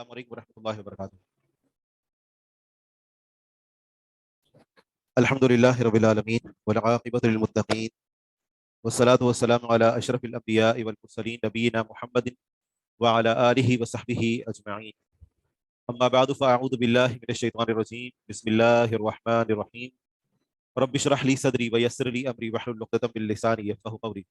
السلام علیکم ورحمۃ اللہ وبرکاتہ۔ الحمد للہ رب العالمین والعاقبۃ للمتقین والصلاۃ والسلام علی اشرف الانبیاء والمرسلین نبینا محمد وعلی آلہ وصحبہ اجمعین، اما بعد فاعوذ باللہ من الشیطان الرجیم، بسم اللہ الرحمن الرحیم، رب اشرح لی صدری ویسر لی امری واحلل عقدۃ من لسانی یفقہوا قولی۔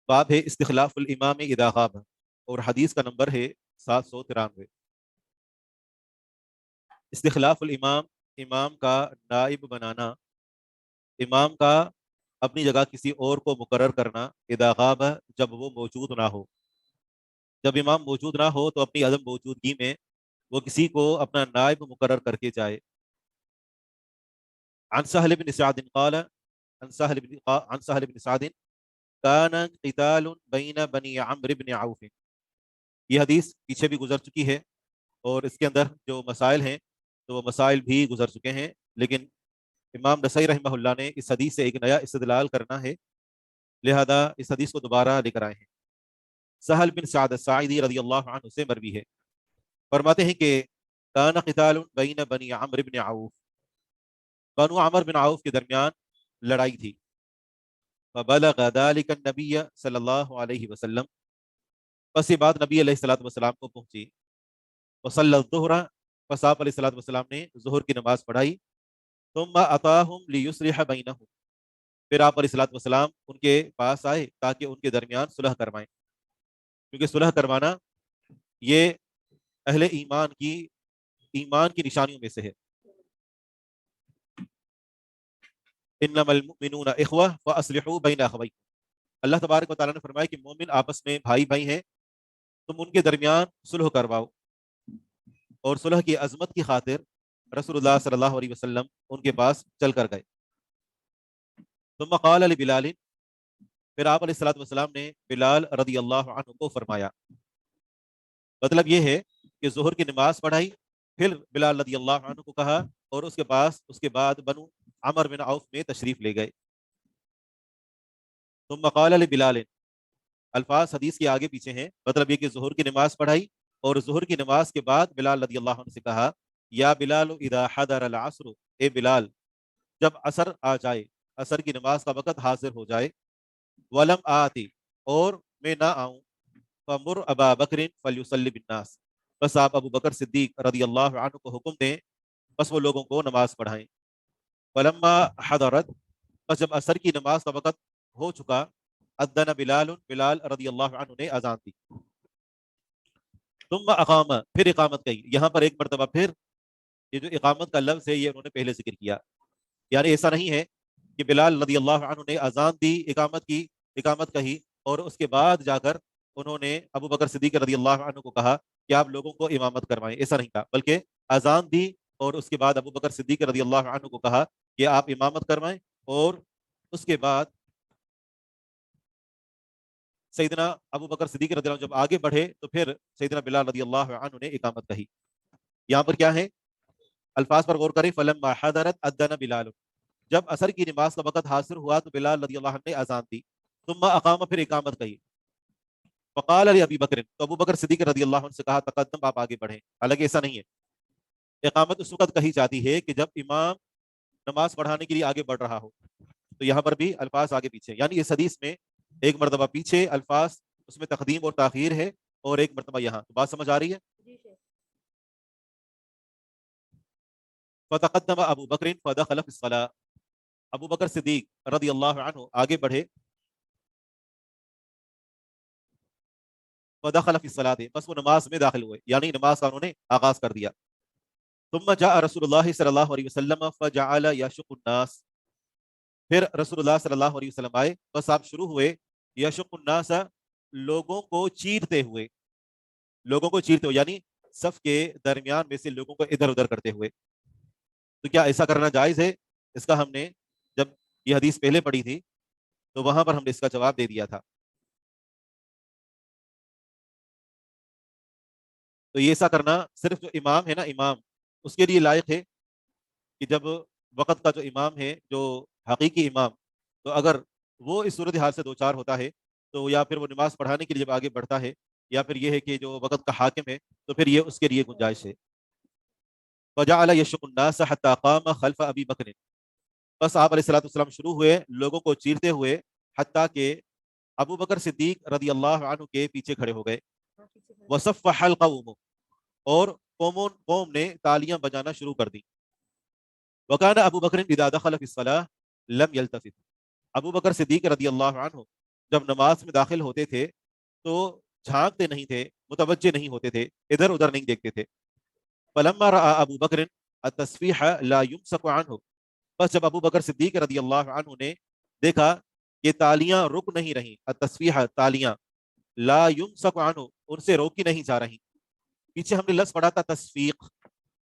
باب ہے استخلاف الامام اذا غاب، اور حدیث کا نمبر ہے 793۔ استخلاف الامام، امام کا نائب بنانا، امام کا اپنی جگہ کسی اور کو مقرر کرنا، اذا غاب جب وہ موجود نہ ہو۔ جب امام موجود نہ ہو تو اپنی عدم موجودگی میں وہ کسی کو اپنا نائب مقرر کر کے جائے۔ عن سہل بن سعد قال عن سہل بن سعد کان قتال بین بنی عمرو بن عوف۔ یہ حدیث پیچھے بھی گزر چکی ہے اور اس کے اندر جو مسائل ہیں تو وہ مسائل بھی گزر چکے ہیں، لیکن امام نسائی رحمہ اللہ نے اس حدیث سے ایک نیا استدلال کرنا ہے، لہذا اس حدیث کو دوبارہ لے کر آئے ہیں۔ سہل بن سعد الساعدی رضی اللہ عنہ سے مروی ہے، فرماتے ہیں کہ کان قتال بین بنی عمرو بن عوف، بنو عمر بن عوف کے درمیان لڑائی تھی۔ فبلغ ذلك النبی صلی اللہ علیہ وسلم، پس یہ بات نبی علیہ الصلوۃ والسلام کو پہنچی۔ وصلی الظہر، پس آپ علیہ الصلوۃ والسلام نے ظہر کی نماز پڑھائی۔ ثم اتاہم لیصلح بینہم، پھر آپ علیہ الصلوۃ والسلام ان کے پاس آئے تاکہ ان کے درمیان صلح کروائیں، کیونکہ صلح کروانا یہ اہل ایمان کی نشانیوں میں سے ہے۔ انما المؤمنون اخوہ فاصلحوا بین اخویکم، اللہ تبارک و تعالیٰ نے فرمایا کہ مومن آپس میں بھائی بھائی ہیں، تم ان کے درمیان صلح کرواؤ۔ اور صلح کی عظمت کی خاطر رسول اللہ صلی اللہ علیہ وسلم ان کے پاس چل کر گئے۔ ثم قال لبلال، پھر آپ علیہ الصلوۃ والسلام نے بلال رضی اللہ عنہ کو فرمایا، مطلب یہ ہے کہ ظہر کی نماز پڑھائی، پھر بلال رضی اللہ عنہ کو کہا اور اس کے بعد بنو عمر بن عوف میں تشریف لے گئے۔ ثم قال لبلال، الفاظ حدیث کے آگے پیچھے ہیں، مطلب یہ کہ ظہر کی نماز پڑھائی اور ظہر کی نماز کے بعد بلال رضی اللہ عنہ سے کہا، یا بلال اذا حضر العصر، اے بلال جب عصر آ جائے، عصر کی نماز کا وقت حاضر ہو جائے، ولم آتی، اور میں نہ آؤں، فمر ابا بکر فلیصلی بالناس، بس آپ ابو بکر صدیق رضی اللہ عنہ کو حکم دیں بس وہ لوگوں کو نماز پڑھائیں۔ فلما حضرت، بس جب عصر کی نماز کا وقت ہو چکا، اذن بلال رضی اللہ عنہ نے اذان دی۔ ثم اقام، پھر اقامت کہی، یہاں پر ایک مرتبہ پھر یہ جو اقامت کا لفظ ہے یہ انہوں نے پہلے ذکر کیا، یعنی ایسا نہیں ہے کہ بلال رضی اللہ عنہ نے اذان دی، اقامت کہی اور اس کے بعد جا کر انہوں نے ابو بکر صدیق رضی اللہ عنہ کو کہا کہ آپ لوگوں کو امامت کروائیں، ایسا نہیں کہا، بلکہ اذان دی اور اس کے بعد ابو بکر صدیق رضی اللہ عنہ کو کہا کہ آپ امامت کروائیں، اور اس کے بعد سیدنا ابو بکر صدیق رضی اللہ عنہ جب آگے بڑھے تو پھر سیدنا بلال رضی اللہ عنہ نے اقامت کہی۔ یہاں پر کیا ہے، الفاظ پر غور کریں، فلما حضرت اذن بلال، جب عصر کی نماز کا وقت حاصل ہوا تو بلال رضی اللہ عنہ نے اذان دی، ثم اقام، پھر اقامت کہی، فقال علی ابی بکر، تو ابو بکر صدیق رضی اللہ عنہ سے کہا تقدم، آپ آگے بڑھیں، حالانکہ ایسا نہیں ہے۔ اقامت اس وقت کہی جاتی ہے کہ جب امام نماز پڑھانے کے لیے آگے بڑھ رہا ہو، تو یہاں پر بھی الفاظ آگے پیچھے، یعنی اس حدیث میں ایک مرتبہ پیچھے الفاظ اس میں تقدیم اور تاخیر ہے اور ایک مرتبہ یہاں، تو بات سمجھ آ رہی ہے؟ فتقدم ابو بکر فدخل فی الصلاۃ، ابو بکر صدیق رضی اللہ عنہ آگے بڑھے، فدخل فی الصلاۃ، بس وہ نماز میں داخل ہوئے، یعنی نماز کا انہوں نے آغاز کر دیا۔ ثم جاء رسول اللہ صلی اللہ علیہ وسلم فجعل یشق الناس، پھر رسول اللہ صلی اللہ علیہ وسلم آئے، بس آپ شروع ہوئے یشق الناس، لوگوں کو چیرتے ہوئے، یعنی صف کے درمیان میں سے لوگوں کو ادھر ادھر کرتے ہوئے۔ تو کیا ایسا کرنا جائز ہے؟ اس کا ہم نے جب یہ حدیث پہلے پڑھی تھی تو وہاں پر ہم نے اس کا جواب دے دیا تھا۔ تو یہ ایسا کرنا صرف جو امام ہے نا، امام اس کے لیے لائق ہے کہ جب وقت کا جو امام ہے، جو حقیقی امام، تو اگر وہ اس صورتحال سے دو چار ہوتا ہے تو یا پھر وہ نماز پڑھانے کے لیے جب آگے بڑھتا ہے یا پھر یہ ہے کہ جو وقت کا حاکم ہے تو پھر یہ اس کے لیے گنجائش ہے. وجعل يشق الناس حتى قام خلف ابی بکر، بس آپ علیہ الصلوۃ والسلام شروع ہوئے لوگوں کو چیرتے ہوئے حتیٰ کہ ابو بکر صدیق رضی اللہ عنہ کے پیچھے کھڑے ہو گئے. وصفح القوم، اور قوم نے تالیاں بجانا شروع کر دی. وکان ابو بکر اذا دخل فی الصلاۃ لم یلتفت، ابو بکر صدیق رضی اللہ عنہ جب نماز میں داخل ہوتے تھے تو جھانکتے نہیں تھے، متوجہ نہیں ہوتے تھے، ادھر ادھر نہیں دیکھتے تھے. فلما رأى ابو بکر التسبیح لا یمسک عنہ، بس جب ابو بکر صدیق رضی اللہ عنہ نے دیکھا کہ تالیاں رک نہیں رہیں، التسبیح تالیاں، لا یمسک عنہ ان سے روکی نہیں جا رہی. پیچھے ہم نے لفظ پڑھا تھا تصفیق،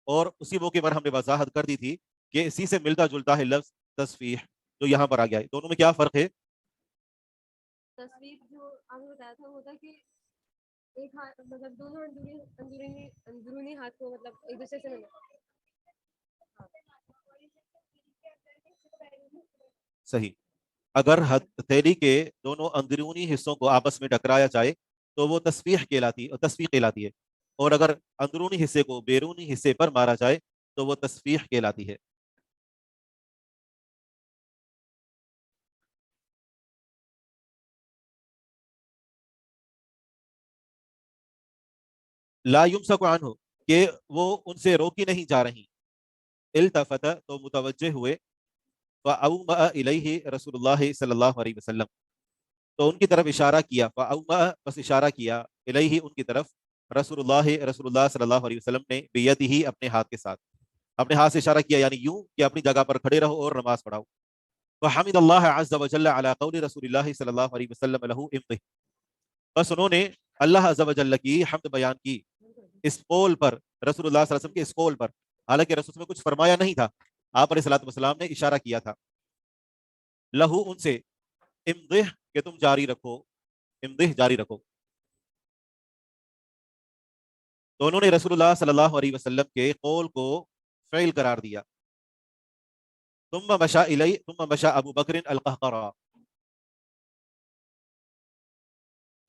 اور اسی موقع پر ہم نے وضاحت کر دی تھی کہ اسی سے ملتا جلتا ہے لفظ تصفیح جو یہاں پر آ گیا ہے. دونوں میں کیا فرق ہے؟ تصویر جو آپ نے بتایا تھا وہ تھا کہ ایک ہاتھ مطلب دونوں اندرونی ہاتھ کو مطلب ایک دوسرے سے ملا. صحیح. اگر ہتھیلی کے دونوں اندرونی حصوں کو آپس میں ٹکرایا جائے تو وہ تصفیح کہلاتی ہے، اور اگر اندرونی حصے کو بیرونی حصے پر مارا جائے تو وہ تصفیح کہلاتی ہے. لا یمسک عنہ کہ وہ ان سے روکی نہیں جا رہی. التفت تو متوجہ ہوئے، فاومأ الیہ رسول اللہ صلی اللہ علیہ وسلم تو ان کی طرف اشارہ کیا، فاومأ بس اشارہ کیا، الیہ ان کی طرف، رسول اللہ صلی اللہ علیہ وسلم نے بیدہ اپنے ہاتھ کے ساتھ، اپنے ہاتھ سے اشارہ کیا، یعنی یوں کہ اپنی جگہ پر کھڑے رہو اور نماز پڑھاؤ. فحمد اللہ عز وجل علی قول رسول اللہ صلی اللہ علیہ وسلم له امضِ، بس انہوں نے اللہ عز وجل کی حمد بیان کی اس قول پر، رسول اللہ صلی اللہ علیہ وسلم کے اس قول پر، حالانکہ رسول میں کچھ فرمایا نہیں تھا، آپ علیہ الصلوۃ والسلام نے اشارہ کیا تھا. لہو ان سے، امضِ کہ تم جاری رکھو، امضِ جاری رکھو. تو انہوں نے رسول اللہ صلی اللہ علیہ وسلم کے قول کو فعل قرار دیا. ثم مشى ابو بکر القہقرہ،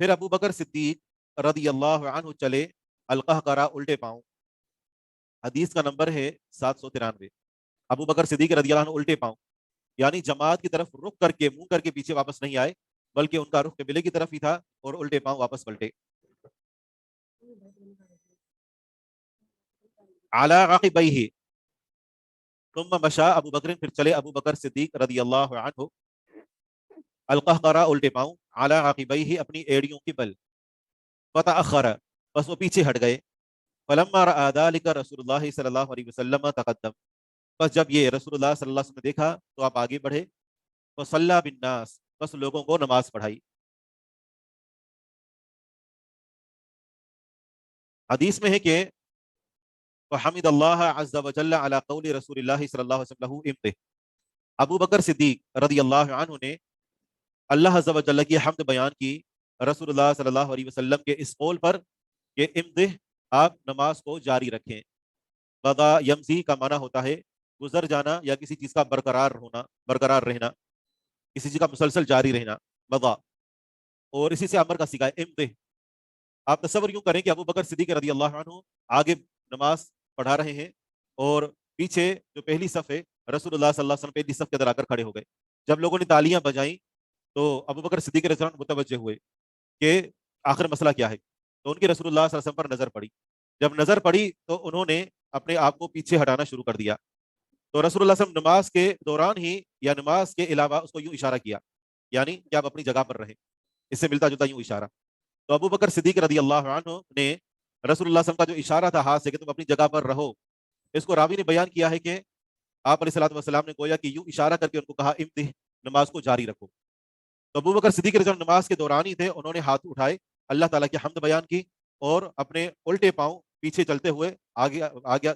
پھر ابو بکر صدیق رضی اللہ عنہ چلے القہقرہ الٹے پاؤں. حدیث کا نمبر ہے 793. ابو بکر صدیق رضی اللہ عنہ الٹے پاؤں، یعنی جماعت کی طرف رخ کر کے، منہ کر کے پیچھے واپس نہیں آئے، بلکہ ان کا رخ قبلے کی طرف ہی تھا اور الٹے پاؤں واپس پلٹے. علی عقبیہ، ثم مشى ابو بکر، پھر چلے ابو بکر صدیق رضی اللہ عنہ القہقرہ الٹے پاؤں، علی عقبیہ اپنی ایڑیوں کی بل، فتأخر بس وہ پیچھے ہٹ گئے. فلما رأى ذلك رسول اللہ صلی اللہ علیہ وسلم تقدم، بس جب یہ رسول اللہ صلی اللہ علیہ وسلم نے دیکھا تو آپ آگے بڑھے. فصلی بالناس، بس لوگوں کو نماز پڑھائی. حدیث میں ہے کہ فحمد اللہ عز وجل علی قول رسول اللہ صلی اللہ علیہ وسلم له امضِ، ابو بکر صدیق رضی اللہ عنہ نے اللہ عز وجل کی حمد بیان کی رسول اللہ صلی اللہ علیہ وسلم کے اس قول پر کہ امضِ، آپ نماز کو جاری رکھیں. بدا یمزی کا معنی ہوتا ہے گزر جانا یا کسی چیز کا برقرار ہونا، برقرار رہنا، کسی چیز کا مسلسل جاری رہنا، بدا. اور اسی سے امر کا صیغہ ہے امضِ. آپ تصور یوں کریں کہ ابو بکر صدیق رضی اللہ عنہ آگے نماز پڑھا رہے ہیں اور پیچھے جو پہلی صف ہے رسول اللہ صلی اللہ علیہ وسلم پہلی صف کے اندر آ کر کھڑے ہو گئے. جب لوگوں نے تالیاں بجائیں تو ابو بکر صدیق رضی اللہ عنہ متوجہ ہوئے کہ آخر مسئلہ کیا ہے، تو ان کی رسول اللہ صلی اللہ علیہ وسلم پر نظر پڑی. جب نظر پڑی تو انہوں نے اپنے آپ کو پیچھے ہٹانا شروع کر دیا. تو رسول اللہ صلی اللہ علیہ وسلم نماز کے دوران ہی یا نماز کے علاوہ اس کو یوں اشارہ کیا، یعنی کہ آپ اپنی جگہ پر رہیں، اس سے ملتا جلتا یوں اشارہ. تو ابو بکر صدیق رضی اللہ عنہ نے رسول اللہ صلی اللہ علیہ وسلم کا جو اشارہ تھا ہاتھ سے کہ تم اپنی جگہ پر رہو، اس کو راوی نے بیان کیا ہے کہ آپ علیہ الصلوۃ والسلام نے گویا کہ یوں اشارہ کر کے ان کو کہا امضِ، نماز کو جاری رکھو. تو ابو بکر صدیق رضی اللہ عنہ نماز کے دوران ہی تھے، انہوں نے ہاتھ اٹھائے، اللہ تعالیٰ کی حمد بیان کی اور اپنے الٹے پاؤں پیچھے چلتے ہوئے آگے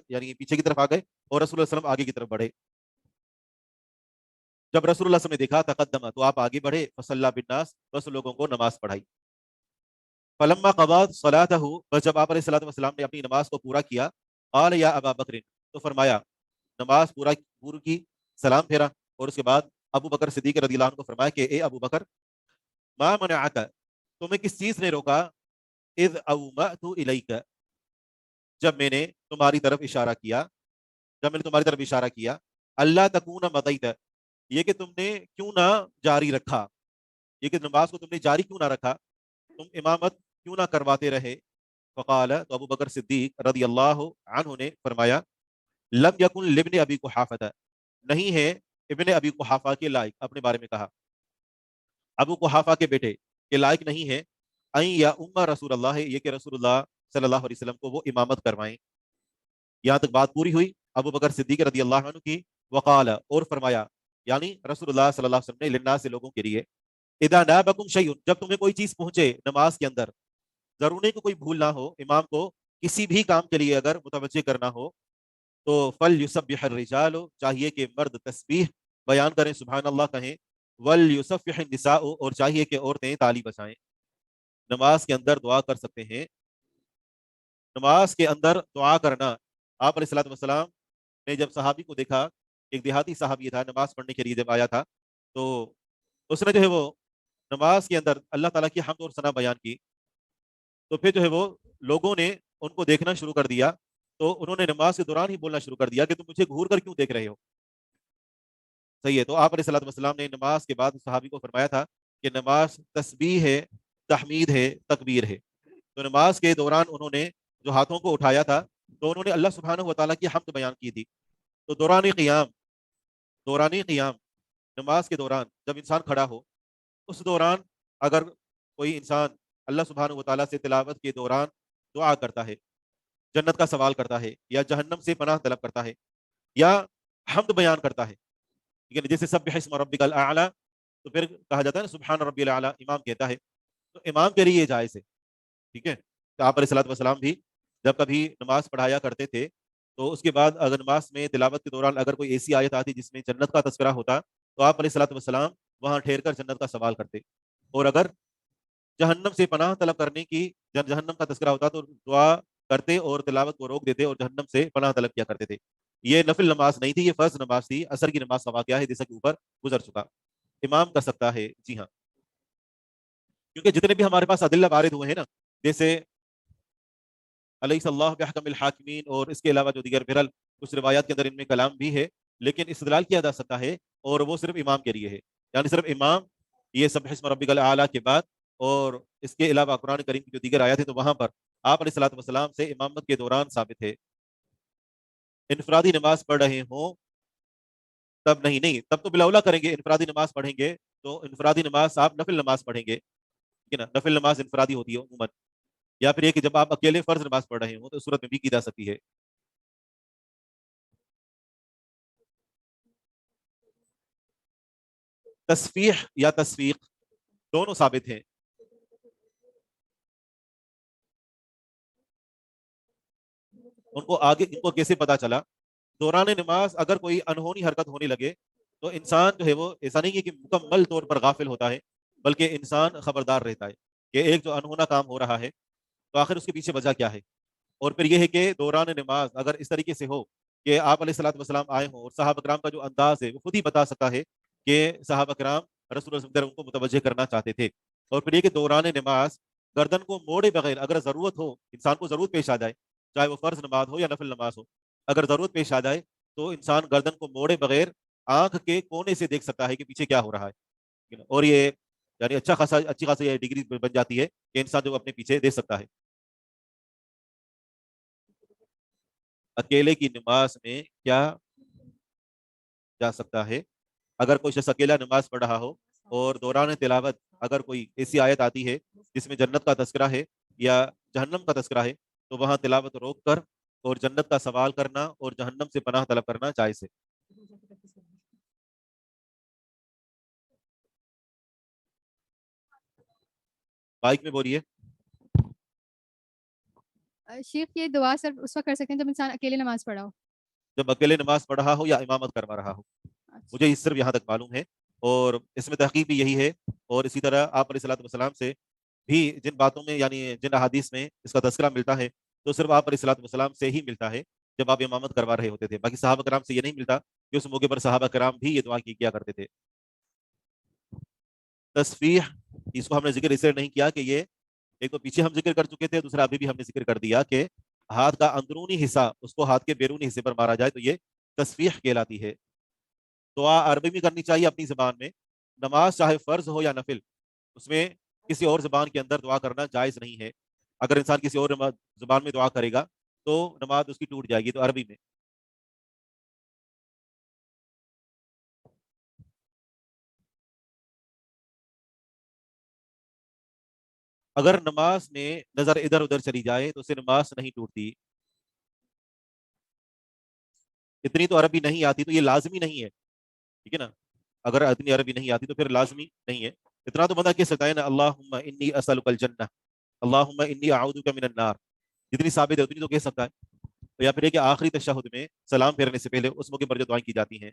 یعنی پیچھے کی طرف آ گئے اور رسول اللہ صلی اللہ علیہ وسلم آگے کی طرف بڑھے. جب رسول اللہ صلی اللہ علیہ وسلم نے دیکھا تقدم، تو آپ آگے بڑھے، فصلی بالناس، بس لوگوں کو نماز پڑھائی. فلما قضى صلاته، بس جب آپ علیہ الصلوۃ والسلام نے اپنی نماز کو پورا کیا، قال یا ابا بکر، تو فرمایا، نماز پوری کی، سلام پھیرا اور اس کے بعد ابو بکر صدیق رضی اللہ عنہ کو فرمایا کہ اے ابو بکر ما منعک، تمہیں کس چیز نے روکا، اذ اومأت الیک، جب میں نے تمہاری طرف اشارہ کیا، جب میں نے تمہاری طرف اشارہ کیا، اللہ تکون مضیت، یہ کہ تم نے کیوں نہ جاری رکھا، یہ کہ نماز کو تم نے جاری کیوں نہ رکھا، تم امامت کیوں نہ کرواتے رہے. فقال، تو ابو بکر صدیق رضی اللہ عنہ نے فرمایا، لم یکن لابن ابی قحافہ، نہیں ہے ابن ابی قحافہ کے لائق، اپنے بارے میں کہا ابو قحافہ کے بیٹے کے لائق نہیں ہے، این یا رسول اللہ، یہ کہ رسول اللہ صلی اللہ علیہ وسلم کو وہ امامت کروائیں. یہاں تک بات پوری ہوئی ابو بکر صدیق رضی اللہ عنہ کی. وقال، اور فرمایا، یعنی رسول اللہ صلی اللہ علیہ وسلم نے للناس سے لوگوں کے لیے، اذا نابکم شیء، جب تمہیں کوئی چیز پہنچے نماز کے اندر، ضروری کہ کوئی بھول نہ ہو، امام کو کسی بھی کام کے لیے اگر متوجہ کرنا ہو تو فلیسبح الرجال، چاہیے کہ مرد تسبیح بیان کریں، سبحان اللہ کہیں، ولیسبح النساء، اور چاہیے کہ عورتیں تالی بجائیں. نماز کے اندر دعا کر سکتے ہیں. نماز کے اندر دعا کرنا، آپ علیہ الصلوۃ والسلام نے جب صحابی کو دیکھا، ایک دیہاتی صحابی تھا، نماز پڑھنے کے لیے جب آیا تھا تو اس نے جو ہے وہ نماز کے اندر اللہ تعالیٰ کی حمد اور ثنا بیان کی، تو پھر جو ہے وہ لوگوں نے ان کو دیکھنا شروع کر دیا، تو انہوں نے نماز کے دوران ہی بولنا شروع کر دیا کہ تم مجھے گھور کر کیوں دیکھ رہے ہو. صحیح ہے. تو آپ علیہ الصلوۃ والسلام نے نماز کے بعد صحابی کو فرمایا تھا کہ نماز تسبیح ہے، تحمید ہے، تکبیر ہے. تو نماز کے دوران انہوں نے جو ہاتھوں کو اٹھایا تھا تو انہوں نے اللہ سبحانہ و تعالیٰ کی حمد بیان کی تھی. تو دوران قیام نماز کے دوران جب انسان کھڑا ہو، اس دوران اگر کوئی انسان اللہ سبحانہ و تعالیٰ سے تلاوت کے دوران دعا کرتا ہے، جنت کا سوال کرتا ہے، یا جہنم سے پناہ طلب کرتا ہے، یا حمد بیان کرتا ہے، ٹھیک ہے، جیسے سبح اسم ربک الاعلی، تو پھر کہا جاتا ہے نا سبحان ربی الاعلی، امام کہتا ہے، تو امام کے لیے یہ جائز ہے. ٹھیک ہے. تو آپ علیہ الصلوۃ والسلام بھی جب کبھی نماز پڑھایا کرتے تھے تو اس کے بعد اگر نماز میں تلاوت کے دوران اگر کوئی ایسی آیت آتی جس میں جنت کا تذکرہ ہوتا تو آپ علیہ الصلوۃ والسلام وہاں ٹھہر کر جنت کا سوال کرتے، اور اگر جہنم سے پناہ طلب کرنے کی جہنم کا تذکرہ ہوتا تو دعا کرتے اور تلاوت کو روک دیتے اور جہنم سے پناہ طلب کیا کرتے تھے. یہ نفل نماز نہیں تھی، یہ فرض نماز تھی، عصر کی نماز کا واقعہ ہے جیسا کہ اوپر گزر چکا. امام کر سکتا ہے، جی ہاں، کیونکہ جتنے بھی ہمارے پاس ادلہ وارد ہوئے ہیں نا، جیسے علیہ اللہ بحکم الحاکمین، اور اس کے علاوہ جو دیگر بہرحال کچھ روایات کے اندر ان میں کلام بھی ہے، لیکن استدلال کیا جا سکتا ہے اور وہ صرف امام کے لیے ہے. یعنی صرف امام یہ سبح اسم ربک الاعلی کے بعد، اور اس کے علاوہ قرآن کریم کی جو دیگر آیات ہیں تو وہاں پر آپ علیہ الصلوۃ والسلام سے امامت کے دوران ثابت ہے. انفرادی نماز پڑھ رہے ہوں تب نہیں، تب تو بلاولا کریں گے. انفرادی نماز پڑھیں گے تو انفرادی نماز آپ نفل نماز پڑھیں گے، ٹھیک ہے نا، نفل نماز انفرادی ہوتی ہے عموماً. یا پھر یہ کہ جب آپ اکیلے فرض نماز پڑھ رہے ہوں تو اس صورت میں بھی کی جا سکتی ہے. تصفیح یا تصفیق دونوں ثابت ہیں. ان کو کیسے پتا چلا؟ دوران نماز اگر کوئی انہونی حرکت ہونے لگے تو انسان جو ہے وہ ایسا نہیں ہے کہ مکمل طور پر غافل ہوتا ہے، بلکہ انسان خبردار رہتا ہے کہ ایک جو انہونا کام ہو رہا ہے تو آخر اس کے پیچھے وجہ کیا ہے. اور پھر یہ ہے کہ دوران نماز اگر اس طریقے سے ہو کہ آپ علیہ الصلوۃ والسلام آئے ہوں، اور صحابہ کرام کا جو انداز ہے وہ خود ہی بتا سکتا ہے کہ صحابہ کرام رسول اللہ صلی اللہ علیہ وسلم کو متوجہ کرنا چاہتے تھے. اور پھر یہ کہ دوران نماز گردن کو موڑے بغیر اگر ضرورت ہو، انسان کو ضرورت پیش آ جائے، چاہے وہ فرض نماز ہو یا نفل نماز ہو، اگر ضرورت پیش آ جائے تو انسان گردن کو موڑے بغیر آنکھ کے کونے سے دیکھ سکتا ہے کہ پیچھے کیا ہو رہا ہے. اور یہ یعنی اچھی خاصی یہ ڈگری بن جاتی ہے کہ انسان جو اپنے پیچھے دیکھ سکتا ہے. اکیلے کی نماز میں کیا جا سکتا ہے؟ اگر کوئی شخص اکیلا نماز پڑھ رہا ہو اور دوران تلاوت اگر کوئی ایسی آیت آتی ہے جس میں جنت کا تذکرہ ہے یا جہنم کا تذکرہ ہے تو وہاں تلاوت روک کر اور جنت کا سوال کرنا اور جہنم سے پناہ طلب کرنا جائز ہے. بائک میں بولیے. شیخ یہ دعا صرف اس وقت کر سکتے ہیں جب انسان اکیلے نماز پڑھا ہو؟ جب اکیلے نماز پڑھ رہا ہو یا امامت کروا رہا ہو. مجھے اس صرف یہاں تک معلوم ہے، اور اس میں تحقیق بھی یہی ہے. اور اسی طرح آپ علیہ الصلوۃ والسلام سے بھی جن باتوں میں یعنی جن احادیث میں اس کا تذکرہ ملتا ہے تو صرف آپ علیہ الصلوۃ والسلام سے ہی ملتا ہے جب آپ امامت کروا رہے ہوتے تھے. باقی صحابہ کرام سے یہ نہیں ملتا کہ اس موقع پر صحابہ کرام بھی یہ دعا کیا کرتے تھے. تصفیح اس کو ہم نے ذکر اس لیے نہیں کیا کہ یہ ایک تو پیچھے ہم ذکر کر چکے تھے، دوسرا ابھی بھی ہم نے ذکر کر دیا کہ ہاتھ کا اندرونی حصہ اس کو ہاتھ کے بیرونی حصے پر مارا جائے تو یہ تصفیح کہلاتی ہے۔ دعا عربی میں کرنی چاہیے اپنی زبان میں، نماز چاہے فرض ہو یا نفل، اس میں کسی اور زبان کے اندر دعا کرنا جائز نہیں ہے۔ اگر انسان کسی اور زبان میں دعا کرے گا تو نماز اس کی ٹوٹ جائے گی، تو عربی میں۔ اگر نماز میں نظر ادھر ادھر چلی جائے تو اسے نماز نہیں ٹوٹتی۔ اتنی تو عربی نہیں آتی تو یہ لازمی نہیں ہے، ٹھیک ہے نا، اگر اتنی عربی نہیں آتی تو پھر لازمی نہیں ہے۔ اتنا تو بندہ کہہ سکتا ہے نا، اللہم انی اسألک الجنہ، اللہم انی اعوذ بک من النار، جتنی ثابت ہے اتنی تو کہہ سکتا ہے۔ یا پھر کہ آخری تشہد میں سلام پھیرنے سے پہلے اس موقع پر جو دعائیں کی جاتی ہیں،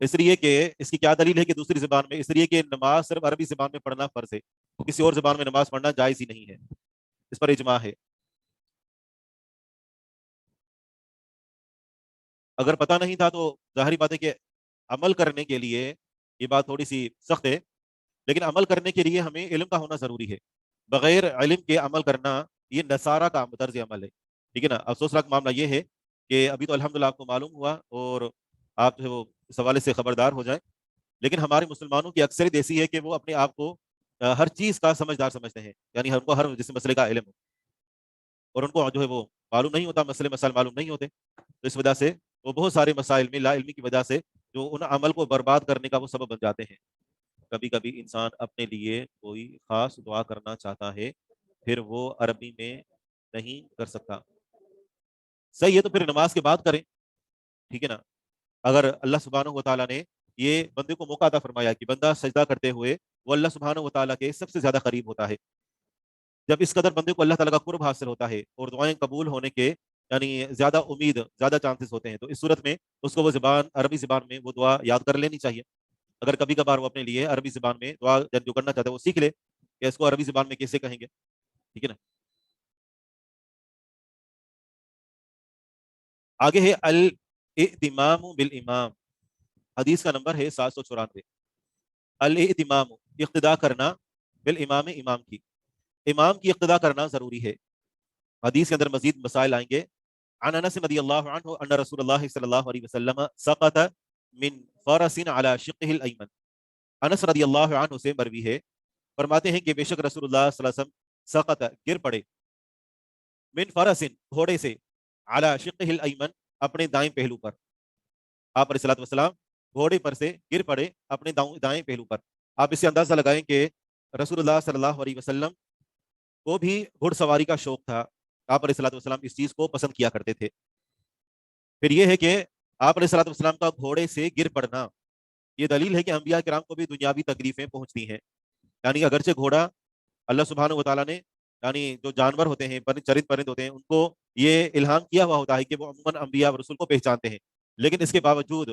اس لیے کہ اس کی کیا دلیل ہے کہ دوسری زبان میں، اس لیے کہ نماز صرف عربی زبان میں پڑھنا فرض ہے، کسی اور زبان میں نماز پڑھنا جائز ہی نہیں ہے، اس پر اجماع ہے۔ اگر پتہ نہیں تھا تو ظاہری بات ہے کہ عمل کرنے کے لیے یہ بات تھوڑی سی سخت ہے، لیکن عمل کرنے کے لیے ہمیں علم کا ہونا ضروری ہے۔ بغیر علم کے عمل کرنا یہ نصارہ کا طرز عمل ہے، ٹھیک ہے نا۔ افسوسناک معاملہ یہ ہے کہ ابھی تو الحمدللہ آپ کو معلوم ہوا اور آپ جو ہے وہ اس حوالے سے خبردار ہو جائیں، لیکن ہمارے مسلمانوں کی اکثریت ایسی ہے کہ وہ اپنے آپ کو ہر چیز کا سمجھدار سمجھتے ہیں، یعنی ہم کو ہر جس مسئلے کا علم ہو، اور ان کو جو ہے وہ معلوم نہیں ہوتا، مسائل معلوم نہیں ہوتے، تو اس وجہ سے وہ بہت سارے مسائل میں لا علمی کی وجہ سے جو ان عمل کو برباد کرنے کا وہ سبب بن جاتے ہیں۔ کبھی کبھی انسان اپنے لیے کوئی خاص دعا کرنا چاہتا ہے، پھر وہ عربی میں نہیں کر سکتا، صحیح ہے تو پھر نماز کے بعد کریں، ٹھیک ہے نا۔ اگر اللہ سبحانہ و تعالیٰ نے یہ بندے کو موقع عطا فرمایا کہ بندہ سجدہ کرتے ہوئے وہ اللہ سبحانہ و تعالیٰ کے سب سے زیادہ قریب ہوتا ہے، جب اس قدر بندے کو اللہ تعالیٰ کا قرب حاصل ہوتا ہے اور دعائیں قبول ہونے کے یعنی زیادہ امید، زیادہ چانسز ہوتے ہیں، تو اس صورت میں اس کو وہ زبان، عربی زبان میں وہ دعا یاد کر لینی چاہیے۔ اگر کبھی کبھار وہ اپنے لیے عربی زبان میں دعا جو کرنا چاہتا ہے وہ سیکھ لے کہ اس کو عربی زبان میں کیسے کہیں گے، ٹھیک ہے نا۔ آگے ہے الاہتمام بالامام، حدیث کا نمبر ہے 794۔ الاہتمام، اقتداء کرنا، بالامام، امام کی، امام کی اقتداء کرنا ضروری ہے۔ حدیث کے اندر مزید مسائل آئیں گے۔ عن انس رضی اللہ عنہ ان رسول اللہ صلی اللہ علیہ وسلم سقط من فرس على شقه الایمن، انس رضی اللہ عنہ سے مروی ہے، فرماتے ہیں کہ بے شک رسول اللہ صلی اللہ علیہ وسلم سقط، گر پڑے، من فرس، گھوڑے سے، على شقه الایمن، اپنے دائیں پہلو پر، آپ علیہ الصلوۃ والسلام گھوڑے پر سے گر پڑے اپنے دائیں پہلو پر۔ آپ اس سے اندازہ لگائیں کہ رسول اللہ صلی اللہ علیہ وسلم کو بھی گھڑ سواری کا شوق تھا، آپ علیہ الصلوۃ والسلام اس چیز کو پسند کیا کرتے تھے۔ پھر یہ ہے کہ آپ علیہ الصلوۃ والسلام کا گھوڑے سے گر پڑنا یہ دلیل ہے کہ انبیاء کرام کو بھی دنیاوی تکلیفیں پہنچتی ہیں، یعنی اگرچہ گھوڑا اللہ سبحانہ و تعالیٰ نے یعنی جو جانور ہوتے ہیں، چرند پرند ہوتے ہیں، ان کو یہ الہام کیا ہوا ہوتا ہے کہ وہ عموماً انبیاء و رسول کو پہچانتے ہیں، لیکن اس کے باوجود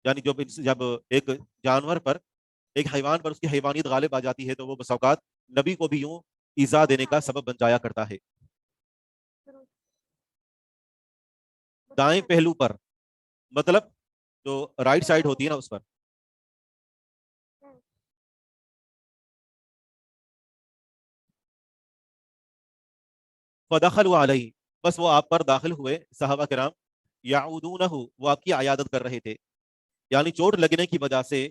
یعنی جب ایک جانور پر، ایک حیوان پر اس کی حیوانیت غالب آ جاتی ہے تو وہ بس اوقات نبی کو بھی یوں ایذا دینے کا سبب بن جایا کرتا ہے۔ دائیں پہلو پر مطلب جو رائٹ سائڈ ہوتی ہے نا اس پر، فدخلوا علیہ، بس وہ آپ پر داخل ہوئے صحابہ کرام، یعودونہ، وہ آپ کی عیادت کر رہے تھے، یعنی چوٹ لگنے کی وجہ سے،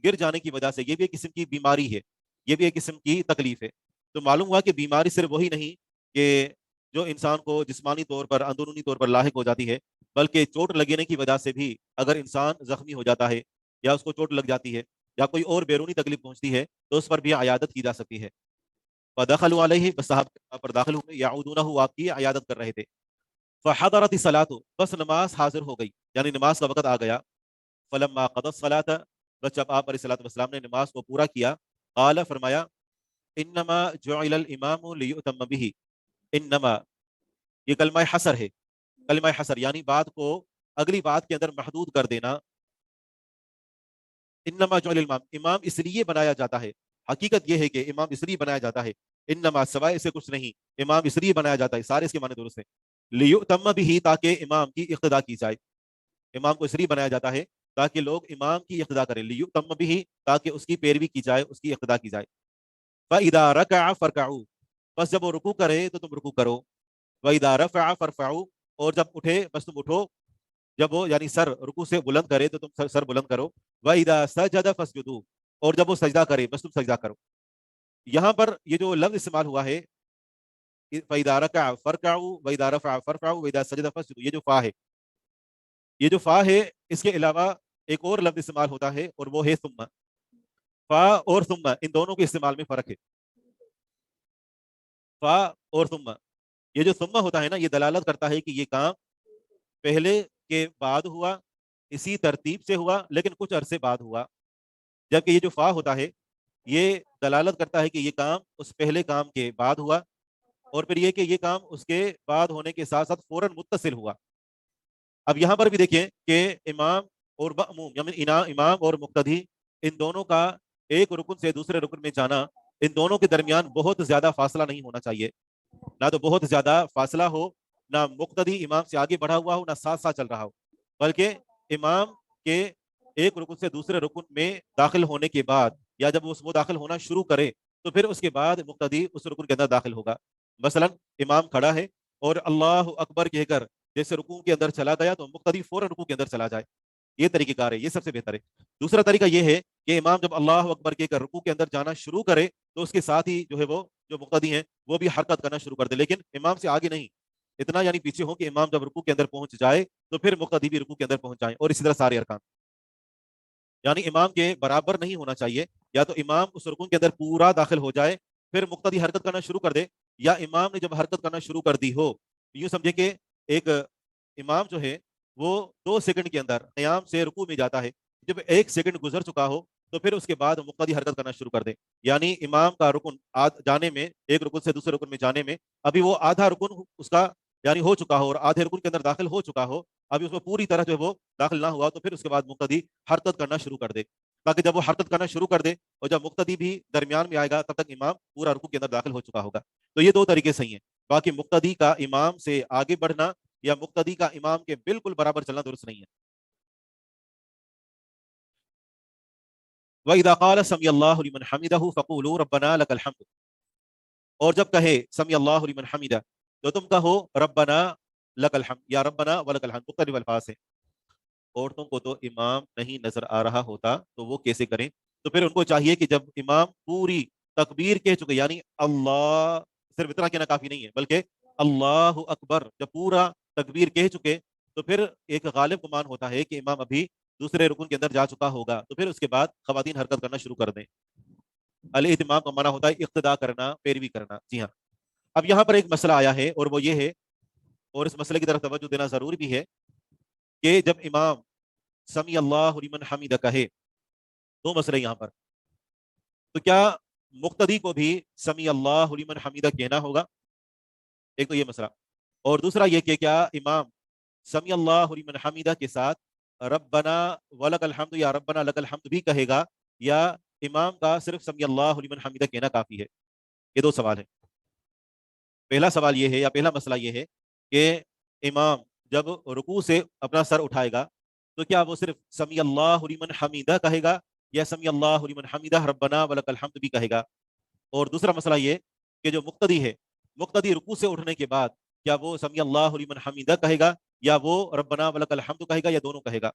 گر جانے کی وجہ سے، یہ بھی ایک قسم کی بیماری ہے، یہ بھی ایک قسم کی تکلیف ہے۔ تو معلوم ہوا کہ بیماری صرف وہی نہیں کہ جو انسان کو جسمانی طور پر، اندرونی طور پر لاحق ہو جاتی ہے، بلکہ چوٹ لگنے کی وجہ سے بھی اگر انسان زخمی ہو جاتا ہے یا اس کو چوٹ لگ جاتی ہے یا کوئی اور بیرونی تکلیف پہنچتی ہے تو اس پر بھی عیادت کی جا سکتی ہے۔ فدخلوا علیہ، بس صحابہ پر داخل ہوئے، یعودونہ، آپ کی عیادت کر رہے تھے۔ فحضرت الصلاۃ، بس نماز حاضر ہو گئی، یعنی نماز کا وقت آ گیا۔ فلما قضى الصلاۃ، بس جب آپ علیہ الصلوۃ والسلام نے نماز کو پورا کیا، قال، فرمایا، انما جعل الامام لیؤتم به، انما، یہ کلمہ حصر ہے، کلمہ حصر یعنی بات کو اگلی بات کے اندر محدود کر دینا۔ انما جعل الامام، امام اس لیے بنایا جاتا ہے، حقیقت یہ ہے کہ امام اس لیے بنایا جاتا ہے، انما سوائے اسے کچھ نہیں، امام اس لیے بنایا جاتا ہے، سارے اس کے معنی درست ہیں، لیؤتم به، تاکہ امام کی اقتداء کی جائے، امام کو اس لیے بنایا جاتا ہے تاکہ لوگ امام کی اقتدا کریں، لیؤتم بہ، تاکہ اس کی پیروی کی جائے، اس کی اقتدا کی جائے۔ فَإِذَا رَكَعَ فَارْكَعُوا، بس جب وہ رکوع کرے تو تم رکوع کرو۔ وَإِذَا رَفَعَ فَارْفَعُوا، اور جب اٹھے بس تم اٹھو، جب وہ یعنی سر رکوع سے بلند کرے تو تم سر بلند کرو۔ وَإِذَا سَجَدَ فَاسْجُدُوا، اور جب وہ سجدہ کرے بس تم سجدہ کرو۔ یہاں پر یہ جو لفظ استعمال ہوا ہے فَإِذَا رَكَعَ فَارْكَعُوا وَإِذَا رَفَعَ فَارْفَعُوا وَإِذَا سَجَدَ فَاسْجُدُوا، یہ جو فا ہے، یہ جو فا ہے، اس کے علاوہ ایک اور لفظ استعمال ہوتا ہے اور وہ ہے ثم۔ فا اور ثم، ان دونوں کے استعمال میں فرق ہے۔ فا اور ثم، یہ جو ثم ہوتا ہے نا، یہ دلالت کرتا ہے کہ یہ کام پہلے کے بعد ہوا، اسی ترتیب سے ہوا، لیکن کچھ عرصے بعد ہوا۔ جبکہ یہ جو فا ہوتا ہے یہ دلالت کرتا ہے کہ یہ کام اس پہلے کام کے بعد ہوا، اور پھر یہ کہ یہ کام اس کے بعد ہونے کے ساتھ ساتھ فوراً متصل ہوا۔ اب یہاں پر بھی دیکھیں کہ امام اور مأموم، یعنی امام اور مقتدی، ان دونوں کا ایک رکن سے دوسرے رکن میں جانا، ان دونوں کے درمیان بہت زیادہ فاصلہ نہیں ہونا چاہیے، نہ تو بہت زیادہ فاصلہ ہو، نہ مقتدی امام سے آگے بڑھا ہوا ہو، نہ ساتھ ساتھ چل رہا ہو، بلکہ امام کے ایک رکن سے دوسرے رکن میں داخل ہونے کے بعد، یا جب وہ داخل ہونا شروع کرے تو پھر اس کے بعد مقتدی اس رکن کے اندر داخل ہوگا۔ مثلا امام کھڑا ہے اور اللہ اکبر کہہ کر جیسے رکوع کے اندر چلا گیا تو مقتدی فوراً رکوع کے اندر چلا جائے، یہ طریقہ کار ہے، یہ سب سے بہتر ہے۔ دوسرا طریقہ یہ ہے کہ امام جب اللہ اکبر کہہ کر رکوع کے اندر جانا شروع کرے تو اس کے ساتھ ہی جو ہے وہ جو مقتدی ہیں وہ بھی حرکت کرنا شروع کر دے، لیکن امام سے آگے نہیں، اتنا یعنی پیچھے ہو کہ امام جب رکوع کے اندر پہنچ جائے تو پھر مقتدی بھی رکوع کے اندر پہنچ جائیں، اور اسی طرح سارے ارکان، یعنی امام کے برابر نہیں ہونا چاہیے، یا تو امام اس رکن کے اندر پورا داخل ہو جائے پھر مقتدی حرکت کرنا شروع کر دے، یا امام نے جب حرکت کرنا شروع کر دی ہو، یوں سمجھے کہ ایک امام جو ہے وہ 2 سیکنڈ کے اندر قیام سے رکوع میں جاتا ہے، جب 1 سیکنڈ گزر چکا ہو تو پھر اس کے بعد مقتدی حرکت کرنا شروع کر دے، یعنی امام کا رکن جانے میں، ایک رکن سے دوسرے رکن میں جانے میں ابھی وہ آدھا رکن اس کا یعنی ہو چکا ہو اور آدھے رکن کے اندر داخل ہو چکا ہو، ابھی اس میں پوری طرح جو ہے وہ داخل نہ ہوا، تو پھر اس کے بعد مقتدی حرکت کرنا شروع کر دے، تاکہ جب وہ حرکت کرنا شروع کر دے اور جب مقتدی بھی درمیان میں آئے گا تب تک امام پورا رکوع کے اندر داخل ہو چکا ہوگا۔ تو یہ 2 طریقے صحیح ہیں، باقی مقتدی کا امام سے آگے بڑھنا یا مقتدی کا امام کے بالکل برابر چلنا درست نہیں ہے۔ وَإِذَا قَالَ سَمِعَ اللَّهُ لِمَنْ حَمِدَهُ فَقُولُوا رَبَّنَا لَكَ الْحَمْدُ، اور جب کہے سَمِعَ اللَّهُ لِمَنْ حَمِدَهُ تو تم کہو ربنا لک الحمد یا ربنا ولک الحمد، مختلف الفاظ ہیں۔ عورتوں کو تو امام نہیں نظر آ رہا ہوتا تو وہ کیسے کریں؟ تو پھر ان کو چاہیے کہ جب امام پوری تکبیر کہہ چکے، یعنی اللہ، صرف اتنا کہنا کافی نہیں ہے بلکہ اللہ اکبر، جب پورا تکبیر کہہ چکے تو پھر ایک غالب گمان ہوتا ہے کہ امام ابھی دوسرے رکن کے اندر جا چکا ہوگا، تو پھر اس کے بعد خواتین حرکت کرنا شروع کر دیں۔ الاہتمام کا معنی ہوتا ہے اقتداء کرنا، پیروی کرنا۔ جی ہاں، اب یہاں پر ایک مسئلہ آیا ہے اور وہ یہ ہے، اور اس مسئلے کی طرف توجہ دینا ضروری بھی ہے، کہ جب امام سمیع اللہ لمن حمدہ کہے، 2 مسئلے یہاں پر، تو کیا مقتدی کو بھی سمیع اللہ لمن حمدہ کہنا ہوگا؟ ایک تو یہ مسئلہ، اور دوسرا یہ کہ کیا امام سمیع اللہ لمن حمدہ کے ساتھ ربنا ولک الحمد یا ربنا لک الحمد بھی کہے گا، یا امام کا صرف سمیع اللہ لمن حمدہ کہنا کافی ہے؟ یہ 2 سوال ہیں۔ پہلا سوال یہ ہے یا پہلا مسئلہ یہ ہے کہ امام جب رکوع سے اپنا سر اٹھائے گا تو کیا وہ صرف سمیع اللہ لمن حمدہ کہے گا، یا سمیع اللہ لمن حمدہ ربنا ولک الحمد بھی کہے گا؟ اور دوسرا مسئلہ یہ کہ جو مقتدی ہے، مقتدی رکوع سے اٹھنے کے بعد کیا وہ سمیع اللہ لمن حمدہ کہے گا، یا وہ ربنا ولک الحمد کہے گا، یا دونوں کہے گا؟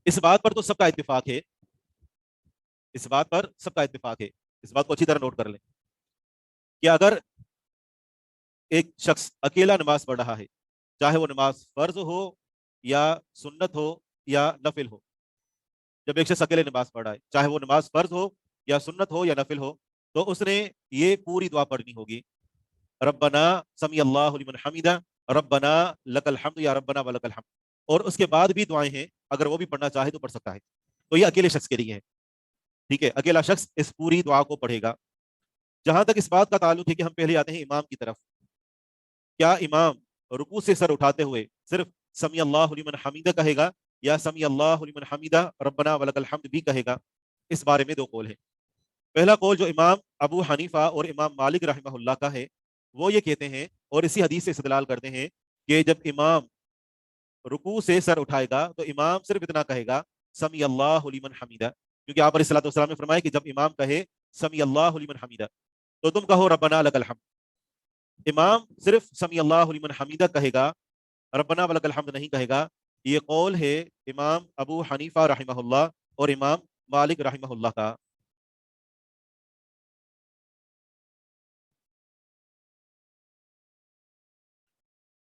اس بات پر تو سب کا اتفاق ہے، اس بات پر سب کا اتفاق ہے، اس بات کو اچھی طرح نوٹ کر لیں کہ اگر ایک شخص اکیلا نماز پڑھ رہا ہے، چاہے وہ نماز فرض ہو یا سنت ہو یا نفل ہو، جب ایک شخص اکیلے نماز پڑھ رہا ہے، چاہے وہ نماز فرض ہو یا سنت ہو یا نفل ہو، تو اس نے یہ پوری دعا پڑھنی ہوگی، ربنا سمیع اللہ لمن حمدہ ربنا لک الحمد یا ربنا ولک الحمد، اور اس کے بعد بھی دعائیں ہیں، اگر وہ بھی پڑھنا چاہے تو پڑھ سکتا ہے۔ تو یہ اکیلے شخص کے لیے ہے، ٹھیک ہے، اکیلا شخص اس پوری دعا کو پڑھے گا۔ جہاں تک اس بات کا تعلق ہے کہ ہم پہلے آتے ہیں امام کی طرف، کیا امام رکوع سے سر اٹھاتے ہوئے صرف سمیع اللہ لمن حمدہ کہے گا، یا سمیع اللہ لمن حمدہ ربنا ولک الحمد بھی کہے گا؟ اس بارے میں 2 قول ہیں۔ پہلا قول جو امام ابو حنیفہ اور امام مالک رحمہ اللہ کا ہے، وہ یہ کہتے ہیں اور اسی حدیث سے استدلال کرتے ہیں کہ جب امام رکوع سے سر اٹھائے گا تو امام صرف اتنا کہے گا سمی اللہ لمن حمیدہ، کیونکہ آپ علیہ الصلوۃ والسلام نے فرمایا کہ جب امام کہے سمی اللہ لمن حمیدہ تو تم کہو ربنا لک الحمد۔ امام صرف سمی اللہ لمن حمیدہ کہے گا، ربنا ولک الحمد نہیں کہے گا۔ یہ قول ہے امام ابو حنیفہ رحمہ اللہ اور امام مالک رحمہ اللہ کا۔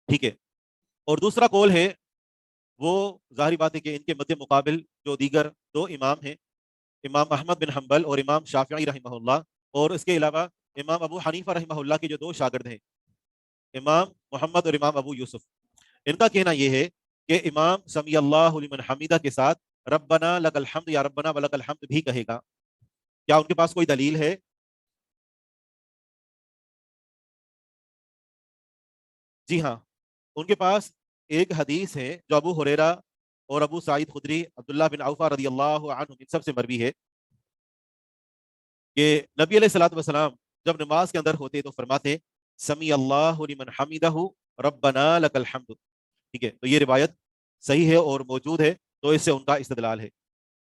ٹھیک ہے، اور دوسرا قول ہے وہ ظاہری بات ہے کہ ان کے مد مقابل جو دیگر دو امام ہیں، امام احمد بن حنبل اور امام شافعی رحمہ اللہ، اور اس کے علاوہ امام ابو حنیفہ رحمہ اللہ کے جو دو شاگرد ہیں، امام محمد اور امام ابو یوسف، ان کا کہنا یہ ہے کہ امام سمی اللہ لمن حمیدہ کے ساتھ ربنا لک الحمد یا ربنا ولک الحمد بھی کہے گا۔ کیا ان کے پاس کوئی دلیل ہے؟ جی ہاں، ان کے پاس ایک حدیث ہے جو ابو ہریرہ اور ابو سعید خدری، عبداللہ بن عوفہ رضی اللہ عنہ ان سب سے مروی ہے کہ نبی علیہ الصلوۃ والسلام جب نماز کے اندر ہوتے تو فرماتے سمی اللہ لمن حمیدہ ربنا لک الحمد۔ ٹھیک ہے، تو یہ روایت صحیح ہے اور موجود ہے، تو اس سے ان کا استدلال ہے۔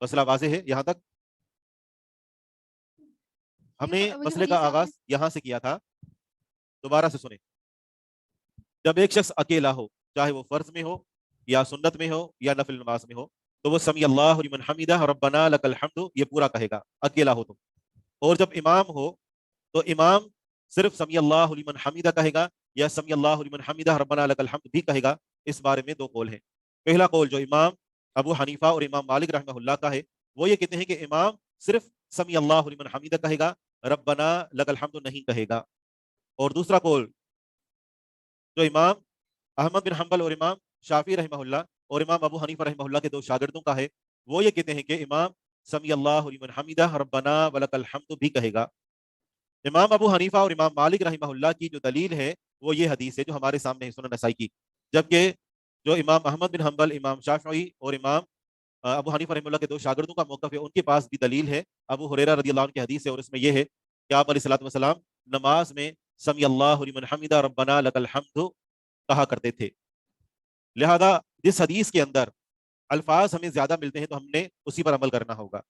مسئلہ واضح ہے یہاں تک؟ ہم یہ نے وہ جو مسئلے کا حدیث آپ نے، آغاز یہاں سے کیا تھا، دوبارہ سے سنیں۔ جب ایک شخص اکیلا ہو، چاہے وہ فرض میں ہو یا سنت میں ہو یا نفل نماز میں ہو، تو وہ سمی اللہ لمن حمیدہ ربنا لک الحمد یہ پورا کہے گا، اکیلا ہو تو۔ اور جب امام ہو تو امام صرف سمی اللہ لمن حمیدہ کہے گا یا سمی اللہ لمن حمیدہ ربنا لک الحمد بھی کہے گا۔ اس بارے میں دو قول ہیں۔ پہلا قول جو امام ابو حنیفہ اور امام مالک رحمہ اللہ کا ہے، وہ یہ کہتے ہیں کہ امام صرف سمی اللہ لمن حمیدہ کہے گا، ربنا لک الحمد نہیں کہے گا۔ اور دوسرا قول جو امام احمد بن حنبل اور امام شافعی رحمہ اللہ اور امام ابو حنیفہ رحمہ اللہ کے دو شاگردوں کا ہے، وہ یہ کہتے ہیں کہ امام سمی اللہ لمن حمیدہ ربنا ولک الحمد بھی کہے گا۔ امام ابو حنیفہ اور امام مالک رحمہ اللہ کی جو دلیل ہے وہ یہ حدیث ہے جو ہمارے سامنے ہے سنن نسائی کی، جبکہ جو امام احمد بن حنبل، امام شافعی اور امام ابو حنیفہ رحمہ اللہ کے دو شاگردوں کا موقف ہے، ان کے پاس بھی دلیل ہے ابو ہریرہ رضی اللہ عنہ کی حدیث ہے، اور اس میں یہ ہے کہ آپ علیہ الصلوۃ والسلام نماز میں سمی اللہ لمن حمیدہ ربنا لک الحمد کہا کرتے تھے۔ لہذا جس حدیث کے اندر الفاظ ہمیں زیادہ ملتے ہیں تو ہم نے اسی پر عمل کرنا ہوگا۔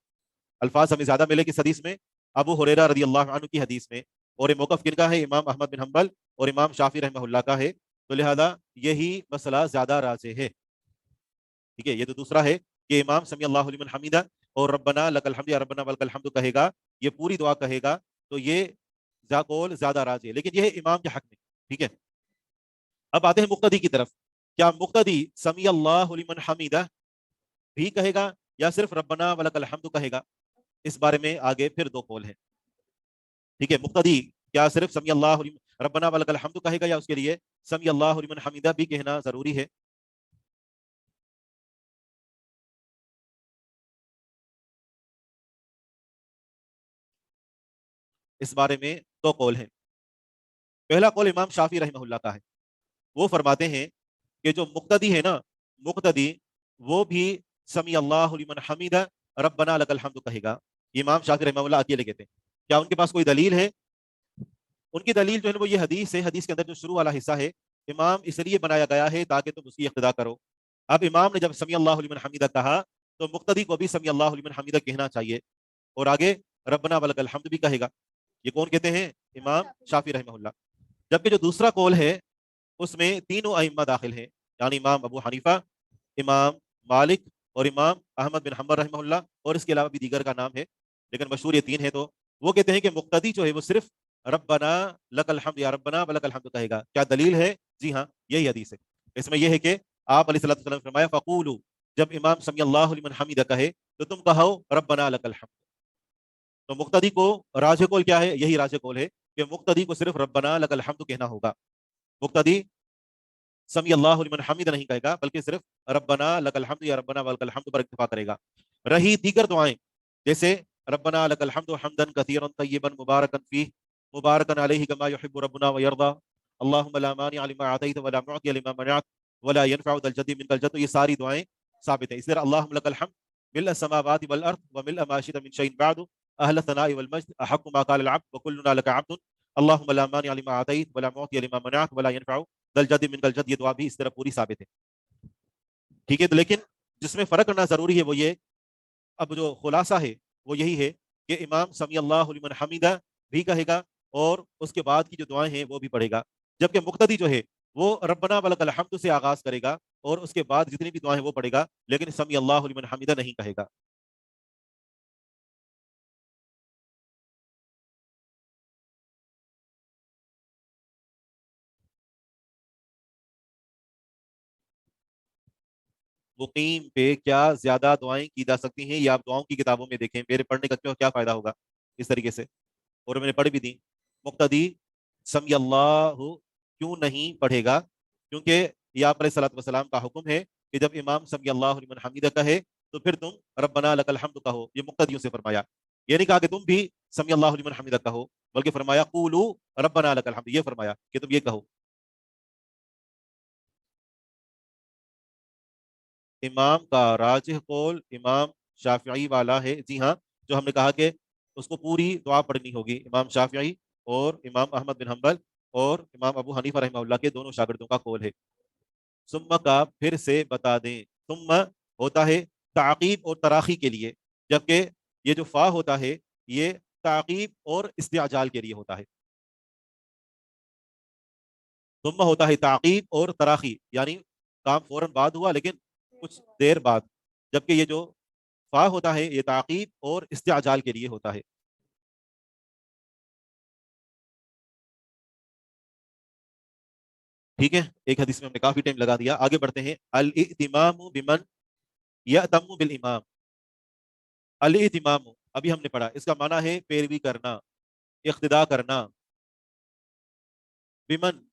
الفاظ ہمیں زیادہ ملے کس حدیث میں؟ ابو ہریرہ رضی اللہ عنہ کی حدیث میں، اور یہ موقف کن کا ہے؟ امام احمد بن حنبل اور امام شافعی رحمہ اللہ کا ہے، تو لہذا یہی مسئلہ زیادہ راجح ہے۔ ٹھیک ہے، یہ تو دوسرا ہے کہ امام سمی اللہ لمن حمیدہ اور ربنا لک الحمد یا ربنا ولک الحمد کہے گا، یہ پوری دعا کہے گا، تو یہ قول زیادہ راجح ہے، لیکن یہ ہے امام کے حق میں۔ ٹھیک ہے، اب آتے ہیں مقتدی کی طرف۔ کیا مقتدی سمی اللہ لمن حمیدہ بھی کہے گا یا صرف ربنا ولک الحمد کہے گا؟ اس بارے میں آگے پھر دو قول ہیں۔ ٹھیک ہے، مقتدی کیا صرف سمی اللہ ربنا ولک الحمد کہے گا یا اس کے لیے سمی اللہ لمن حمیدہ بھی کہنا ضروری ہے؟ اس بارے میں دو قول ہیں۔ پہلا قول امام شافعی رحمہ اللہ کا ہے، وہ فرماتے ہیں کہ جو مقتدی ہے نا، مقتدی وہ بھی سمی اللہ لمن حمیدہ ربنا لک الحمد کہے گا۔ امام شافعی رحمہ اللہ اکیلے کہتے ہیں۔ کیا ان کے پاس کوئی دلیل ہے؟ ان کی دلیل جو ہے وہ یہ حدیث ہے، حدیث کے اندر جو شروع والا حصہ ہے، امام اس لیے بنایا گیا ہے تاکہ تم اس کی اقتداء کرو۔ اب امام نے جب سمی اللہ لمن حمیدہ کہا تو مقتدی کو بھی سمی اللہ لمن حمیدہ کہنا چاہیے، اور آگے ربنا ولک الحمد بھی کہے گا۔ یہ کون کہتے ہیں؟ امام شافعی رحمہ اللہ۔ جبکہ جو دوسرا قول ہے اس میں تینوں ائمہ داخل ہیں، یعنی امام ابو حنیفہ، امام مالک اور امام احمد بن حنبل رحمہ اللہ، اور اس کے علاوہ بھی دیگر کا نام ہے، لیکن مشہور یہ تین ہے۔ تو وہ کہتے ہیں کہ مقتدی جو ہے وہ صرف ربنا لک الحمد یا ربنا ولک الحمد کہے گا۔ کیا دلیل ہے؟ جی ہاں، یہی حدیث ہے۔ اس میں یہ ہے کہ آپ علیہ الصلوۃ والسلام نے فرمایا فقولوا، جب امام سمی اللہ لمن حمیدہ کہے تو تم کہو ربنا لک الحمد۔ تو مقتدی کو راجح قول کیا ہے؟ یہی راجح قول ہے کہ مقتدی کو صرف ربنا لک الحمد کہنا ہوگا۔ مقتدی سمی اللہ لمن حمید نہیں کہے گا، بلکہ صرف ربنا لک الحمد یا ربنا ولک الحمد پر اکتفا کرے گا۔ رہی دیگر دعائیں جیسے ربنا لک الحمد حمدا کثیرا طیبا مبارکا فیہ مبارکا علیہ کما یحب ربنا ویرضى اللهم لا مانع لما اعطیت ولا معطی لما منعت ولا ينفع ذا الجد منك الجد، یہ ساری دعائیں ثابت ہیں۔ اس طرح اللهم لك الحمد ملء السماوات والارض وملء ما شئت من شيء بعد اهل الثناء والمجد احق ما قال العبد وكلنا لك عبد اللهم لا مانع لما اعطيت ولا معطي لما منعت ولا ينفع ذا الجد منك الجد، یہ دعا بھی اس طرح پوری ثابت ہے۔ ٹھیک ہے، تو لیکن جس میں فرق کرنا ضروری ہے وہ یہ، اب جو خلاصہ ہے وہ یہی ہے کہ امام سمی اللہ لمن حمیدہ بھی کہے گا اور اس کے بعد کی جو دعائیں ہیں وہ بھی پڑھے گا، جبکہ مقتدی جو ہے وہ ربنا ولک الحمد سے آغاز کرے گا اور اس کے بعد جتنی بھی دعائیں ہیں وہ پڑھے گا، لیکن سمی اللہ لمن حمیدہ نہیں کہے گا۔ مقیم پہ کیا زیادہ دعائیں کی جا سکتی ہیں؟ یہ آپ دعاؤں کی کتابوں میں دیکھیں، میرے پڑھنے کا کیا فائدہ ہوگا اس طریقے سے، اور میں نے پڑھ بھی دی۔ مقتدی سمی اللہ کیوں نہیں پڑھے گا؟ کیونکہ یہ آپ علیہ الصلوۃ والسلام کا حکم ہے کہ جب امام سمی اللہ لمن حمیدہ کہے تو پھر تم ربنا لک الحمد کہو، یہ مقتدیوں سے فرمایا، یہ نہیں کہا کہ تم بھی سمی اللہ لمن حمیدہ کہو، بلکہ فرمایا قولوا ربنا لک الحمد، یہ فرمایا کہ تم یہ کہو۔ امام کا راجح قول امام شافعی والا ہے، جی ہاں، جو ہم نے کہا کہ اس کو پوری دعا پڑھنی ہوگی، امام شافعی اور امام احمد بن حنبل اور امام ابو حنیفہ رحمہ اللہ کے دونوں شاگردوں کا قول ہے۔ ثم کا پھر سے بتا دیں، ثم ہوتا ہے تعقیب اور تراخی کے لیے، جبکہ یہ جو فا ہوتا ہے یہ تعقیب اور استعجال کے لیے ہوتا ہے۔ ثم ہوتا ہے تعقیب اور تراخی، یعنی کام فوراً بعد ہوا لیکن کچھ دیر بعد، جبکہ یہ جو فا ہوتا ہے یہ تعقیب اور استعجال کے لیے ہوتا ہے۔ ٹھیک ہے، ایک حدیث میں ہم نے کافی ٹائم لگا دیا، آگے بڑھتے ہیں۔ الاتمام بمن یأتم بالامام، الاتمام ابھی ہم نے پڑھا، اس کا معنی ہے پیروی کرنا، اقتداء کرنا، بمن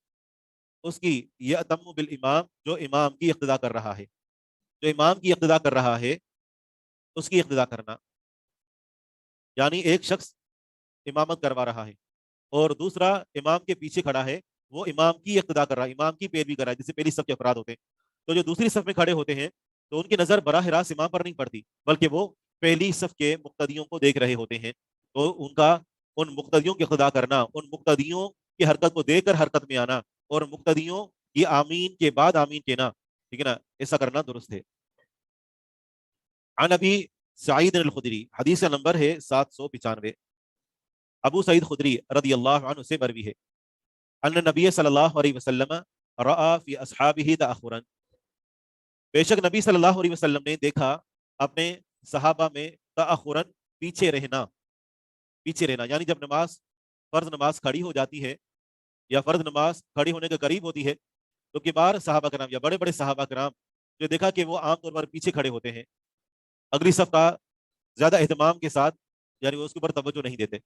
اس کی، یأتم بالامام جو امام کی اقتداء کر رہا ہے، جو امام کی اقتداء کر رہا ہے اس کی اقتداء کرنا، یعنی ایک شخص امامت کروا رہا ہے اور دوسرا امام کے پیچھے کھڑا ہے، وہ امام کی اقتداء کر رہا ہے، امام کی پیروی کر رہا ہے، جسے پہلی صف کے افراد ہوتے ہیں، تو جو دوسری صف میں کھڑے ہوتے ہیں تو ان کی نظر براہ راست امام پر نہیں پڑتی، بلکہ وہ پہلی صف کے مقتدیوں کو دیکھ رہے ہوتے ہیں، تو ان کا ان مقتدیوں کی اقتداء کرنا، ان مقتدیوں کی حرکت کو دیکھ کر حرکت میں آنا اور مقتدیوں کی آمین کے بعد آمین کہنا، ٹھیک ہے نا، ایسا کرنا درست ہے۔ عن ابی سعید الخدری، حدیث کا نمبر ہے 795، ابو سعید خدری رضی اللہ عنہ سے مروی ہے، ان نبی صلی اللہ علیہ وسلم رأى فی اصحابہ تأخرا، بے شک نبی صلی اللہ علیہ وسلم نے دیکھا اپنے صحابہ میں تأخرا پیچھے رہنا، پیچھے رہنا یعنی جب نماز فرض نماز کھڑی ہو جاتی ہے یا فرض نماز کھڑی ہونے کے قریب ہوتی ہے تو کبار صحابہ کرام یا بڑے بڑے صحابہ کرام جو دیکھا کہ وہ عام طور پر پیچھے کھڑے ہوتے ہیں، اگلی صف کا زیادہ اہتمام کے ساتھ، یعنی وہ اس کے اوپر توجہ نہیں دیتے،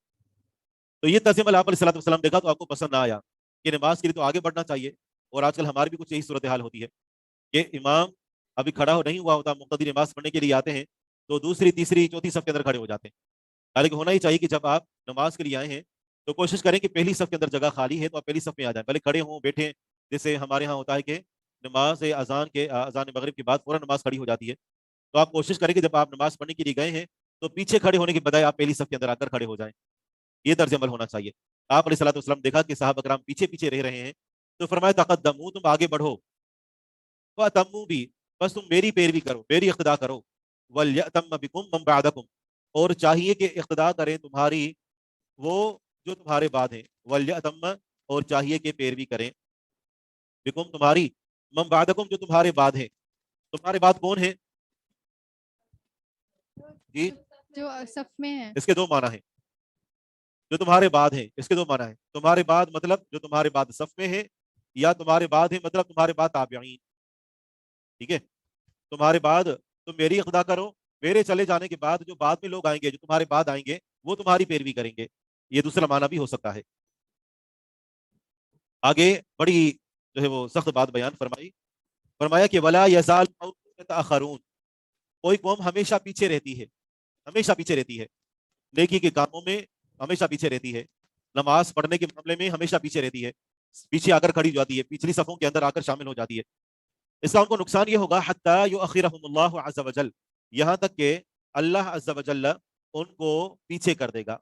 تو یہ طرز عمل آپ علیہ الصلوۃ والسلام دیکھا تو آپ کو پسند نہ آیا کہ نماز کے لیے تو آگے بڑھنا چاہیے، اور آج کل ہماری بھی کچھ یہی صورتحال ہوتی ہے کہ امام ابھی کھڑا نہیں ہوا ہوتا، مقتدی نماز پڑھنے کے لیے آتے ہیں تو دوسری تیسری چوتھی صف کے اندر کھڑے ہو جاتے ہیں، حالانکہ ہونا ہی چاہیے کہ جب آپ نماز کے لیے آئے ہیں تو کوشش کریں کہ پہلی صف کے اندر جگہ خالی ہے تو آپ پہلی صف میں آ جائیں، پہلے کھڑے ہوں بیٹھیں، جیسے ہمارے ہاں ہوتا ہے کہ نماز اذان مغرب کے بعد فوراً نماز کھڑی ہو جاتی ہے، تو آپ کوشش کریں کہ جب آپ نماز پڑھنے کے لیے گئے ہیں تو پیچھے کھڑے ہونے کے بجائے آپ پہلی صف کے اندر آ کر کھڑے ہو جائیں، یہ طرز عمل ہونا چاہیے۔ آپ علیہ الصلوۃ والسلام دیکھا کہ صحابہ کرام پیچھے پیچھے رہ رہے ہیں تو فرمایا تقدموا، تم آگے بڑھو، واتموا بھی، بس تم میری پیروی کرو، میری اقتداء کرو، ولیأتم بکم من بعدکم، اور چاہیے کہ اقتداء کریں تمہاری وہ جو تمہارے بعد ہیں، ولیأتم اور چاہیے کہ پیروی کریں، بکم تمہاری، من بعدکم جو تمہارے بعد ہیں، تمہارے بعد کون ہیں؟ جی، جو صف میں ہے، اس کے دو معنی ہیں، جو تمہارے بعد ہیں اس کے دو معنی ہیں، تمہارے بعد مطلب جو تمہارے بعد صف میں ہے، یا تمہارے بعد ہیں مطلب تمہارے بعد تابعین، ٹھیک ہے، تمہارے بعد تم میری اقتداء کرو، میرے چلے جانے کے بعد جو بعد میں لوگ آئیں گے، جو تمہارے بعد آئیں گے وہ تمہاری پیروی کریں گے، یہ دوسرا معنی بھی ہو سکتا ہے۔ آگے بڑی جو ہے وہ سخت بات بیان فرمائی، فرمایا کہ ولا یزال قوم یتأخرون، کوئی قوم ہمیشہ پیچھے رہتی ہے، ہمیشہ پیچھے رہتی ہے، نیکی کے کاموں میں ہمیشہ پیچھے رہتی ہے، نماز پڑھنے کے معاملے میں ہمیشہ پیچھے رہتی ہے، پیچھے آ کر کھڑی ہو جاتی ہے، پچھلی صفوں کے اندر آ کر شامل ہو جاتی ہے، اس کا ان کو نقصان یہ ہوگا حتی یؤخرہم اللہ عز وجل، یہاں تک کہ اللہ عز وجل ان کو پیچھے کر دے گا،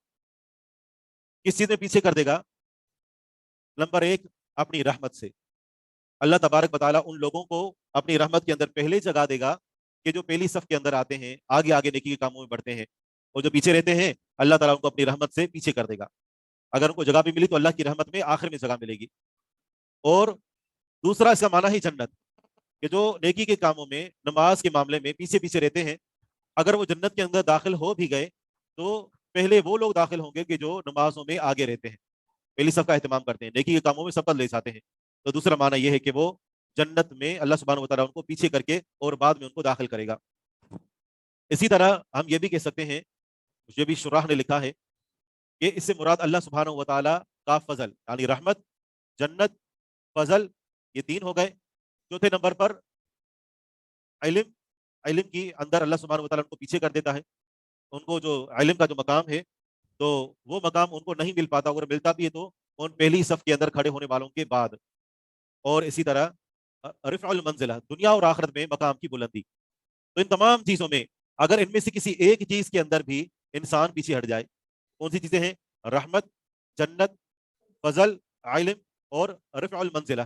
کس چیز میں پیچھے کر دے گا؟ نمبر ایک اپنی رحمت سے، اللہ تبارک و تعالیٰ ان لوگوں کو اپنی رحمت کے اندر پہلے جگہ دے گا کہ جو پہلی صف کے اندر آتے ہیں، آگے آگے نیکی کے کاموں میں بڑھتے ہیں، اور جو پیچھے رہتے ہیں اللہ تعالیٰ ان کو اپنی رحمت سے پیچھے کر دے گا. اگر ان کو جگہ بھی ملی تو اللہ کی رحمت میں آخر میں جگہ ملے گی. اور دوسرا اس کا معنی ہی جنت، کہ جو نیکی کے کاموں میں نماز کے معاملے میں پیچھے پیچھے رہتے ہیں، اگر وہ جنت کے اندر داخل ہو بھی گئے تو پہلے وہ لوگ داخل ہوں گے کہ جو نمازوں میں آگے رہتے ہیں، پہلی صف کا اہتمام کرتے ہیں، نیکی کے کاموں میں سبقت لے جاتے ہیں. تو دوسرا معنی یہ ہے کہ وہ جنت میں اللہ سبحانہ و تعالیٰ ان کو پیچھے کر کے اور بعد میں ان کو داخل کرے گا. اسی طرح ہم یہ بھی کہہ سکتے ہیں، یہ بھی شراح نے لکھا ہے کہ اس سے مراد اللہ سبحانہ و تعالیٰ کا فضل، یعنی رحمت، جنت، فضل، یہ تین ہو گئے. چوتھے نمبر پر علم، علم کی اندر اللہ سبحانہ و تعالیٰ ان کو پیچھے کر دیتا ہے. ان کو جو علم کا جو مقام ہے تو وہ مقام ان کو نہیں مل پاتا، اگر ملتا بھی ہے تو ان پہلی صف کے اندر کھڑے ہونے والوں کے بعد. اور اسی طرح رفع المنزلہ، دنیا اور آخرت میں مقام کی بلندی. تو ان تمام چیزوں میں اگر ان میں سے کسی ایک چیز کے اندر بھی انسان پیچھے ہٹ جائے، کون سی چیزیں ہیں؟ رحمت، جنت، فضل، علم اور رفع المنزلہ،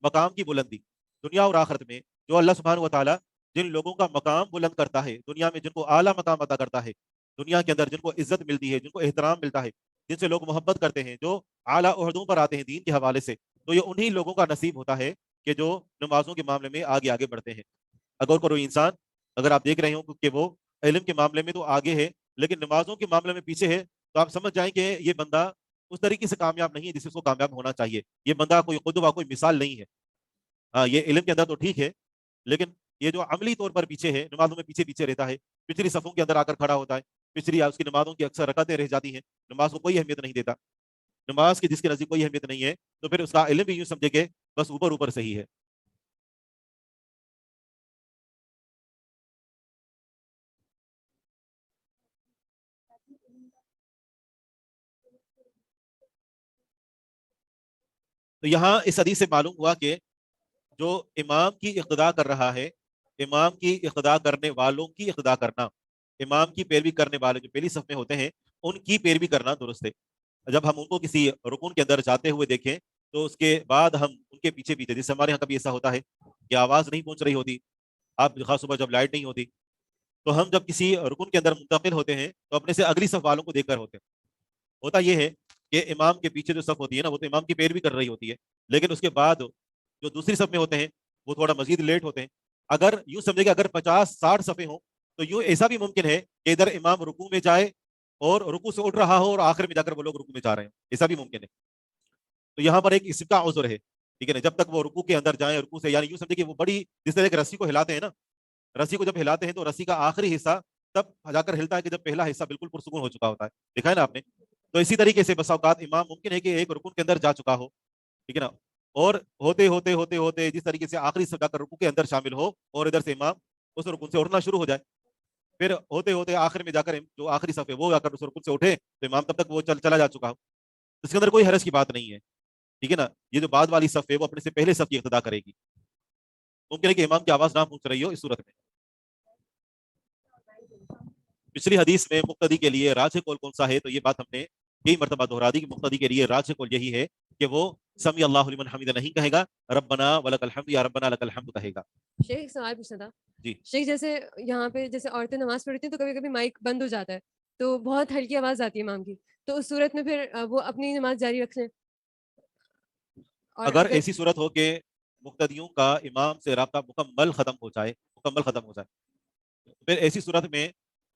مقام کی بلندی. دنیا اور آخرت میں جو اللہ سبحانہ و تعالیٰ جن لوگوں کا مقام بلند کرتا ہے، دنیا میں جن کو اعلیٰ مقام عطا کرتا ہے، دنیا کے اندر جن کو عزت ملتی ہے، جن کو احترام ملتا ہے، جن سے لوگ محبت کرتے ہیں، جو اعلیٰ عہدوں پر آتے ہیں دین کے حوالے سے، تو یہ انہی لوگوں کا نصیب ہوتا ہے کہ جو نمازوں کے معاملے میں آگے آگے بڑھتے ہیں. اگر کوئی انسان، اگر آپ دیکھ رہے ہوں کہ وہ علم کے معاملے میں تو آگے ہے لیکن نمازوں کے معاملے میں پیچھے ہے، تو آپ سمجھ جائیں کہ یہ بندہ اس طریقے سے کامیاب نہیں ہے جس سے اس کو کامیاب ہونا چاہیے. یہ بندہ کوئی قدوہ، کوئی مثال نہیں ہے. ہاں، یہ علم کے اندر تو ٹھیک ہے لیکن یہ جو عملی طور پر پیچھے ہے، نمازوں میں پیچھے پیچھے رہتا ہے، پچھلی صفوں کے اندر آ کر کھڑا ہوتا ہے، پچھلی اس کی نمازوں کی اکثر رکعتیں رہ جاتی ہیں، نماز کو کوئی اہمیت نہیں دیتا، نماز کی جس کے نزدیک کوئی اہمیت نہیں ہے، تو پھر اس کا علم بھی یوں سمجھے کہ بس اوپر اوپر صحیح ہے. تو یہاں اس حدیث سے معلوم ہوا کہ جو امام کی اقتداء کر رہا ہے، امام کی اقتداء کرنے والوں کی اقتداء کرنا، امام کی پیروی کرنے والے جو پہلی صف میں ہوتے ہیں ان کی پیروی کرنا درست ہے. جب ہم ان کو کسی رکن کے اندر جاتے ہوئے دیکھیں تو اس کے بعد ہم ان کے پیچھے پیچھے، جیسے ہمارے یہاں کبھی ایسا ہوتا ہے کہ آواز نہیں پہنچ رہی ہوتی، آپ خاص صبح جب لائٹ نہیں ہوتی تو ہم جب کسی رکن کے اندر منتقل ہوتے ہیں تو اپنے سے اگلی صف والوں کو دیکھ کر ہوتے ہیں. ہوتا یہ ہے کہ امام کے پیچھے جو صف ہوتی ہے نا، وہ تو امام کی پیروی کر رہی ہوتی ہے، لیکن اس کے بعد جو دوسری صف میں ہوتے ہیں وہ تھوڑا مزید لیٹ ہوتے ہیں. اگر یوں سمجھے کہ اگر 50-60 صفیں ہوں تو یوں ایسا بھی ممکن ہے کہ ادھر امام رکوع میں جائے اور رکوع سے اٹھ رہا ہو اور آخر میں جا کر وہ لوگ رکوع میں جا رہے ہیں، ایسا بھی ممکن ہے. تو یہاں پر ایک اس کا عذر ہے، ٹھیک ہے نا، جب تک وہ رکوع کے اندر جائیں، رکوع سے یعنی یوں سمجھے کہ وہ بڑی، جس طرح کہ رسی کو ہلاتے ہیں نا، رسی کو جب ہلاتے ہیں تو رسی کا آخری حصہ تب جا کر ہلتا ہے کہ جب پہلا حصہ بالکل پرسکون ہو چکا ہوتا ہے. دیکھا ہے نا آپ نے؟ تو اسی طریقے سے بس اوقات امام ممکن ہے کہ ایک رکن کے اندر جا چکا ہو، ٹھیک ہے نا، اور ہوتے ہوتے ہوتے ہوتے جس طریقے سے آخری صف جا کر رکوع کے اندر شامل ہو اور ادھر سے امام اس رکن سے اٹھنا شروع ہو جائے، پھر ہوتے ہوتے آخر میں جا کر جو آخری صف ہے وہ جا کر اس رکن سے اٹھے تو امام تب تک وہ چلا جا چکا ہو. اس کے اندر کوئی حرج کی بات نہیں ہے، ٹھیک ہے نا. یہ جو بعد والی صف ہے وہ اپنے سے پہلے صف کی اقتدا کرے گی. ممکن ہے کہ امام کی آواز نہ پہنچ رہی ہو اس صورت میں. پچھلی حدیث میں مقتدی کے لیے راجح قول کون سا ہے، تو یہ بات ہم نے کئی مرتبہ دہرا دی کہ مقتدی کے لیے راجح قول یہی ہے کہ وہ سمی اللہ لمن حمدہ نہیں کہے گا، ربنا ولک الحمد یا ربنا لک الحمد کہے گا. شیخ سوال پوچھنا تھا. جی شیخ جیسے یہاں پہ جیسے عورتیں نماز پڑھتی ہیں تو کبھی کبھی مائک بند ہو جاتا ہے تو بہت ہلکی آواز آتی ہے امام کی، تو اس صورت میں پھر وہ اپنی نماز جاری رکھ لیں. اور اگر ایسی صورت ہو کہ مقتدیوں کا امام سے رابطہ مکمل ختم ہو جائے، پھر ایسی صورت میں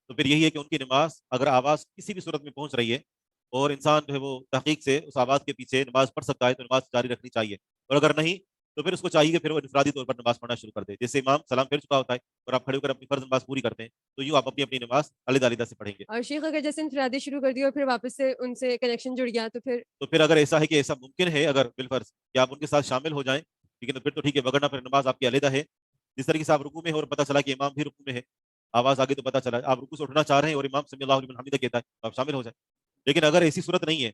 تو پھر یہی ہے کہ ان کی نماز، اگر آواز کسی بھی صورت میں پہنچ رہی ہے اور انسان جو ہے وہ تحقیق سے اس آواز کے پیچھے نماز پڑھ سکتا ہے تو نماز جاری رکھنی چاہیے، اور اگر نہیں تو پھر اس کو چاہیے کہ پھر وہ انفرادی طور پر نماز پڑھنا شروع کر دے. جیسے امام سلام پھیر چکا ہوتا ہے اور آپ کھڑے ہو کر اپنی فرض نماز پوری کرتے ہیں تو یوں آپ اپنی اپنی نماز علیحدہ علیحدہ سے پڑھیں گے. اور شیخ اگر جیسے انفرادی شروع کر دی اور پھر واپس سے ان سے کنیکشن جڑ گیا تو پھر اگر ایسا ہے کہ ایسا ممکن ہے اگر بالفرض کہ آپ ان کے ساتھ شامل ہو جائیں، ٹھیک ہے نا، پھر تو ٹھیک ہے، وگرنہ پھر نماز آپ کی علیحدہ ہے. جس طریقے سے آپ رکوع میں ہیں اور پتہ چلا کہ امام بھی رکوع میں ہے، آواز آگے تو پتہ چلا آپ رکوع سے اٹھنا چاہ رہے ہیں اور امام سمی اللہ لمن حمدہ کہتا ہے تو آپ شامل ہو جائیں. لیکن اگر ایسی صورت نہیں ہے،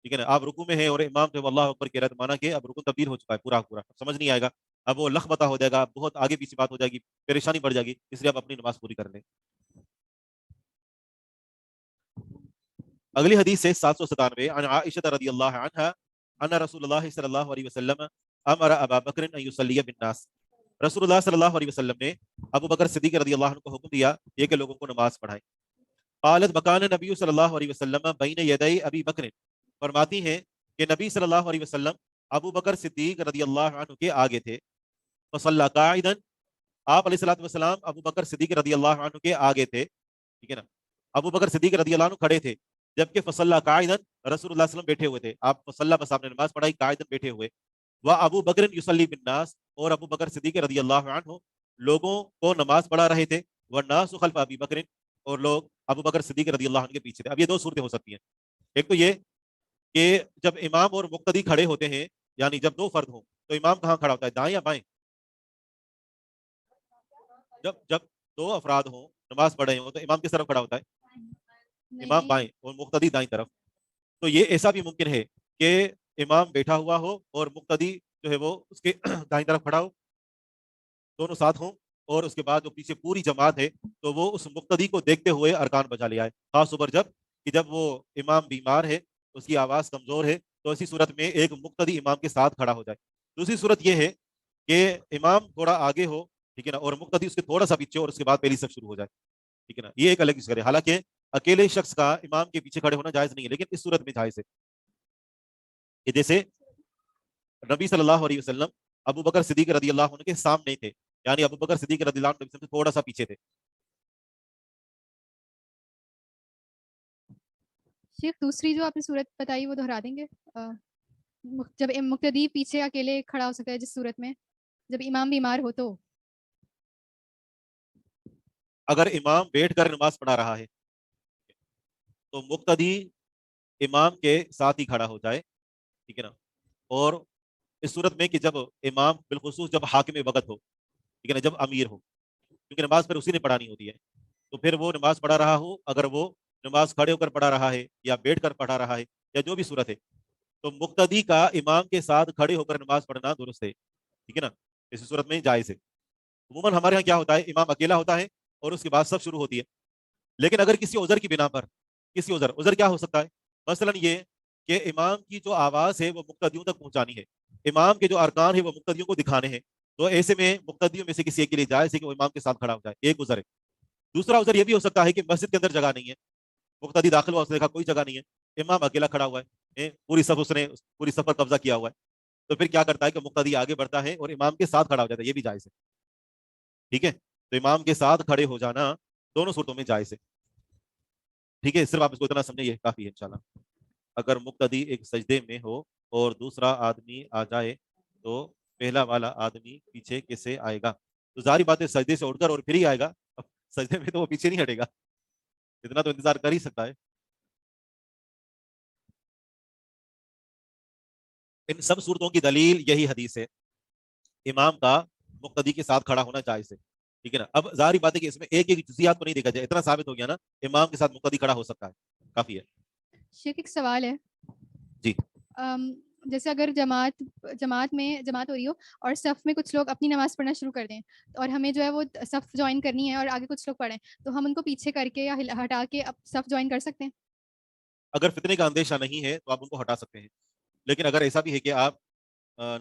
ٹھیک ہے نا، آپ رکوع میں ہیں اور امام جو اللہ اکبر کہہ رہا ہے، تو مانا کہ اب رکوع تبدیل ہو چکا ہے پورا پورا، سمجھ نہیں آئے گا، اب وہ لخبطہ ہو جائے گا، بہت آگے پیچھے بات ہو جائے گی، پریشانی بڑھ جائے گی، اس لیے آپ اپنی نماز پوری کر لیں. اگلی حدیث سے 797 عن عائشہ رضی اللہ عنہا ان رسول اللہ صلی اللہ علیہ وسلم امر ابا بکر ان یصلی بالناس، رسول اللہ صلی اللہ علیہ وسلم نے ابو بکر صدیق رضی اللہ عنہ کو حکم دیا یہ کہ لوگوں کو نماز پڑھائیں. قالت بکان نبی صلی اللہ علیہ وسلم بین یدی ابی بکر، فرماتی ہیں کہ نبی صلی اللہ علیہ وسلم ابو بکر صدیق رضی اللہ عنہ کے آگے تھے. فصلی قاعدا، آپ علیہ الصلوۃ والسلام ابو بکر صدیق رضی اللہ عنہ کے آگے تھے، ٹھیک ہے نا. ابو بکر صدیق رضی اللہ عنہ کھڑے تھے، جبکہ فصلی قاعدا رسول اللہ صلی اللہ علیہ وسلم بیٹھے ہوئے تھے. آپ فصلی بس آپ نے نماز پڑھائی قاعدا بیٹھے ہوئے. وہ ابو بکر یصلی بالناس، اور ابو بکر صدیق رضی اللہ عنہ لوگوں کو نماز پڑھا رہے تھے. والناس خلف ابی بکر، اور لوگ ابو بکر صدیق رضی اللہ عنہ کے پیچھے تھے. اب یہ دو صورتیں ہو سکتی ہیں. ایک تو یہ کہ جب امام اور مقتدی کھڑے ہوتے ہیں، یعنی جب دو فرد ہوں تو امام کہاں کھڑا ہوتا ہے، دائیں یا بائیں؟ جب جب دو افراد ہوں نماز پڑھ رہے ہوں تو امام کس طرف کھڑا ہوتا ہے؟ امام بائیں اور مقتدی دائیں طرف. تو یہ ایسا بھی ممکن ہے کہ امام بیٹھا ہوا ہو اور مقتدی جو ہے وہ اس کے دائیں طرف کھڑا ہو، دونوں ساتھ ہوں، اور اس کے بعد جو پیچھے پوری جماعت ہے تو وہ اس مقتدی کو دیکھتے ہوئے ارکان بجا لے آئے. خاص طور پر جب وہ امام بیمار ہے، اس کی آواز کمزور ہے، تو اسی صورت میں ایک مقتدی امام کے ساتھ کھڑا ہو جائے. دوسری صورت یہ ہے کہ امام تھوڑا آگے ہو، ٹھیک ہے نا، اور مقتدی اس کے تھوڑا سا پیچھے، اور اس کے بعد پہلی صف شروع ہو جائے، ٹھیک ہے نا. یہ ایک الگ چیز ہے. حالانکہ اکیلے شخص کا امام کے پیچھے کھڑے ہونا جائز نہیں ہے، لیکن اس صورت میں جائز ہے کہ جیسے نبی صلی اللہ علیہ وسلم ابو بکر صدیق رضی اللہ عنہ کے سامنے تھے، یعنی ابو بکر صدیق رضی اللہ عنہ سے تھوڑا سا پیچھے تھے. شیخ دوسری جو آپ نے صورت بتائی وہ دہرا دیں گے، جب مقتدی پیچھے اکیلے کھڑا ہو سکتا ہے جس صورت میں جب امام بیمار ہو تو؟ اگر امام بیٹھ کر نماز پڑھا رہا ہے تو مقتدی امام کے ساتھ ہی کھڑا ہو جائے، ٹھیک ہے نا. اور اس صورت میں کہ جب امام بالخصوص جب حاکم وقت ہو، ٹھیک ہے نا، جب امیر ہو، کیونکہ نماز پھر اسی نے پڑھانی ہوتی ہے، تو پھر وہ نماز پڑھا رہا ہو، اگر وہ نماز کھڑے ہو کر پڑھا رہا ہے یا بیٹھ کر پڑھا رہا ہے یا جو بھی صورت ہے، تو مقتدی کا امام کے ساتھ کھڑے ہو کر نماز پڑھنا درست ہے، ٹھیک ہے نا. اس صورت میں جائز ہے. عموماً ہمارے ہاں کیا ہوتا ہے، امام اکیلا ہوتا ہے اور اس کے بعد سب شروع ہوتی ہے. لیکن اگر کسی عذر کی بنا پر، کسی عذر کیا ہو سکتا ہے، مثلا یہ کہ امام کی جو آواز ہے وہ مقتدیوں تک پہنچانی ہے، امام کے جو ارکان ہے وہ مقتدیوں کو دکھانے ہیں، تو ایسے میں مقتدیوں میں سے کسی ایک کے لیے جائز ہے کہ وہ امام کے ساتھ کھڑا ہو جائے. ایک عذر ہے. دوسرا عذر یہ بھی ہو سکتا ہے کہ مسجد کے اندر جگہ نہیں ہے، مقتدی داخل ہوا، اس نے دیکھا کوئی جگہ نہیں ہے، امام اکیلا کھڑا ہوا ہے، پوری صف اس نے پوری صف پر قبضہ کیا ہوا ہے، تو پھر کیا کرتا ہے کہ مقتدی آگے بڑھتا ہے اور امام کے ساتھ کھڑا ہو جاتا ہے. یہ بھی جائز ہے، ٹھیک ہے. تو امام کے ساتھ کھڑے ہو جانا دونوں صورتوں میں جائز ہے، ٹھیک ہے. صرف آپ اس کو اتنا سمجھیں، یہ کافی ہے انشاءاللہ. اگر مقتدی ایک سجدے میں ہو اور دوسرا آدمی آ جائے تو پہلا والا آدمی پیچھے کیسے آئے گا؟ تو ظاہری بات ہے سجدے سے اٹھ کر اور پھر ہی آئے گا. اب سجدے میں تو وہ پیچھے نہیں ہٹے گا، اتنا تو انتظار کر ہی سکتا ہے. ان سب صورتوں کی دلیل یہی حدیث ہے، امام کا مقتدی کے ساتھ کھڑا ہونا جائز ہے، ٹھیک ہے نا. اب ظاہری بات ہے کہ اس میں ایک ایک جزیات کو نہیں دیکھا جائے، اتنا ثابت ہو گیا نا، امام کے ساتھ مقتدی کھڑا ہو سکتا ہے، کافی ہے. شیخ ایک سوال ہے. جی. جیسے اگر جماعت ہو رہی ہو اور صف میں کچھ لوگ اپنی نماز پڑھنا شروع کر دیں اور ہمیں جو ہے وہ صف جوائن کرنی ہے اور آگے کچھ لوگ پڑھیں، تو ہم ان کو پیچھے کر کے یا ہٹا کے اب صف جوائن کر سکتے ہیں؟ اگر فتنے کا اندیشہ نہیں ہے تو آپ ان کو ہٹا سکتے ہیں. لیکن اگر ایسا بھی ہے کہ آپ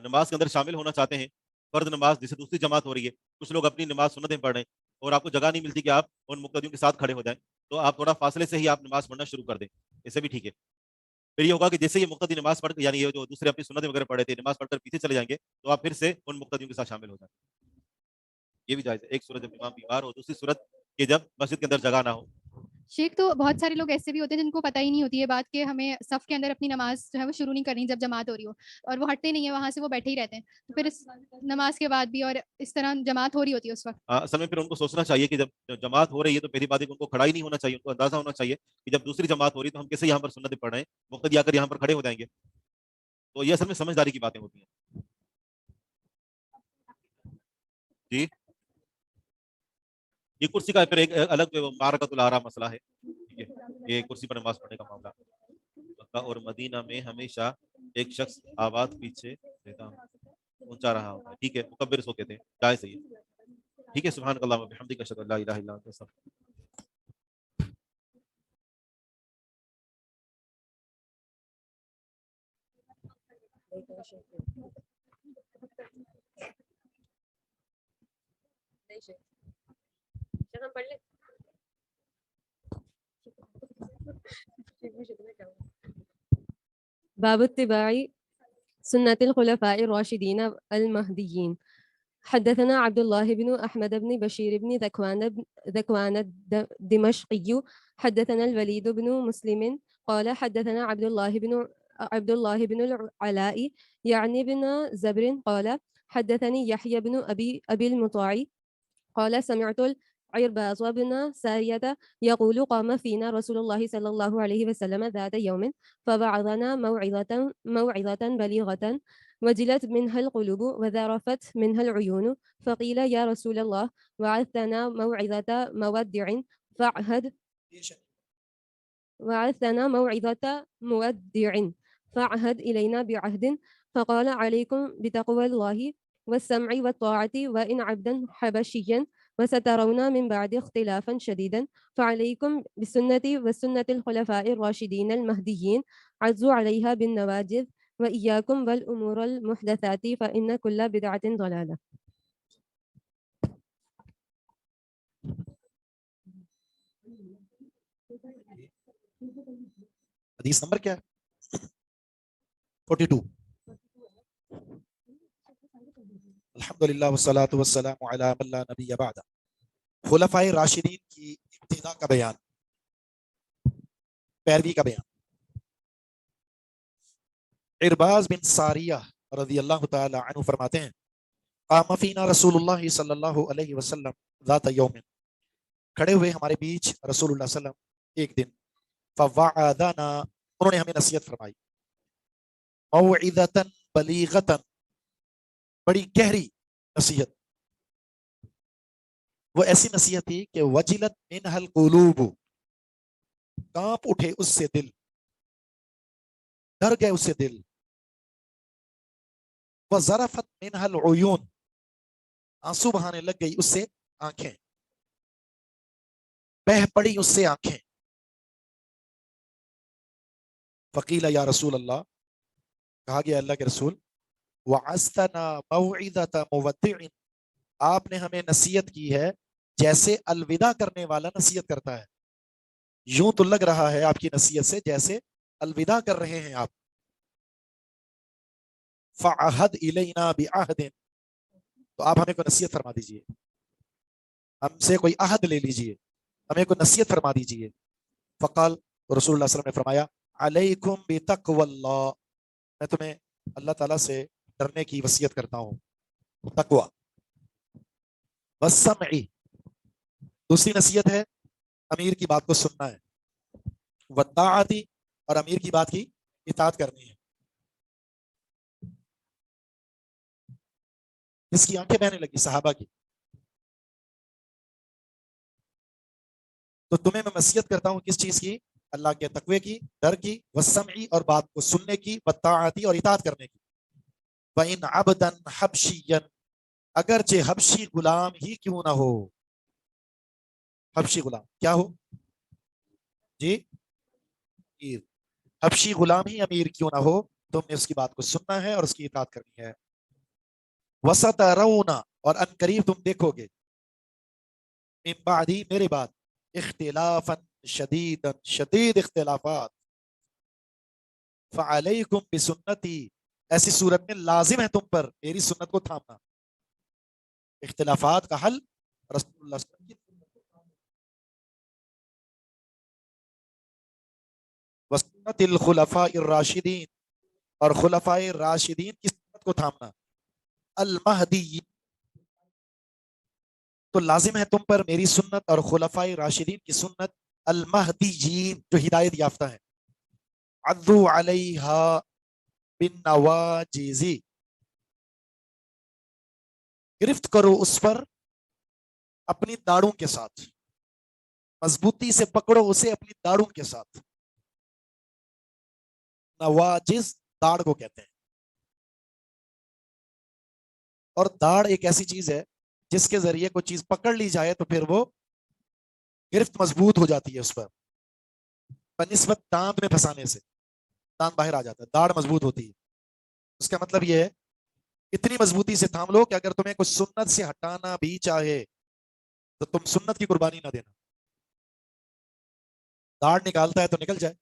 نماز کے اندر شامل ہونا چاہتے ہیں، فرض نماز جیسے دوسری جماعت ہو رہی ہے، کچھ لوگ اپنی نماز سنتیں پڑھ رہے ہیں اور آپ کو جگہ نہیں ملتی کہ آپ ان مقتدیوں کے ساتھ کھڑے ہو جائیں، تو آپ تھوڑا فاصلے سے ہی آپ نماز پڑھنا شروع کر دیں، اسے بھی ٹھیک ہے. پھر یہ ہوگا کہ جیسے یہ مقتدی نماز پڑھ، یعنی یہ جو دوسرے اپنی سنتیں وغیرہ پڑھ رہے تھے، نماز پڑھ کر پیچھے چلے جائیں گے تو آپ پھر سے ان مقتدیوں کے ساتھ شامل ہو جائیں. یہ بھی جائز ہے. ایک صورت جب امام بیمار ہو، دوسری صورت کہ جب مسجد کے اندر جگہ نہ ہو. شیخ تو بہت سارے لوگ ایسے بھی ہوتے ہیں جن کو پتہ ہی نہیں ہوتی ہے بات کہ ہمیں صف کے اندر اپنی نماز جو ہے وہ شروع نہیں کرنی جب جماعت ہو رہی ہو، اور وہ ہٹتے نہیں ہیں وہاں سے، وہ بیٹھے ہی رہتے ہیں، تو پھر اس نماز کے بعد بھی اور اس طرح جماعت ہو رہی ہوتی ہے اس وقت. اصل میں پھر ان کو سوچنا چاہیے کہ جب جماعت ہو رہی ہے تو پہلی بات ہے کہ ان کو کھڑا ہی نہیں ہونا چاہیے، ان کو اندازہ ہونا چاہیے کہ جب دوسری جماعت ہو رہی ہے تو ہم کیسے یہاں پر سنتیں پڑھ رہے ہیں، مقتدی آ کر یہاں پر کھڑے ہو جائیں گے. تو یہ اصل میں سمجھداری کی باتیں ہوتی ہیں. جی. یہ کرسی کا پھر ایک الگ معرکۃ الآراء مسئلہ ہے، ٹھیک ہے. یہ کرسی پر نماز پڑھنے کا معاملہ. مکہ اور مدینہ میں ہمیشہ ایک شخص آواز پیچھے دیتا پہنچا رہا ہوتا ہے، ٹھیک ہے، مکبر سو کہتے ہیں، جائز ہے. ٹھیک ہے. سبحانک اللہم و بحمدک، اشہد ان لا الہ الا انت، استغفرک. ہم پڑھ لیں. باب اتباع سنة الخلفاء الراشدين المهديين. حدثنا عبد الله بن أحمد بن بشير بن ذكوان الدمشقي حدثنا الوليد بن مسلم قال حدثنا عبد الله بن العلاء يعني بن زبر قال حدثني يحيى بن أبي المطاع قال سمعت العرباض بن سارية يقول قام فينا رسول الله صلى الله عليه وسلم ذات يوم فوعظنا موعظة بليغة وجلت منها القلوب وذرفت منها العيون فقيل يا رسول الله وعثنا موعظة مودع فعهد إلينا بعهد فقال عليكم بتقوى الله والسمع والطاعة وإن عبدا حبشيا وسترون من بعد اختلافا شديدا فعليكم بسنتي وسنة الخلفاء الراشدين المهديين عزوا عليها بالنواجذ وإياكم والأمور المحدثات فإن كل بدعة ضلالة. حدیث نمبر کیا ہے؟ 42. الحمدللہ والصلاة والسلام علی من لا نبی بعد. خلفائے راشدین کی ابتدا کا بیان، پیروی کا بیان. عرباض بن ساریہ رضی اللہ تعالی عنہ فرماتے ہیں قام فینا رسول اللہ صلی اللہ علیہ وسلم ذات یوم، کھڑے ہوئے ہمارے بیچ رسول اللہ صلی اللہ علیہ وسلم ایک دن. فوعظنا، انہوں نے ہمیں نصیحت فرمائی. موعظۃ بلیغۃ، بڑی گہری نصیحت. وہ ایسی نصیحت تھی کہ وجلت منها القلوب، کانپ اٹھے اس سے دل، ڈر گئے اس سے دل. وذرفت منها العیون، آنسو بہانے لگ گئی اس سے آنکھیں، بہہ پڑی اس سے آنکھیں. فقیل یا رسول اللہ، کہا گیا اللہ کے رسول، وعظتنا موعظۃ مودع، آپ نے ہمیں نصیحت کی ہے جیسے الوداع کرنے والا نصیحت کرتا ہے. یوں تو لگ رہا ہے آپ کی نصیحت سے جیسے الوداع کر رہے ہیں آپ. فعہد الینا بعہد، تو آپ ہمیں کوئی نصیحت فرما دیجئے، ہم سے کوئی عہد لے لیجئے، ہمیں کوئی نصیحت فرما دیجئے. فقال، رسول اللہ صلی اللہ علیہ وسلم نے فرمایا علیکم بتقوی اللہ، میں تمہیں اللہ تعالیٰ سے ڈرنے کی وصیت کرتا ہوں. تقوی. والسمع، دوسری نصیحت ہے امیر کی بات کو سننا ہے. والطاعت، اور امیر کی بات کی اطاعت کرنی ہے. اس کی آنکھیں بہنے لگی صحابہ کی. تو تمہیں میں وصیت کرتا ہوں کس چیز کی؟ اللہ کے تقوی کی، ڈر کی، والسمعی، اور بات کو سننے کی، والطاعتی، اور اطاعت کرنے کی. وَإِنْ عَبْدًا حَبْشِيًّا، اگرچہ حبشی غلام ہی کیوں نہ ہو. حبشی غلام کیا ہو جی؟ امیر. حبشی غلام ہی امیر کیوں نہ ہو، تم نے اس کی بات کو سننا ہے اور اس کی اطاعت کرنی ہے. وَسَتَرَوْنَ، اور ان قریب تم دیکھو گے، من بعدی، میرے بعد، اختلافا شدیدا، شدید اختلافات. فعلیکم بسنتی، ایسی صورت میں لازم ہے تم پر میری سنت کو تھامنا. اختلافات کا حل رسول اللہ صلی اللہ علیہ وسلم کی وسنت الخلفاء الراشدین، اور خلفاء راشدین کی سنت کو تھامنا. المہدی، تو لازم ہے تم پر میری سنت اور خلفاء راشدین کی سنت المہدیین، جو ہدایت یافتہ ہیں. عضو علیہا بالنواجذ، گرفت کرو اس پر اپنی داڑوں کے ساتھ، مضبوطی سے پکڑو اسے اپنی داڑوں کے ساتھ. نواجذ داڑ کو کہتے ہیں. اور داڑ ایک ایسی چیز ہے جس کے ذریعے کوئی چیز پکڑ لی جائے تو پھر وہ گرفت مضبوط ہو جاتی ہے اس پر، بنسبت دانت میں پھنسانے سے دانت باہر آ جاتا ہے، داڑ مضبوط ہوتی ہے. اس کا مطلب یہ ہے اتنی مضبوطی سے تھام لو کہ اگر تمہیں کوئی سنت سے ہٹانا بھی چاہے تو تم سنت کی قربانی نہ دینا. داڑھ نکالتا ہے تو نکل جائے,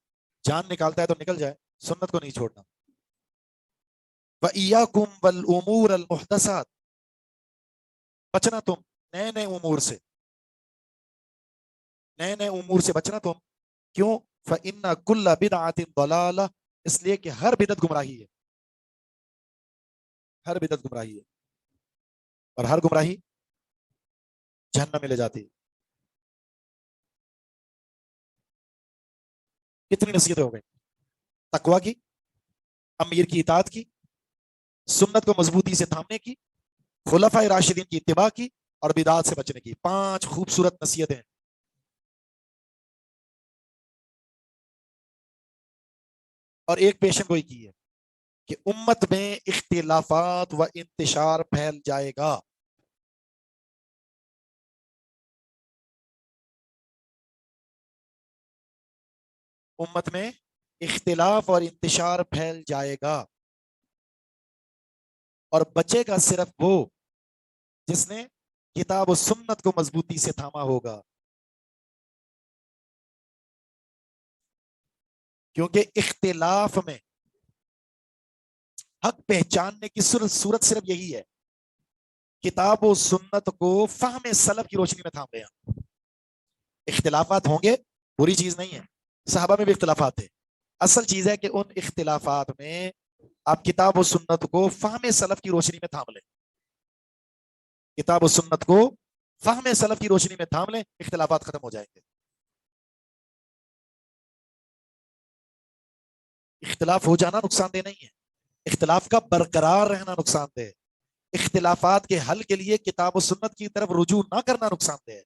جان نکالتا ہے تو نکل جائے, سنت کو نہیں چھوڑنا. وَإِيَّاكُمْ وَالْأُمُورَ الْمُحْدَثَاتِ, بچنا تم نئے نئے امور سے, نئے نئے امور سے بچنا تم. کیوں؟ فَإِنَّ كُلَّ بِدْعَةٍ ضَلَالَةٍ, اس لیے کہ ہر بدعت گمراہی ہے, ہر بدعت گمراہی ہے, اور ہر گمراہی جہنم میں لے جاتی ہے. کتنی نصیحتیں ہو گئی؟ تقوی کی, امیر کی اطاعت کی, سنت کو مضبوطی سے تھامنے کی, خلفائے راشدین کی اتباع کی, اور بدعات سے بچنے کی. 5 خوبصورت نصیحتیں. اور ایک پیشن گوئی کی ہے کہ امت میں اختلافات و انتشار پھیل جائے گا. امت میں اختلاف اور انتشار پھیل جائے گا, اور بچے گا صرف وہ جس نے کتاب و سنت کو مضبوطی سے تھاما ہوگا. کیونکہ اختلاف میں حق پہچاننے کی صورت صرف یہی ہے, کتاب و سنت کو فہم سلف کی روشنی میں تھام لیا. اختلافات ہوں گے, بری چیز نہیں ہے, صحابہ میں بھی اختلافات تھے. اصل چیز ہے کہ ان اختلافات میں آپ کتاب و سنت کو فہم سلف کی روشنی میں تھام لیں. کتاب و سنت کو فہم سلف کی روشنی میں تھام لیں, اختلافات ختم ہو جائیں گے. اختلاف ہو جانا نقصان دہ نہیں ہے, اختلاف کا برقرار رہنا نقصان دہ ہے. اختلافات کے حل کے لیے کتاب و سنت کی طرف رجوع نہ کرنا نقصان دہ ہے.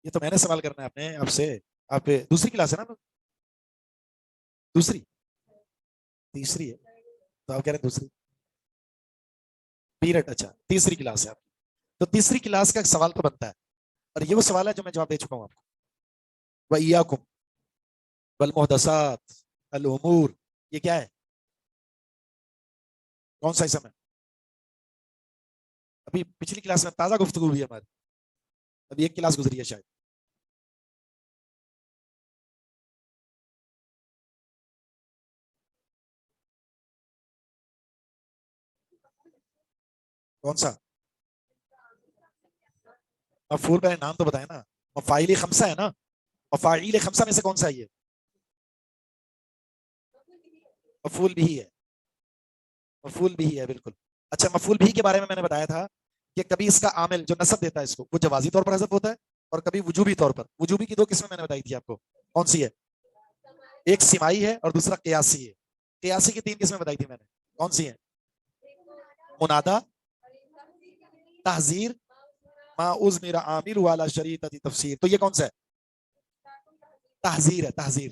یہ تو میں نے سوال کرنا ہے اپنے آپ سے. آپ دوسری کلاس ہے نا؟ دوسری تیسری ہے تو آپ کہہ رہے ہیں دوسری پیریڈ. اچھا تیسری کلاس ہے آپ کی, تو تیسری کلاس کا ایک سوال تو بنتا ہے, اور یہ وہ سوال ہے جو میں جواب دے چکا ہوں آپ کو. وَإِيَّاكُمْ وَالْمُحْدَثَاتِ الْأُمُورِ, یہ کیا ہے؟ کون سا اسم ہے؟ ابھی پچھلی کلاس میں تازہ گفتگو ہوئی ہے ہماری, ابھی ایک کلاس گزری ہے شاید. کون سا مفعول کا نام تو بتائیں نا. مفاعیل خمسہ ہے نا, مفاعیل خمسہ میں سے کون سا ہے یہ؟ مفعول بھی ہے, مفعول بھی ہے بالکل. اچھا مفعول بھی کے بارے میں نے بتایا تھا کہ کبھی اس کا عامل جو نصب دیتا ہے اس کو, وہ جوازی طور پر حذف ہوتا ہے, اور کبھی وجوبی طور پر. وجوبی کی 2 قسمیں میں نے بتائی تھی آپ کو, کون سی ہے؟ ایک سماعی ہے اور دوسرا قیاسی ہے. قیاسی کی 3 قسمیں بتائی تھی میں نے, کون سی ہیں؟ منادا, تحذیر, ما عزمر عامر والا شریعت تفسیر. تو یہ کون سا ہے؟ تحذیر ہے, تحذیر.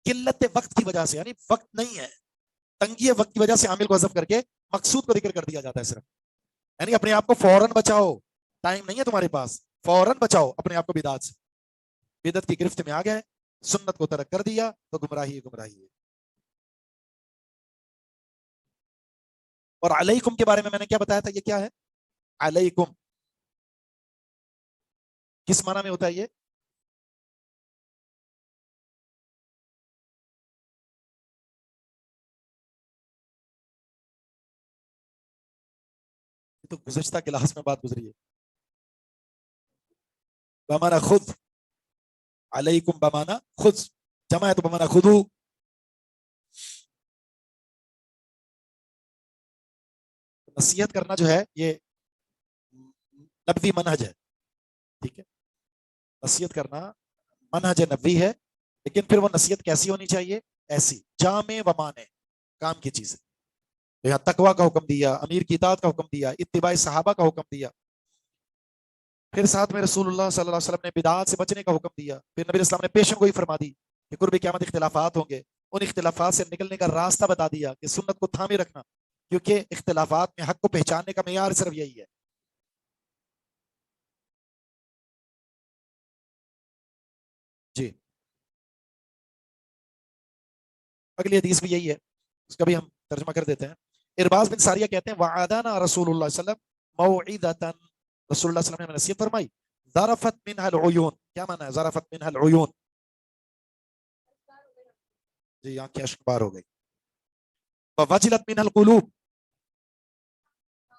قلت وقت کی وجہ سے, یعنی وقت نہیں ہے, تنگی وقت کی وجہ سے عامل کو حذف کر کے مقصود کو ذکر کر دیا جاتا ہے صرف. یعنی اپنے آپ کو فوراً بچاؤ, ٹائم نہیں ہے تمہارے پاس, فوراً بچاؤ اپنے آپ کو بدعت سے. بدعت کی گرفت میں آ گئے, سنت کو ترک کر دیا تو گمراہی گمراہی ہے. اور علیکم کے بارے میں نے کیا بتایا تھا, یہ کیا ہے؟ علیکم کس معنی میں ہوتا ہے یہ؟ تو گزشتہ کلاس میں بات گزری ہے. بمانا خود, علیکم بمانا خود, جمع ہے تو بمانا خودو. نصیحت کرنا جو ہے یہ نبوی منہج ہے, ٹھیک ہے. نصیحت کرنا منہج نبوی ہے, لیکن پھر وہ نصیحت کیسی ہونی چاہیے؟ ایسی جامع و مانے, کام کی چیز ہے. یہاں تقوی کا حکم دیا, امیر کی اطاعت کا حکم دیا, اتباع صحابہ کا حکم دیا, پھر ساتھ میں رسول اللہ صلی اللہ علیہ وسلم نے بدعات سے بچنے کا حکم دیا, پھر نبی اسلام نے پیشن گوئی فرما دی کہ قرب قیامت اختلافات ہوں گے, ان اختلافات سے نکلنے کا راستہ بتا دیا کہ سنت کو تھامے رکھنا, کیونکہ اختلافات میں حق کو پہچاننے کا معیار صرف یہی ہے. اگلی حدیث بھی یہی ہے، اس کا بھی ہم ترجمہ کر دیتے ہیں. ارباز بن ساریہ کہتے ہیں وعدنا رسول اللہ صلی اللہ علیہ وسلم موعدۃ، رسول اللہ صلی اللہ علیہ وسلم نے نصیحت فرمائی. ذرفت منها العیون، کیا معنی ہے ذرفت منها العیون؟ جی آنکھیں اشکبار ہو گئی. ووجلت منها القلوب،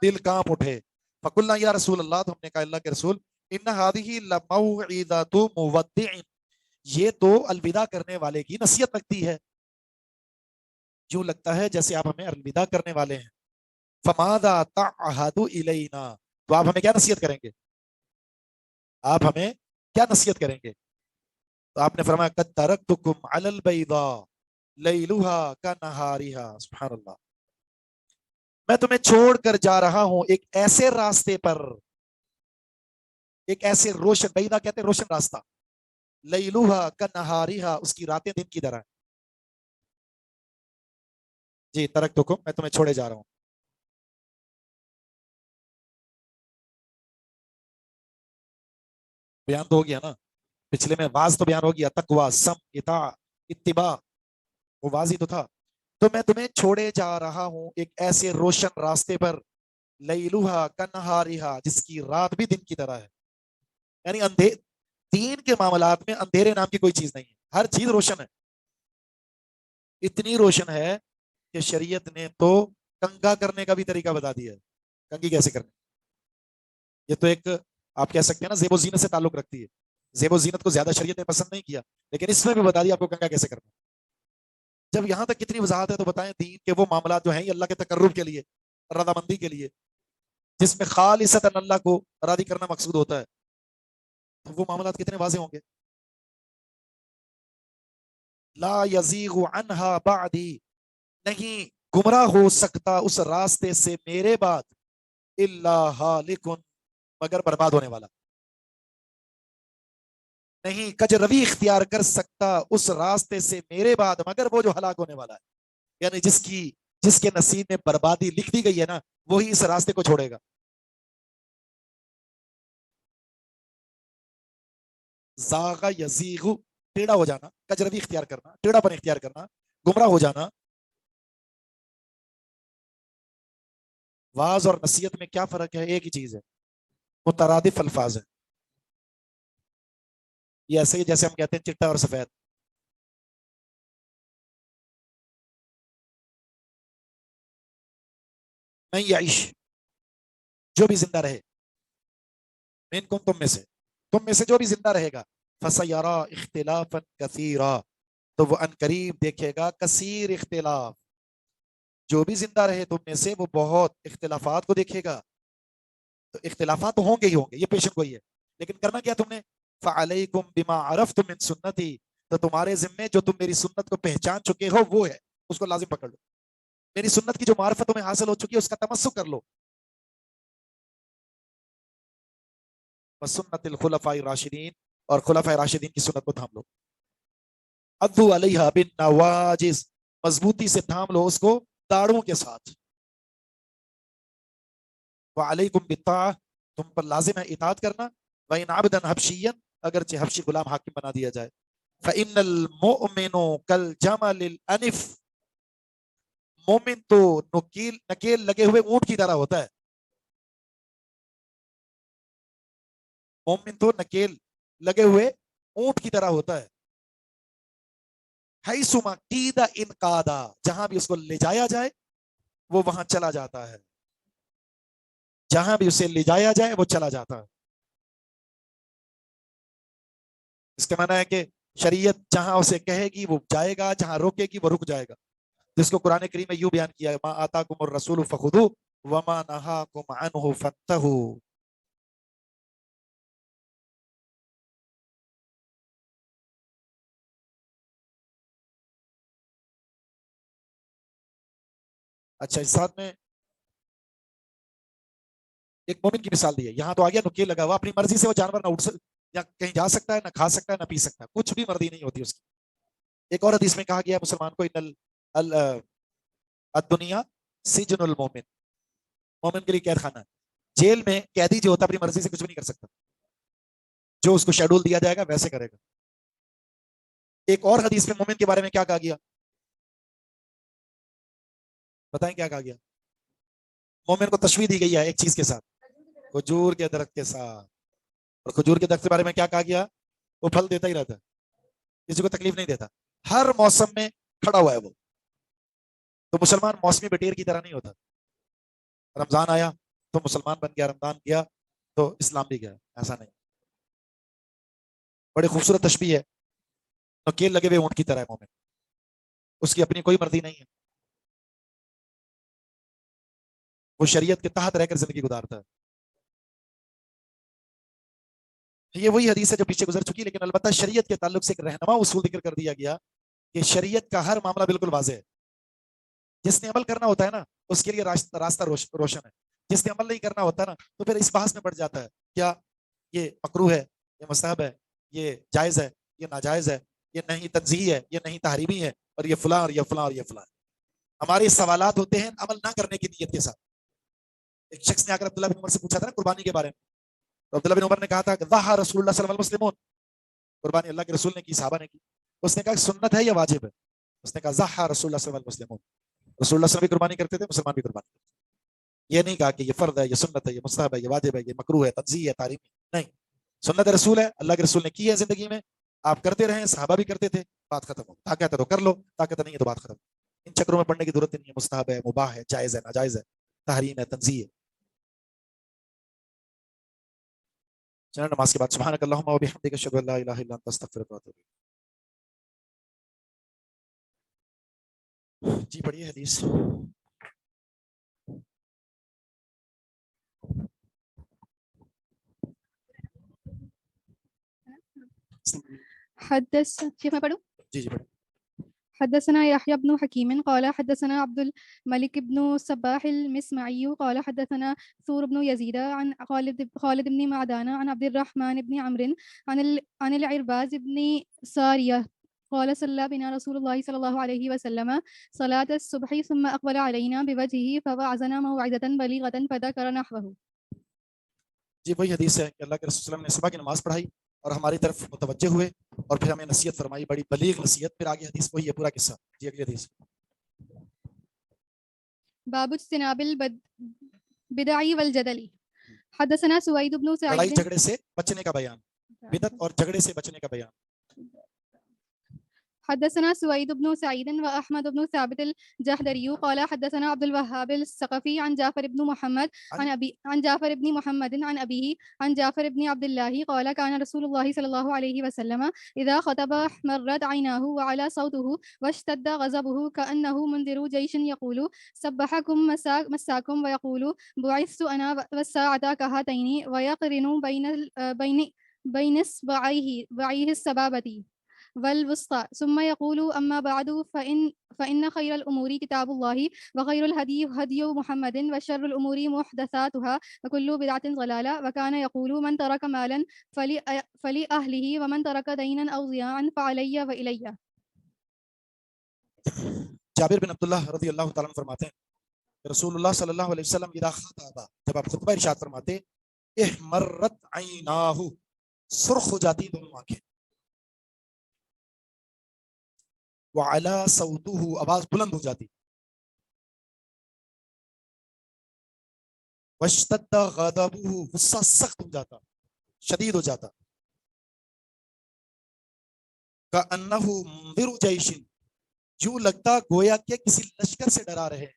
دل کانپ اٹھے. فقلنا یا رسول اللہ، تو ہم نے کہا اللہ کے رسول ان هذه لموعظۃ مودع، یہ تو الوداع کرنے والے کی نصیحت لگتی ہے، یوں لگتا ہے جیسے آپ ہمیں الوداع کرنے والے ہیں. فماذا تعهد الینا، تو آپ ہمیں کیا نصیحت کریں گے، آپ ہمیں کیا نصیحت کریں گے؟ تو آپ نے فرمایا قد ترکتکم علی البیضاء لیلها کنہارها، سبحان اللہ، میں تمہیں چھوڑ کر جا رہا ہوں ایک ایسے راستے پر، ایک ایسے روشن، بیضاء کہتے ہیں روشن راستہ، لیلها کنہارها، اس کی راتیں دن کی طرح. جی ترکتکم، میں تمہیں چھوڑے جا رہا ہوں. بیان تو ہو گیا نا، پچھلے میں واز تو بیان ہو گیا، تقوی، سم، اطاع، اتباع، وہ واضح تو تھا. تو میں تمہیں چھوڑے جا رہا ہوں ایک ایسے روشن راستے پر، لیلوہا کنہاریہا، جس کی رات بھی دن کی طرح ہے. یعنی دین کے معاملات میں اندھیرے نام کی کوئی چیز نہیں ہے، ہر چیز روشن ہے. اتنی روشن ہے کہ شریعت نے تو کنگا کرنے کا بھی طریقہ بتا دیا ہے، کنگھی کیسے کرنے. یہ تو ایک آپ کہہ سکتے ہیں نا زیب و زینت سے تعلق رکھتی ہے، زیب و زینت کو زیادہ شریعت نے پسند نہیں کیا، لیکن اس میں بھی بتا دیا آپ کو کنگا کیسے کرنا. جب یہاں تک کتنی وضاحت ہے تو بتائیں دین کے وہ معاملات جو ہیں یہ اللہ کے تقرب کے لیے، رضامندی کے لیے، جس میں خالصتاً اللہ کو راضی کرنا مقصود ہوتا ہے، تو وہ معاملات کتنے واضح ہوں گے. لا یزیغ عنہا بعدی، نہیں گمراہ ہو سکتا اس راستے سے میرے بعد، الا ہالکن، مگر برباد ہونے والا. نہیں کج روی اختیار کر سکتا اس راستے سے میرے بعد مگر وہ جو ہلاک ہونے والا ہے. یعنی جس کے نصیب میں بربادی لکھ دی گئی ہے نا، وہی اس راستے کو چھوڑے گا. زاغ یزیغ، ٹیڑھا ہو جانا، کج روی اختیار کرنا، ٹیڑھا پن اختیار کرنا، گمراہ ہو جانا. واز اور نصیحت میں کیا فرق ہے؟ ایک ہی چیز ہے، مترادف الفاظ ہے. یہ ایسے ہی جیسے ہم کہتے ہیں چٹا اور سفید. میں یعیش، جو بھی زندہ رہے، منکم، تم میں سے جو بھی زندہ رہے گا، فسیرا اختلافا کثیرا، تو وہ ان قریب دیکھے گا کثیر اختلاف. جو بھی زندہ رہے تم میں سے وہ بہت اختلافات کو دیکھے گا. تو اختلافات تو ہوں گے ہی ہوں گے، یہ پیشن گوئی ہے، لیکن کرنا کیا تم نے؟ فعلیکم بما عرفتم من سنتی، تو تمہارے ذمے جو تم میری سنت کو پہچان چکے ہو وہ ہے، اس کو لازم پکڑ لو. میری سنت کی جو معرفت تمہیں حاصل ہو چکی ہے اس کا تمسک کر لو. وسنت الخلفاء الراشدین، اور خلفاء راشدین کی سنت کو تھام لو. عضو علیہا بالنواجز، مضبوطی سے تھام لو اس کو داڑھوں کے ساتھ. وعلیکم بالطاعہ، تم پر لازم ہے اطاعت کرنا. وَإِنْ عَبْدًا حَبْشِيًّا، اگرچہ حبشی غلام حاکم بنا دیا جائے. فَإِنَّ الْمُؤْمِنُ كَالْجَمَلِ الْأَنِفِ، مومن تو نکیل لگے ہوئے اونٹ کی طرح ہوتا ہے. مومن تو نکیل لگے ہوئے اونٹ کی طرح ہوتا ہے. حیثما قید انقادا، جہاں بھی اس کو لے جایا جائے وہ وہاں چلا جاتا ہے، جہاں بھی اسے لے جایا جائے وہ چلا جاتا ہے. اس کا معنی ہے کہ شریعت جہاں اسے کہے گی وہ جائے گا، جہاں روکے گی وہ رک جائے گا. جس کو قرآن کریم میں یوں بیان کیا ہے، ما آتاکم الرسول فخذوہ وما نہاکم عنہ فانتہوا. اچھا، اس ساتھ میں ایک مومن کی مثال دی ہے. یہاں تو آ گیا نکیل لگا ہوا، اپنی مرضی سے وہ جانور نہ اٹھ یا کہیں جا سکتا ہے، نہ کھا سکتا ہے، نہ پی سکتا ہے، کچھ بھی مرضی نہیں ہوتی اس کی. ایک اور حدیث میں کہا گیا مسلمان کو ان الدنیا سجن المومن، مومن کے لیے قید خانہ ہے. جیل میں قیدی جو ہوتا ہے اپنی مرضی سے کچھ بھی نہیں کر سکتا، جو اس کو شیڈول دیا جائے گا ویسے کرے گا. ایک اور حدیث میں مومن کے بارے میں کیا کہا گیا؟ بتائیں کیا کہا گیا؟ مومن کو تشبیہ دی گئی ہے ایک چیز کے ساتھ، کھجور کے درخت کے ساتھ. اور کھجور کے درخت کے بارے میں کیا کہا گیا؟ وہ پھل دیتا ہی رہتا ہے، کسی کو تکلیف نہیں دیتا، ہر موسم میں کھڑا ہوا ہے وہ. تو مسلمان موسمی بٹیر کی طرح نہیں ہوتا. رمضان آیا تو مسلمان بن گیا، رمضان گیا تو اسلام بھی گیا، ایسا نہیں. بڑی خوبصورت تشبیہ ہے. نکیل لگے ہوئے اونٹ کی طرح ہے مومن، اس کی اپنی کوئی مرضی نہیں ہے، وہ شریعت کے تحت رہ کر زندگی گزارتا ہے. یہ وہی حدیث ہے جو پیچھے گزر چکی، لیکن البتہ شریعت کے تعلق سے ایک رہنما اصول ذکر کر دیا گیا کہ شریعت کا ہر معاملہ بالکل واضح ہے. جس نے عمل کرنا ہوتا ہے نا اس کے لیے راستہ روشن ہے، جس نے عمل نہیں کرنا ہوتا نا تو پھر اس بحث میں پڑ جاتا ہے کیا یہ مکروہ ہے، یہ مستحب ہے، یہ جائز ہے، یہ ناجائز ہے، یہ نہیں تنزیہی ہے، یہ نہیں تحریمی ہے، اور یہ فلاں اور یہ فلاں اور یہ فلاں. ہمارے سوالات ہوتے ہیں عمل نہ کرنے کی نیت کے ساتھ. ایک شخص نے آ کر عبداللہ بن عمر سے پوچھا تھا نا قربانی کے بارے میں، تو عبداللہ بن عمر نے کہا تھا کہ ضحى رسول اللہ صلی اللہ علیہ وسلم، قربانی اللہ کے رسول نے کی، صحابہ نے کی. اس نے کہا کہ سنت ہے یا واجب ہے؟ اس نے کہا ضحى رسول اللہ صلی اللہ علیہ وسلم، رسول اللہ صلی اللہ علیہ وسلم بھی قربانی کرتے تھے، مسلمان بھی قربانی کرتے تھے. یہ نہیں کہا کہ یہ فرض ہے، یہ سنت ہے، یہ مستحب ہے، یہ واجب ہے، یہ مکروہ ہے، تنزیہ ہے، تحریم نہیں. سنت رسول ہے، اللہ کے رسول نے کی ہے زندگی میں، آپ کرتے رہیں، صحابہ بھی کرتے تھے، بات ختم ہو. طاقت ہے تو کر لو، طاقت نہیں ہے تو بات ختم. ان چکروں میں پڑنے کی ضرورت نہیں ہے. مستحب ہے، مباح ہے، جائز ہے، ناجائز ہے، تحریم ہے، تنزیہ ہے. چلیں نماز کے بعد سبحانک اللہم و بحمدک اشہد ان لا الہ الا انت استغفرک و اتوب الیک. جی پڑھیے حدیث. شیخ میں پڑھوں؟ جی جی پڑھیے. حدثنا يحيى بن حكيم قال حدثنا عبد الملك بن صباح المسمعي قال حدثنا ثور بن يزيد عن خالد بن معدان عن عبد الرحمن بن عمرو عن العرباز بن سارية قال صلى بنا رسول الله صلى الله عليه وسلم صلاة الصبح ثم أقبل علينا بوجهه فوعظنا موعظة بليغة فذكر نحوه. جی وہی حدیث ہے کہ اللہ کے رسول صلی اللہ علیہ وسلم نے صبح کی نماز پڑھائی اور ہماری طرف متوجہ ہوئے اور پھر ہمیں نصیحت فرمائی، بڑی بلیغ نصیحت. پھر آگے حدیث وہی ہے پورا قصہ. جی اگلی حدیث. باب اجتناب البدع والجدل. حدثنا سويد بن لڑائی سعيد جھگڑے سے بچنے کا بیان، بدعت اور جھگڑے سے بچنے کا بیان. حدثنا سويد بن سعيد وأحمد بن ثابت الجحدري قال حدثنا عبد الوهاب الثقفي عن جعفر بن محمد عن جعفر بن محمد عن أبيه عن جعفر بن عبد الله قال كان رسول الله صلى الله عليه وسلم إذا خطب احمرت عيناه وعلى صوته واشتد غضبه كأنه منذر جيش يقول سبحكم مساكم ويقول بعثت أنا والساعة كهاتين ويقرن بين إصبعيه السبابة والوسطى ثم يقول أما بعد فإن خير الأمور كتاب الله وخير الهدي هدي محمد وشر الأمور محدثاتها وكل بدعة ضلالة وكان يقول من ترك مالا فلأهله ومن ترك دينا أو ضياعا فعلي وإلي. جابر بن عبداللہ رضی اللہ تعالیٰ عنہ فرماتے ہیں کہ رسول اللہ صلی اللہ علیہ وسلم اذا خطب، جب آپ خطبہ ارشاد فرماتے، احمرت عیناہ، سرخ ہو جاتی دونوں آنکھیں، وعلا صوتہ، آواز بلند ہو جاتی، واشتد غضبہ، غصہ سخت ہو جاتا، شدید ہو جاتا، کأنہ منذر جیش، یوں لگتا گویا کہ کسی لشکر سے ڈرا رہے.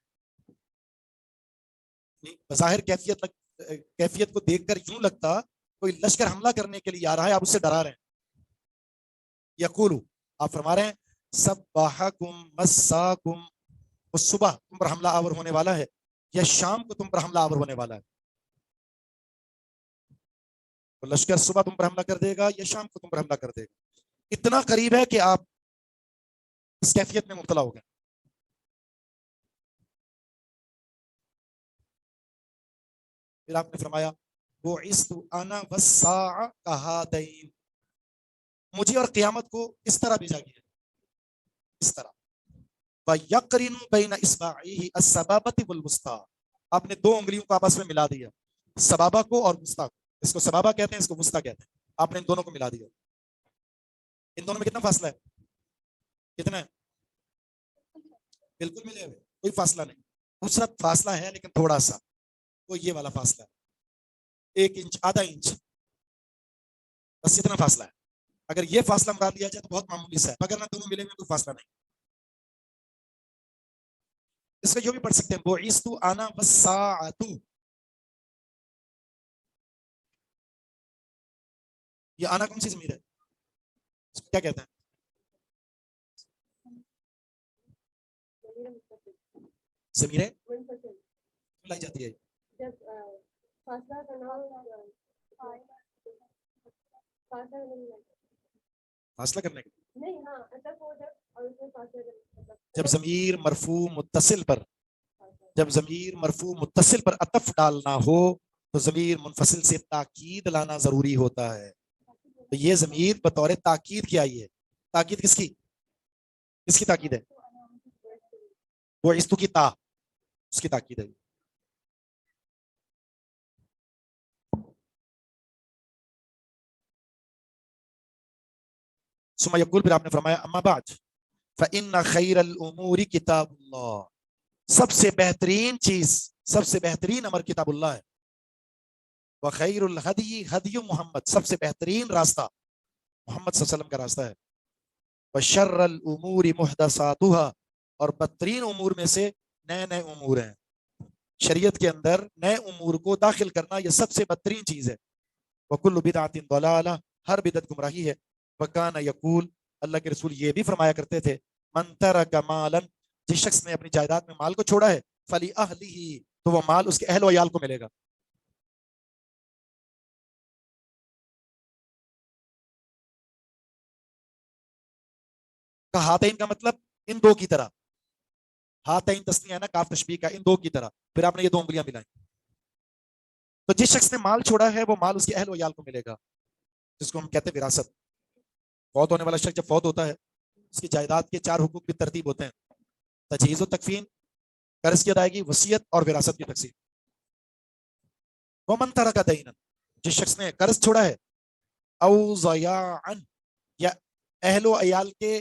بظاہر کیفیت کو دیکھ کر یوں لگتا کوئی لشکر حملہ کرنے کے لیے آ رہا ہے، آپ اس سے ڈرا رہے ہیں. یقول، آپ فرما رہے ہیں سبحکم مساکم، وہ صبح تم پر حملہ آور ہونے والا ہے یا شام کو تم پر حملہ آور ہونے والا ہے. وہ لشکر صبح تم پر حملہ کر دے گا یا شام کو تم پر حملہ کر دے گا. اتنا قریب ہے کہ آپ اس کیفیت میں مبتلا ہو گئے. پھر آپ نے فرمایا بعثت انا والساعة كهاتين، مجھے اور قیامت کو اس طرح بھیجا گیا، اس طرح. وَيَقْرِنُ بَيْنَ إِصْبَعَيْهِ السَّبَابَةِ وَالْوُسْطَى، آپ نے دو انگلیوں کو آپس میں ملا دیا، سبابہ کو اور وسطیٰ کو. اس کو سبابہ کہتے ہیں، اس کو وسطیٰ کہتے ہیں. آپ نے ان دونوں کو ملا دیا. ان دونوں میں کتنا فاصلہ ہے؟ کتنا ہے؟ بالکل ملے ہوئے، کوئی فاصلہ نہیں. نصرت فاصلہ ہے لیکن تھوڑا سا، وہ یہ والا فاصلہ ہے، 1 انچ، آدھا انچ، بس اتنا فاصلہ ہے. اگر یہ فاصلہ مراد لیا جائے تو بہت معمولی سا ہے، مگر نہ دونوں ملے میں کوئی فاصلہ نہیں. اس کا یہ بھی پڑھ سکتے ہیں بعثت انا والساعۃ. یہ آنا کون سی ضمیر ہے؟ اس کو کیا کہتے ہیں؟ ضمیر لائی جاتی ہے. فاصلہ کرنے کے جب ضمیر مرفوع متصل پر، جب ضمیر مرفوع متصل پر عطف ڈالنا ہو تو ضمیر منفصل سے تاکید لانا ضروری ہوتا ہے. تو یہ ضمیر بطور تاکید کی آئی ہے. تاکید کس کی؟ کس کی تاکید ہے؟ وہ استو کی تا، اس کی تاکید ہے. ثم یقول، پھر آپ نے فرمایا اما بعد فإن خیر الامور کتاب اللہ، سب سے بہترین چیز، سب سے بہترین امر کتاب اللہ ہے. وخیر الہدی ہدی محمد، سب سے بہترین راستہ محمد صلی اللہ علیہ وسلم کا راستہ ہے. وشر الامور محدثاتها، اور بدترین امور میں سے نئے نئے امور ہیں. شریعت کے اندر نئے امور کو داخل کرنا یہ سب سے بدترین چیز ہے. وکل بدعت ضلالہ، ہر بدعت گمراہی ہے. وکان یقول، اللہ کے رسول یہ بھی فرمایا کرتے تھے، من ترک مالا، جس شخص نے اپنی جائیداد میں مال کو چھوڑا ہے، فلی اہلہ، تو وہ مال اس کے اہل و عیال کو ملے گا. ہاتین کا مطلب ان دو کی طرح، ہاتین تسنیہ ہے نا، کاف تشبیہ کا، ان دو کی طرح، پھر آپ نے یہ دو انگلیاں ملائیں. تو جس شخص نے مال چھوڑا ہے وہ مال اس کے اہل و عیال کو ملے گا، جس کو ہم کہتے ہیں وراثت. فوت ہونے والا شخص جب فوت ہوتا ہے اس کی جائیداد کے 4 حقوق بھی ترتیب ہوتے ہیں، تجہیز و تکفین، قرض کی ادائیگی، وصیت اور وراثت کی تقسیم. ومن ترک دینا، جس شخص نے قرض چھوڑا ہے، او ضیاعا، یا اہل و عیال کے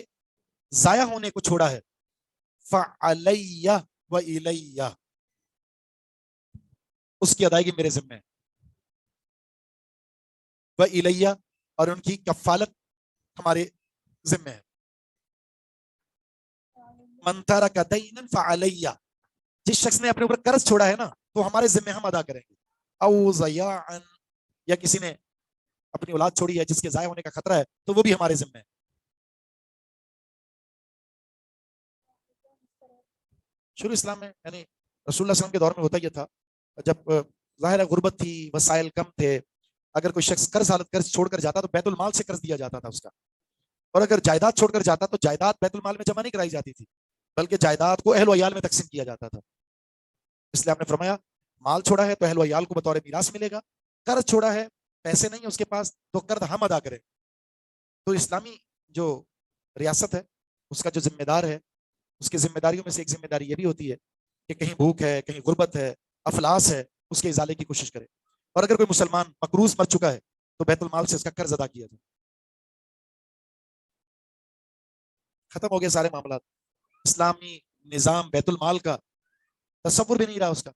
ضائع ہونے کو چھوڑا ہے، فعلی و الی، اس کی ادائیگی میرے ذمہ ہے، و الی، اور ان کی کفالت ہمارے ذمہ ہے. من ترک دینا فعلی، جس شخص نے اپنے اوپر قرض چھوڑا ہے نا تو ہمارے ذمہ ہم ادا کریں گے. او ضیاعا، یا کسی نے اپنی اولاد چھوڑی ہے جس کے ضائع ہونے کا خطرہ ہے تو وہ بھی ہمارے ذمہ ہے. شروع اسلام میں یعنی رسول اللہ صلی اللہ علیہ وسلم کے دور میں ہوتا یہ تھا، جب ظاہر ہے غربت تھی، وسائل کم تھے، اگر کوئی شخص قرض چھوڑ کر جاتا تو بیت المال سے قرض دیا جاتا تھا اس کا. اور اگر جائیداد چھوڑ کر جاتا تو جائیداد بیت المال میں جمع نہیں کرائی جاتی تھی، بلکہ جائیداد کو اہل و عیال میں تقسیم کیا جاتا تھا. اس لیے آپ نے فرمایا مال چھوڑا ہے تو اہل و عیال کو بطور میراث ملے گا، قرض چھوڑا ہے پیسے نہیں اس کے پاس تو قرض ہم ادا کریں. تو اسلامی جو ریاست ہے اس کا جو ذمہ دار ہے، اس کی ذمہ داریوں میں سے ایک ذمہ داری یہ بھی ہوتی ہے کہ کہیں بھوک ہے، کہیں غربت ہے، افلاس ہے، اس کے ازالے کی کوشش کرے. اور اگر کوئی مسلمان مقروض مر چکا ہے تو بیت المال سے اس کا قرض ادا کیا جائے. ختم ہو گئے سارے معاملات. اسلامی نظام بیت المال کا تصور بھی نہیں رہا اس کا.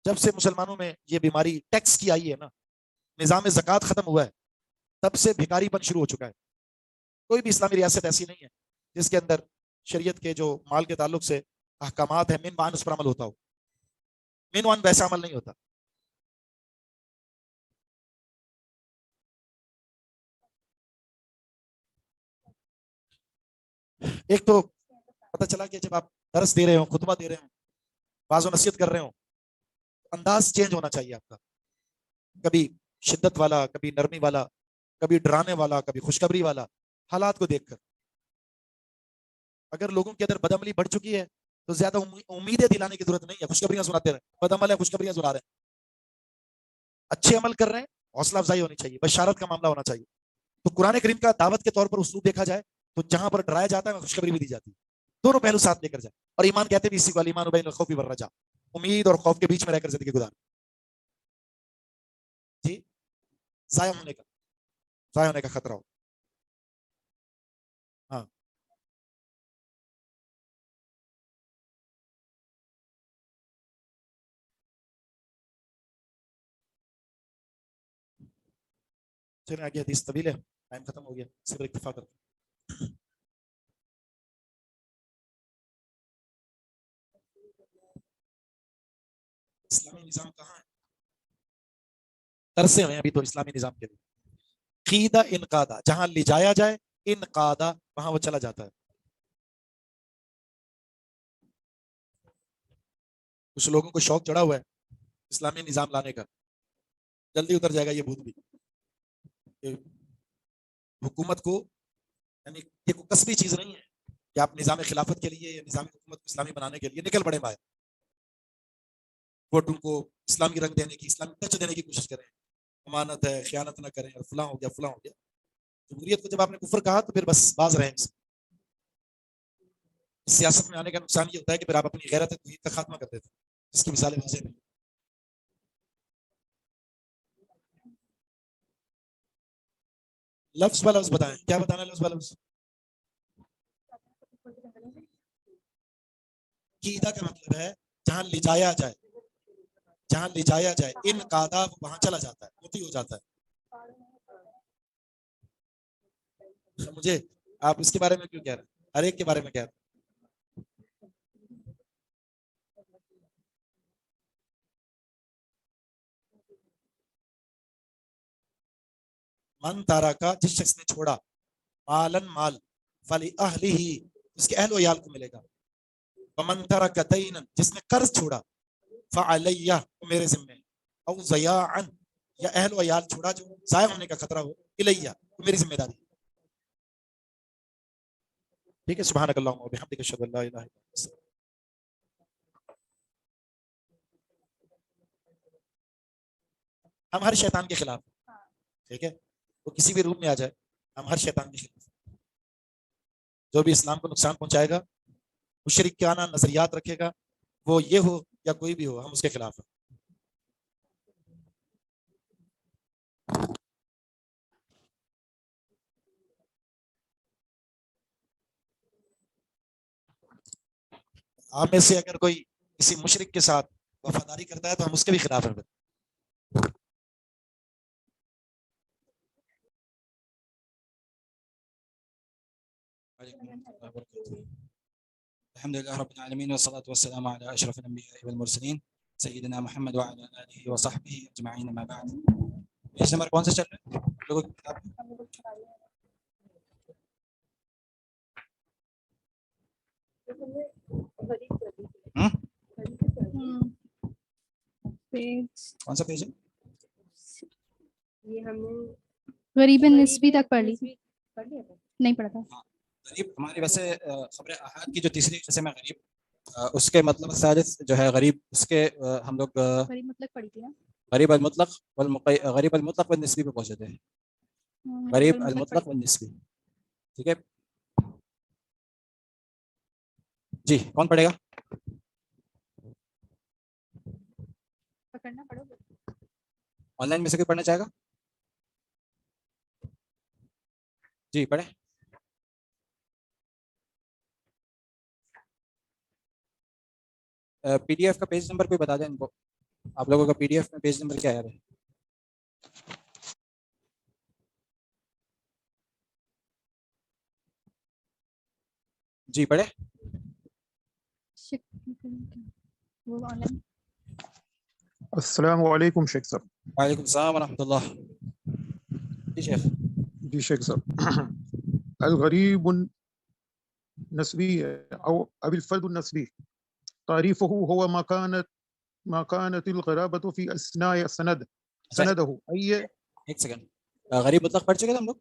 جب سے مسلمانوں میں یہ بیماری ٹیکس کی آئی ہے نا، نظام زکوٰۃ ختم ہوا ہے، تب سے بھکاری پن شروع ہو چکا ہے. کوئی بھی اسلامی ریاست ایسی نہیں ہے جس کے اندر شریعت کے جو مال کے تعلق سے احکامات ہیں مین وان اس پر عمل ہوتا ہو. مین وان ویسا عمل نہیں ہوتا. ایک تو پتہ چلا کہ جب آپ درس دے رہے ہو، خطبہ دے رہے ہو، واعظ و نصیحت کر رہے ہو، انداز چینج ہونا چاہیے آپ کا. کبھی شدت والا، کبھی نرمی والا، کبھی ڈرانے والا، کبھی خوشخبری والا، حالات کو دیکھ کر. اگر لوگوں کے اندر بدعملی بڑھ چکی ہے تو زیادہ امیدیں دلانے کی ضرورت نہیں ہے. خوشخبریاں سناتے رہے، بدعمل ہے خوشخبریاں سنا رہے ہیں. اچھے عمل کر رہے ہیں، حوصلہ افزائی ہونی چاہیے، بشارت کا معاملہ ہونا چاہیے. تو قرآن کریم کا دعوت کے طور پر اسلوب دیکھا جائے تو جہاں پر ڈرایا جاتا ہے خوشخبری بھی دی جاتی ہے. دونوں پہلو ساتھ لے کر جائے. اور ایمان کہتے بھی اسی کو، ایمان بین الخوف والرجاء، امید اور خوف کے بیچ میں رہ کر زندگی گزار. جی، ضائع ہونے کا خطرہ ہو. ہاں چلیں آگے، حدیث طویل ہے، ٹائم ختم ہو گیا، اس پر اکتفا کرتے ہیں. اسلامی نظام کہاں ہے؟ ترسے ہوئے ابھی تو اسلامی نظام کے لیے. قیدہ انقادہ، جہاں لے جایا جائے، انقادہ وہاں وہ چلا جاتا ہے. کچھ لوگوں کو شوق چڑھا ہوا ہے اسلامی نظام لانے کا، جلدی اتر جائے گا یہ بھوت بھی. حکومت کو، یعنی یہ کوئی کسبی چیز نہیں ہے کہ آپ نظام خلافت کے لیے یا نظام حکومت کو اسلامی بنانے کے لیے نکل پڑے باہر، ووٹوں کو اسلامی رنگ دینے کی، اسلامی ٹچ دینے کی کوشش کریں، امانت ہے، خیانت نہ کریں، اور فلاں ہو گیا فلاں ہو گیا. جمہوریت کو جب آپ نے کفر کہا تو پھر بس باز رہیں. سیاست میں آنے کا نقصان یہ ہوتا ہے کہ پھر آپ اپنی غیرت توحید کا خاتمہ کر دیتے ہیں، جس کی مثالیں واضح ہیں. لفظ با لفظ بتائیں، کیا بتانا ہے لفظ با لفظ؟ قیدہ کا مطلب ہے جہاں لے جایا جائے، جہاں لے جایا جائے. ان قادہ وہاں چلا جاتا ہے، موتی ہو جاتا ہے. مجھے آپ اس کے بارے میں کیوں کہہ رہے ہیں؟ ہر ایک کے بارے میں کہہ رہے ہیں. من تارکا، جس شخص نے چھوڑا، مالن مال، فلی اہلہ، اس کے اہل و عیال کو ملے گا. ومن ترک دینا، جس نے قرض چھوڑا، فعلیہ، میرے ذمہ. او ضیاعا، یا اہل و عیال چھوڑا جو ضائع ہونے کا خطرہ ہو، الیہ، میری ذمہ داری. ٹھیک ہے. سبحانک اللہم و بحمدک، اشہد ان لا الہ الا انت. ہم ہر شیطان کے خلاف، ٹھیک ہے، وہ کسی بھی روپ میں آ جائے، ہم ہر شیطان کے خلاف. جو بھی اسلام کو نقصان پہنچائے گا، مشرکانہ نظریات رکھے گا، وہ یہ ہو یا کوئی بھی ہو، ہم اس کے خلاف ہیں. آپ میں سے اگر کوئی کسی مشرک کے ساتھ وفاداری کرتا ہے تو ہم اس کے بھی خلاف ہیں. الحمد لله رب العالمين والصلاة والسلام على أشرف الأنبياء والمرسلين سيدنا محمد وعلى آله وصحبه أجمعين. ما بعد. پیج نمبر کون سا چل رہا ہے لوگوں کی کتاب؟ کون سا پیج ہے؟ غریب نسبی تک پڑھ لی، نہیں پڑھا تھا. غریب ہماری ویسے خبر احاد کی جو تیسری قسم ہے غریب، اس کے مطلب ثالث جو ہے غریب، اس کے ہم لوگ غریب مطلق پڑھی تھی نا، غریب المطلق غریب المطلق والنسبی پہ پہنچے تھے. غریب المطلق والنسبی، ٹھیک ہے جی. کون پڑھے گا؟ پکڑنا پڑو. آن لائن میں سے کوئی پڑھنا چاہے گا؟ جی پڑھیں. پی ڈی ایف کا پیج نمبر کوئی بتا دیں ان کو، آپ لوگوں کا پی ڈی ایف میں پیج نمبر کیا ہے؟ جی پڑھیں. السلام علیکم شیخ صاحب. وعلیکم السلام ورحمۃ اللہ. جی شیخ. جی شیخ صاحب، الغریب النسبی او اب الفرد النسبی تعریفه هو ما كانت الغرابة في اثناء سنده اي. ایک سیکنڈ، غریب مطلق پڑھ چکے تھے ہم لوگ؟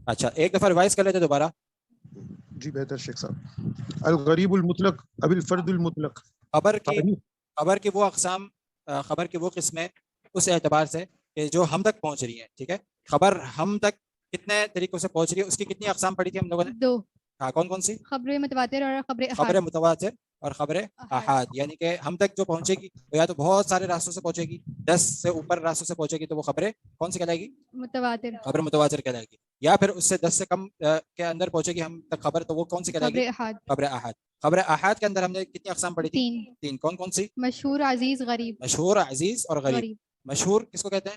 اچھا ایک دفعہ ریوائز کر لیتے دوبارہ. جی بہتر شیخ صاحب. الغریب المطلق اب الفرد المطلق، خبر کی وہ اقسام، خبر کی وہ قسمیں اس اعتبار سے کہ جو ہم تک پہنچ رہی ہیں. ٹھیک ہے، خبر ہم تک کتنے طریقوں سے پہنچ رہی ہے، اس کی کتنی اقسام پڑھی تھی ہم لوگوں نے؟ 2. ہاں کون کون سی؟ خبر متواتر اور خبر احاد. خبر متواتر اور خبر احاد، یعنی کہ ہم تک جو پہنچے گی وہ یا تو بہت سارے راستوں سے پہنچے گی، 10 سے اوپر راستوں سے پہنچے گی، تو وہ خبریں کون سی کہلائے گی؟ متواتر. خبر متواتر کہلائے گی. یا پھر اس سے 10 سے کم کے اندر پہنچے گی ہم تک خبر، تو وہ کون سی کہلائے گی؟ خبر احاد. خبر احاد. خبر احاد کے اندر ہم نے کتنی اقسام پڑھی تھی؟ 3. کون کون سی؟ مشہور، عزیز، غریب. مشہور، عزیز اور غریب. مشہور کس کو کہتے ہیں؟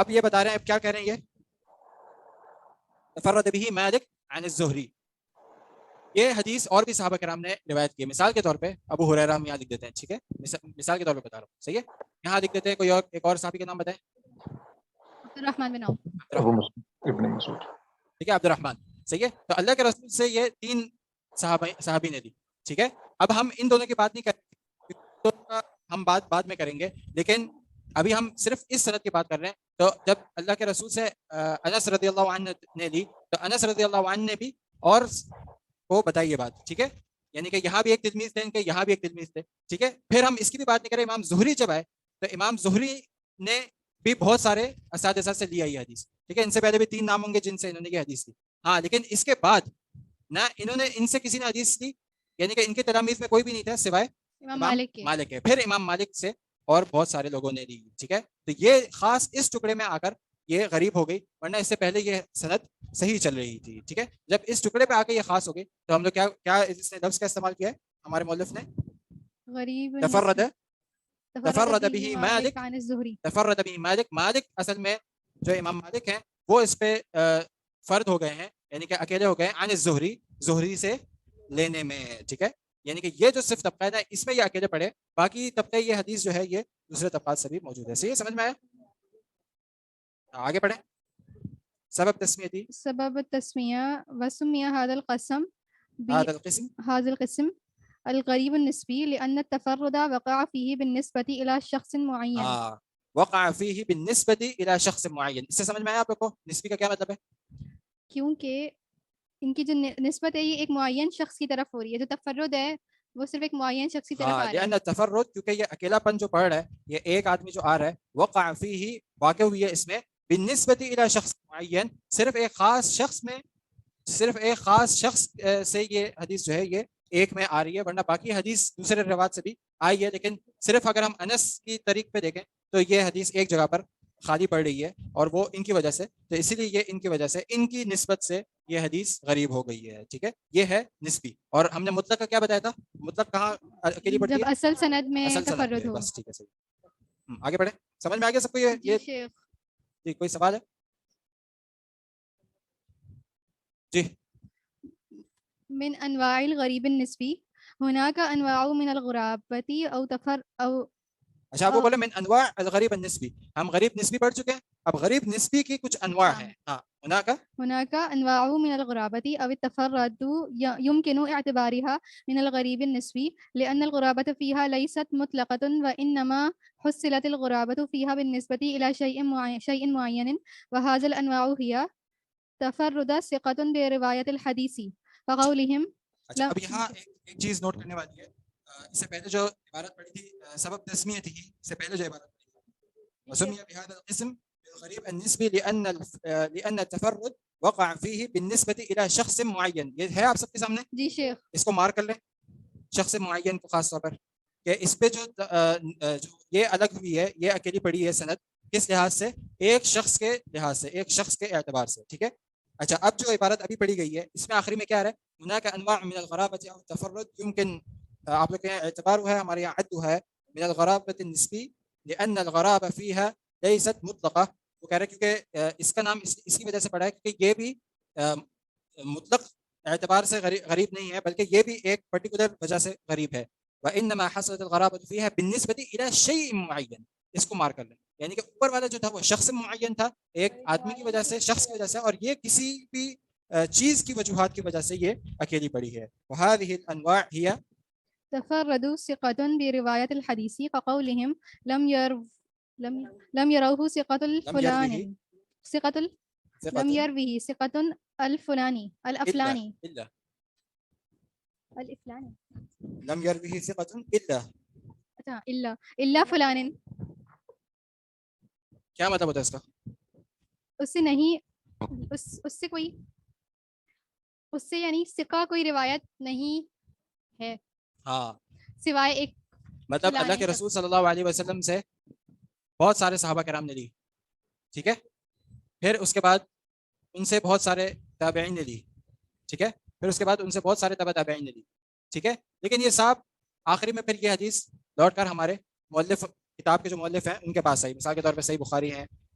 اب یہ بتا رہے ہیں, اب کیا کہہ رہے ہیں یہ, تفرد به مالک عن الزہری. یہ حدیث اور بھی صحابہ کرام نے روایت کی. مثال کے طور پہ ابو ہریرہ ہم یہاں لکھ دیتے ہیں, ٹھیک ہے, مثال کے طور پہ بتا رہا ہوں, صحیح ہے, یہاں لکھ دیتے ہیں. کوئی اور ایک اور صحابی کا نام بتائیں. عبد الرحمن بن عوف. ابو مسعود ابن مسعود. ٹھیک ہے, عبد الرحمن, صحیح ہے. تو اللہ کے رسول سے یہ 3 صحابی نے دی, ٹھیک ہے. اب ہم ان دونوں کی بات نہیں کریں گے, ہم بعد میں کریں گے, لیکن ابھی ہم صرف اس سند کی بات کر رہے ہیں. تو جب اللہ کے رسول سے انس رضی اللہ عنہ نے لی, تو انس رضی اللہ عنہ نے بھی اور کو بتائی یہ بات, ٹھیک ہے. یعنی کہ یہاں بھی ایک تلمیذ تھے ان کے, یہاں بھی ایک تلمیذ تھے, ٹھیک ہے. پھر ہم اس کی بھی بات نہیں کریں. امام زہری جب آئے تو امام زہری نے بھی بہت سارے اساتذہ سے لیا یہ حدیث, ٹھیک ہے. ان سے پہلے بھی 3 نام ہوں گے جن سے انہوں نے یہ حدیث لی. ہاں, لیکن اس کے بعد نہ انہوں نے ان سے کسی نے حدیث لی, یعنی کہ ان کے تلامید میں کوئی بھی نہیں تھا سوائے امام مالک کے. پھر امام مالک سے اور بہت سارے لوگوں نے لی, ٹھیک ہے. تو یہ خاص اس ٹکڑے میں آ کر یہ غریب ہو گئی, ورنہ اس سے پہلے یہ سند صحیح چل رہی تھی, ٹھیک ہے. جب اس ٹکڑے پہ آ کے یہ خاص ہو گئی تو ہم لوگ کیا اس نے لفظ کا استعمال کیا ہے ہمارے مؤلف نے, غریب تفرد به مالک عن الزہری. تفرد به مالک. مالک اصل میں جو امام مالک ہیں وہ اس پہ فرد ہو گئے ہیں, یعنی کہ اکیلے ہو گئے ہیں, عن الزہری, زہری سے لینے میں, ٹھیک ہے. یعنی کہ یہ جو صرف طبقہ ہے اس میں یہ اکیلے پڑے, باقی طبقے یہ حدیث جو ہے یہ دوسرے طبقات سے بھی موجود ہے. صحیح سمجھ میں آیا؟ آگے پڑھیں. سبب تسمیتی, سبب التسمیہ وسمیہ هذا القسم هذا القسم هذا القسم الغریب النسبی لأن التفرد وقع فيه بالنسبة إلى شخص معین. وقع فيه بالنسبة إلى شخص معین. اس سے سمجھ میں آیا آپ لوگ کو نسبی کا کیا مطلب ہے؟ کیونکہ ان کی جو نسبت ہے یہ ایک معین شخص کی طرف ہو رہی ہے, جو تفرد ہے وہ صرف ایک معین شخص کی طرف آ رہا لأن ہے. التفرد, کیونکہ یہ اکیلا پن جو پڑھ رہا ہے, یہ ایک آدمی جو آ رہا ہے, وقع فيه, واقع ہوئی ہے اس میں, بالنسبة إلى شخص معین, صرف ایک خاص شخص میں, صرف ایک خاص شخص سے یہ حدیث جو ہے یہ ایک میں آ رہی ہے, ورنہ باقی حدیث دوسرے روایت سے بھی آئی ہے. لیکن صرف اگر ہم انس کی طریق پہ دیکھیں تو یہ حدیث ایک جگہ پر خالی پڑ رہی ہے, اور وہ ان کی وجہ سے, تو اسی لیے یہ ان کی وجہ سے, ان کی نسبت سے یہ حدیث غریب ہو گئی ہے, ٹھیک ہے. یہ ہے نسبی. اور ہم نے مطلق کا کیا بتایا تھا, مطلق کہاں اکیلی پڑتی جب ہے؟ اصل سند میں اصل سند تفرد میں, ہو. بس ٹھیک ہے, صحیح. آگے بڑھیں. سمجھ میں آ گیا سب کو یہ جی شیخ. جی, کوئی سوال ہے؟ جی. من انواع الغریب النسبی هناك انواع من الغرابة او اچھا, آپ کو بولے من انواع الغریب النسبی, ہم غریب نسبی پڑھ چکے ہیں, اب غریب نسبی کی کچھ انواع ہیں. ہاں, هناك انواع من الغرابة او التفرد يمكن اعتبارها من الغريب النسبي لان الغرابة فيها ليست مطلقة وانما حصلت الغرابة فيها بالنسبة الى شيء معين وهذه الانواع هي تفرد ثقة برواية الحديث وقولهم. اچھا, اب یہاں ایک چیز نوٹ کرنے والی ہے. اس سے پہلے جو عبارت پڑھی تھی سبب تسمیہ تھی, اس سے پہلے جو عبارت پڑھی تھی وسمي بهذا القسم بالغريب النسبي لان التفرد وقع فيه بالنسبة الى شخص معين. یہ ہے آپ سب کے سامنے؟ جی شیخ. اس کو مارک کر لیں, شخص معین کو خاص طور پر, کہ اس پہ جو یہ الگ ہوئی ہے, یہ اکیلی پڑی ہے سند, کس لحاظ سے؟ ایک شخص کے لحاظ سے, ایک شخص کے اعتبار سے, ٹھیک ہے. اچھا, اب جو عبارت ابھی پڑھی گئی ہے اس میں آخری میں کیا ہے؟ هناك انواع من الغرابة او التفرد يمكن, آپ لوگ کے اعتبار ہے, ہمارے یہاں عد ہے, من الغرابة النسبی لان الغرابة فيها ليست مطلقة. وہ کہہ رہے ہیں کیونکہ اس کا نام اس کی وجہ سے پڑا ہے کیونکہ یہ بھی مطلق اعتبار سے غریب نہیں ہے, بلکہ یہ بھی ایک پرٹیکولر وجہ سے غریب ہے. وانما حصلت الغرابة فيها بالنسبة الى شيء معين. اس کو مارک کر لیں, یعنی کہ اوپر والا جو تھا وہ شخص معین تھا, ایک آدمی کی وجہ سے, شخص کی وجہ سے, اور یہ کسی بھی چیز کی وجوہات کی وجہ سے یہ اکیلی پڑی ہے. وهذه الانواع هي تفرد ثقة برواية الحديث كقولهم لم يروه ثقة الفلاني لم يروه ثقة الفلاني الافلاني لم يروه ثقة الا فلان. کیا مطلب ہوتا ہے اس کا؟ اس سے نہیں, اس سے کوئی, اس سے یعنی ثقہ کوئی روایت نہیں ہے, ہاں, سوائے ایک, مطلب اللہ کے رسول صلی اللہ علیہ وسلم سے بہت سارے صحابہ کرام نے لی, ٹھیک ہے, پھر اس کے بعد ان سے بہت سارے تابعین نے لی, ٹھیک ہے, پھر اس کے بعد ان سے بہت سارے تبع تابعین نے لی, ٹھیک ہے. لیکن یہ صاحب آخری میں پھر یہ حدیث لوٹ کر ہمارے مؤلف کتاب کے جو مؤلف ہیں ان کے پاس آئی. مثال کے طور پہ صحیح بخاری ہیں,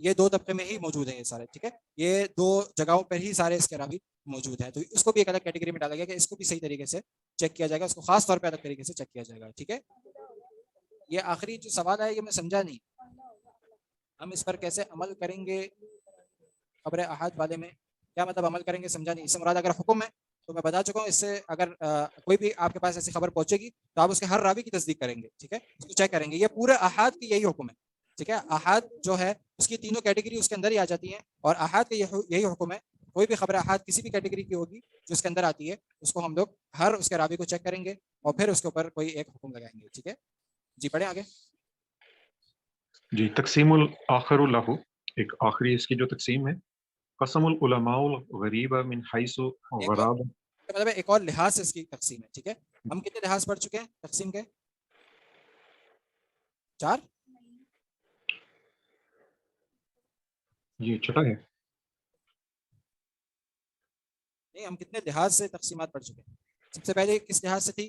یہ دو طبقے میں ہی موجود ہیں یہ سارے, ٹھیک ہے, یہ دو جگہوں پر ہی سارے اس کے راوی موجود ہیں, تو اس کو بھی ایک الگ کیٹیگری میں ڈالا گیا کہ اس کو بھی صحیح طریقے سے چیک کیا جائے گا, اس کو خاص طور پہ الگ طریقے سے چیک کیا جائے گا, ٹھیک ہے. یہ آخری جو سوال ہے یہ میں سمجھا نہیں, ہم اس پر کیسے عمل کریں گے خبر احاد والے میں, کیا مطلب عمل کریں گے سمجھا نہیں. اس سے مراد اگر حکم ہے تو میں بتا چکا ہوں, اس سے اگر کوئی بھی آپ کے پاس ایسی خبر پہنچے گی تو آپ اس کے ہر راوی کی تصدیق کریں گے, ٹھیک ہے, اس کو چیک کریں گے. یہ پورے احاد کی یہی حکم ہے, ٹھیک ہے. احاد جو ہے اس کی تینوں کیٹیگری اس کے اندر ہی آ جاتی ہیں, اور احاد کا یہی حکم ہے. کوئی بھی خبر احاد کسی بھی کیٹیگری کی ہوگی جو اس کے اندر آتی ہے, اس کو ہم لوگ ہر اس کے راوی کو چیک کریں گے اور پھر اس کے اوپر کوئی ایک حکم لگائیں گے, ٹھیک ہے. جی پڑھیں آگے. جی تقسیم الآخر لہو, ایک آخری اس کی جو تقسیم ہے, قسم العلماء الغریبہ من حیث غراب, مطلب ایک اور لحاظ سے اس کی تقسیم ہے, ٹھیک ہے. ہم کتنے لحاظ پڑھ چکے ہیں تقسیم کے؟ 4. یہ چھٹا ہے. نہیں, ہم کتنے لحاظ سے تقسیمات پڑھ چکے ہیں؟ سب سے پہلے کس لحاظ سے تھی؟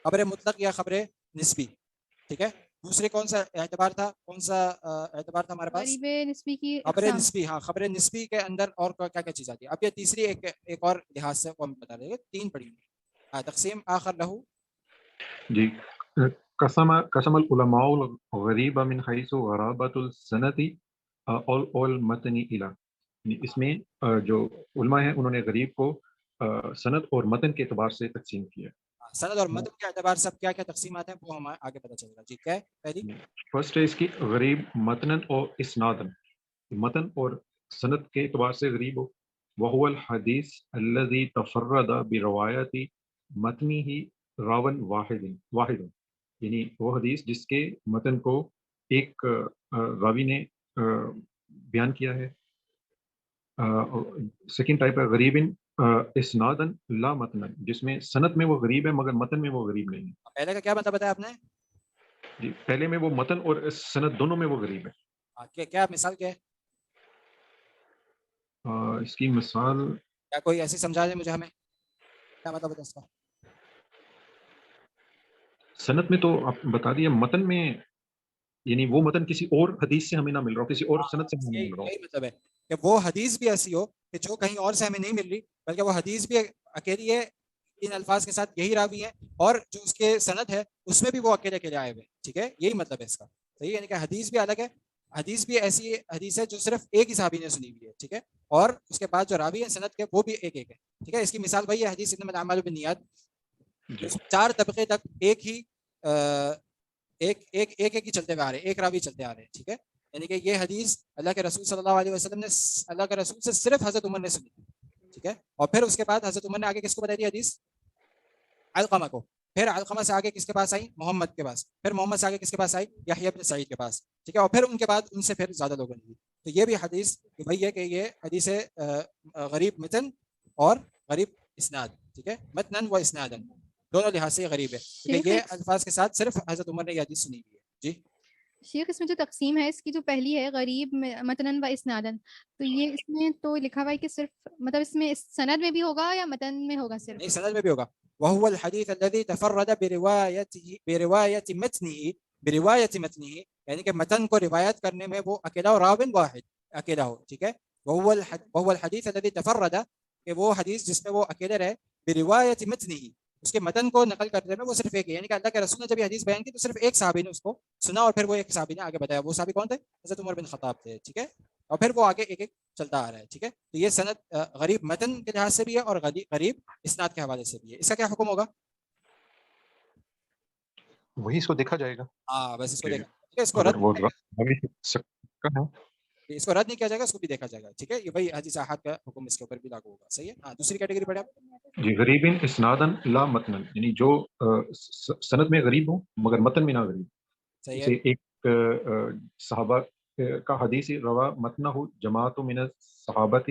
خبر مطلق یا خبر نسبی, ٹھیک ہے. دوسرے کون سا اعتبار تھا, کون سا اعتبار تھا ہمارے پاس؟ غریب نسبی کی خبر اقسام. نسبی, ہاں خبر نسبی کے اندر اور کیا کیا چیز آتی ہے. اب یہ تیسری ایک اور لحاظ سے وہ ہم بتا دیں گے, 3 پڑھی گے. ہاں تقسیم آخر لہو. جی قسم العلماء الغریبہ من حیث غرابۃ السند والمتن الی, اس میں جو علماء ہیں انہوں نے غریب کو سند اور متن کے اعتبار سے تقسیم کیا. سند اور متن کے اعتبار سے کیا کیا تقسیمات ہیں وہ ہمیں آگے پتہ چلے گا. جی کیا ہے پہلی؟ فرسٹ ہے اس کی غریب متنن اور اسنادن, متن اور سند کے اعتبار سے غریب ہو. وهو الحدیث الذي تفرد بروایت متنه راون واحد, یعنی وہ حدیث جس کے متن کو ایک راوی نے بیان کیا ہے. سیکنڈ ٹائپ ہے غریب اسنادن لا متنن, جس میں سند میں وہ غریب ہے مگر متن میں وہ غریب نہیں ہے. پہلے کا کیا مطلب بتایا آپ نے؟ جی پہلے میں وہ متن اور سند دونوں میں وہ غریب ہے. کیا مثال کیا ہے؟ اس کی مثال کیا کوئی ایسی سمجھا دے مجھے, ہمیں کیا مطلب ہے اس کا؟ سند میں تو آپ بتا دیے, متن میں یعنی وہ متن کسی اور حدیث سے ہمیں نہ مل رہا ہو, کسی اور سند سے ہمیں مل رہا ہو. یہی مطلب ہے کہ وہ حدیث بھی ایسی ہو کہ جو کہیں اور سے ہمیں نہیں مل رہی, بلکہ وہ حدیث بھی اکیلی ہے, ان الفاظ کے ساتھ یہی راوی ہے, اور جو اس کے سند ہے اس میں بھی وہ اکیلے اکیلے آئے ہوئے, ٹھیک ہے. یہی مطلب ہے اس کا, صحیح ہے. یعنی کہ حدیث بھی الگ ہے, حدیث بھی ایسی حدیث ہے جو صرف ایک ہی صحابی نے سنی ہوئی ہے, ٹھیک ہے, اور اس کے بعد جو راوی ہے سند کے وہ بھی ایک ہے, ٹھیک ہے. اس کی مثال وہی ہے حدیث انما الاعمال بالنیات, 4 طبقے تک ایک ہی ایک ہی چلتے ہوئے آ رہے ہیں, ایک راوی چلتے آ رہے ہیں, ٹھیک ہے. یعنی کہ یہ حدیث اللہ کے رسول صلی اللہ علیہ وسلم نے اللہ کے رسول سے صرف حضرت عمر نے سنی, ٹھیک ہے. اور پھر اس کے بعد حضرت عمر نے آگے کس کو بتائی دی حدیث؟ علقمہ کو. پھر علقمہ سے آگے کس کے پاس آئی؟ محمد کے پاس. پھر محمد سے آگے کس کے پاس آئی؟ یحییٰ بن سعید کے پاس, ٹھیک ہے. اور پھر ان کے بعد ان سے پھر زیادہ لوگوں نے دی. تو یہ بھی حدیث وہی ہے کہ یہ حدیث غریب متن اور غریب اسناد, ٹھیک ہے. متنن و اسنادن دونوں لحاظ سے غریب ہے, کیونکہ یہ الفاظ کے ساتھ صرف حضرت عمر نے یہ حدیث سنی ہوئی ہے. جی شیخ اس میں جو تقسیم ہے اس کی جو پہلی ہے غریب متنن و اسنادن, تو یہ اس میں تو لکھا ہوا ہے کہ صرف مطلب اس میں سند میں بھی ہوگا یا متن میں ہوگا صرف؟ نہیں, سند میں بھی ہوگا. وهو الحديث الذي تفرد برواية متنه, یعنی کہ متن کو روایت کرنے میں وہ اکیلا اور راوی واحد اکیلا ہو, ٹھیک ہے. وهو الحديث الذي تفرد, کہ وہ حدیث جس میں وہ اکیلے رہے, برواية متنه, اس کے متن کو نقل کرنے میں وہ صرف ایک ہے. یعنی کہ اللہ کے رسول نے جب یہ حدیث بیان کی تو صرف ایک صحابی نے اس کو سنا, اور پھر وہ ایک صحابی نے آگے بتایا. وہ صحابی کون تھے؟ حضرت عمر بن خطاب تھے, ٹھیک ہے. اور پھر وہ آگے ایک ایک چلتا آ رہا ہے, ٹھیک ہے. تو یہ سند غریب متن کے لحاظ سے بھی ہے اور غریب اسناد کے حوالے سے بھی ہے. اس کا کیا حکم ہوگا؟ وہی اس کو دیکھا جائے گا. ہاں بس اس کو دیکھا, ٹھیک ہے. اس کو رد نہیں کیا جائے گا, اس کو بھی دیکھا جائے گا, ٹھیک ہے. یہ وہی حدیث احاد کا حکم اس کے اوپر بھی لاگو ہوگا, صحیح ہے. ہاں دوسری کیٹیگری پڑھیں آپ. جی غریب اسنادن لا متنن, یعنی جو سند میں غریب ہو مگر متن میں نہ غریب. صحیح جیسے ہے. ایک صحابہ کا حدیث روا متنہ جماعت من الصحابۃ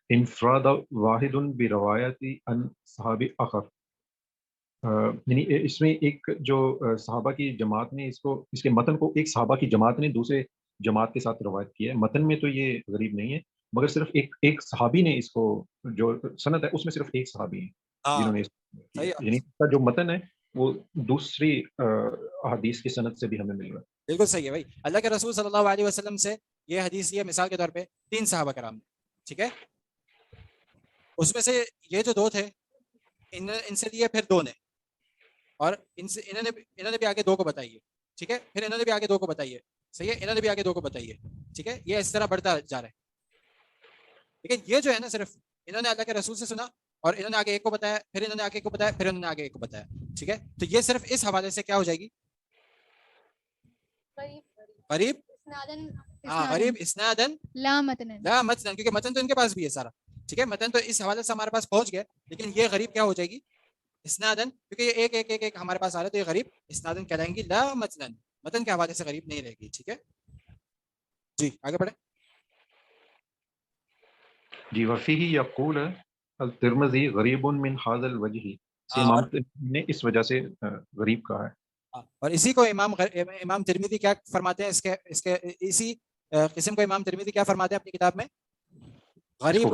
انفراد واحد بروایت عن صحابی آخر, یعنی اس میں ایک جو صحابہ کی جماعت نے اس کے متن کو ایک صحابہ کی جماعت نے دوسرے جماعت کے ساتھ روایت کی ہے. متن میں تو یہ غریب نہیں ہے مگر صرف ایک صحابی نے اس کو, جو سند ہے اس میں صرف ایک صحابی ہیں جنہوں نے یعنی اس کا جو متن ہے وہ دوسری حدیث کی سند سے بھی ہمیں مل رہا ہے. بالکل صحیح ہے بھائی. اللہ کے رسول صلی اللہ علیہ وسلم سے یہ حدیث یہ مثال کے طور پہ 3 صحابہ کرام نے, ٹھیک ہے, اس میں سے یہ جو 2 تھے ان سے لیے پھر 2 نے, اور انہوں نے بھی آگے 2 کو بتائیے, ٹھیک ہے, پھر انہوں نے بھی آگے 2 کو بتائیے, صحیح ہے, انہوں نے بھی آگے 2 کو بتائیے, ٹھیک ہے, یہ اس طرح بڑھتا جا رہا ہے. لیکن یہ جو ہے نا صرف انہوں نے اللہ کے رسول سے سنا اور انہوں نے آگے ایک کو بتایا, پھر انہوں نے آگے ایک کو بتایا, پھر انہوں نے آگے ایک کو بتایا, ٹھیک ہے, تو یہ صرف اس حوالے سے کیا ہو جائے گی, غریب, ہاں غریب اسنادن لا متنن. لا متن, کیونکہ متن تو ان کے پاس بھی ہے سارا, ٹھیک ہے, متن تو اس حوالے سے ہمارے پاس پہنچ گیا, لیکن یہ غریب کیا ہو جائے گی, اسنادن, کیونکہ یہ ایک ایک ایک ایک ہمارے پاس آ رہا ہے, تو یہ غریب اسنادن کہلائیں گی, لا متن, متن کے حوالے سے غریب نہیں رہے گی, ٹھیک ہے. جی آگے بڑھیں. جی وفیہ یقول الترمذی غریب من هذا الوجہ, سے امام نے اس وجہ سے غریب کہا ہے. اور اسی کو امام ترمذی کیا فرماتے ہیں, اس کے اسی قسم کو امام ترمذی کیا فرماتے ہیں اپنی کتاب میں, غریب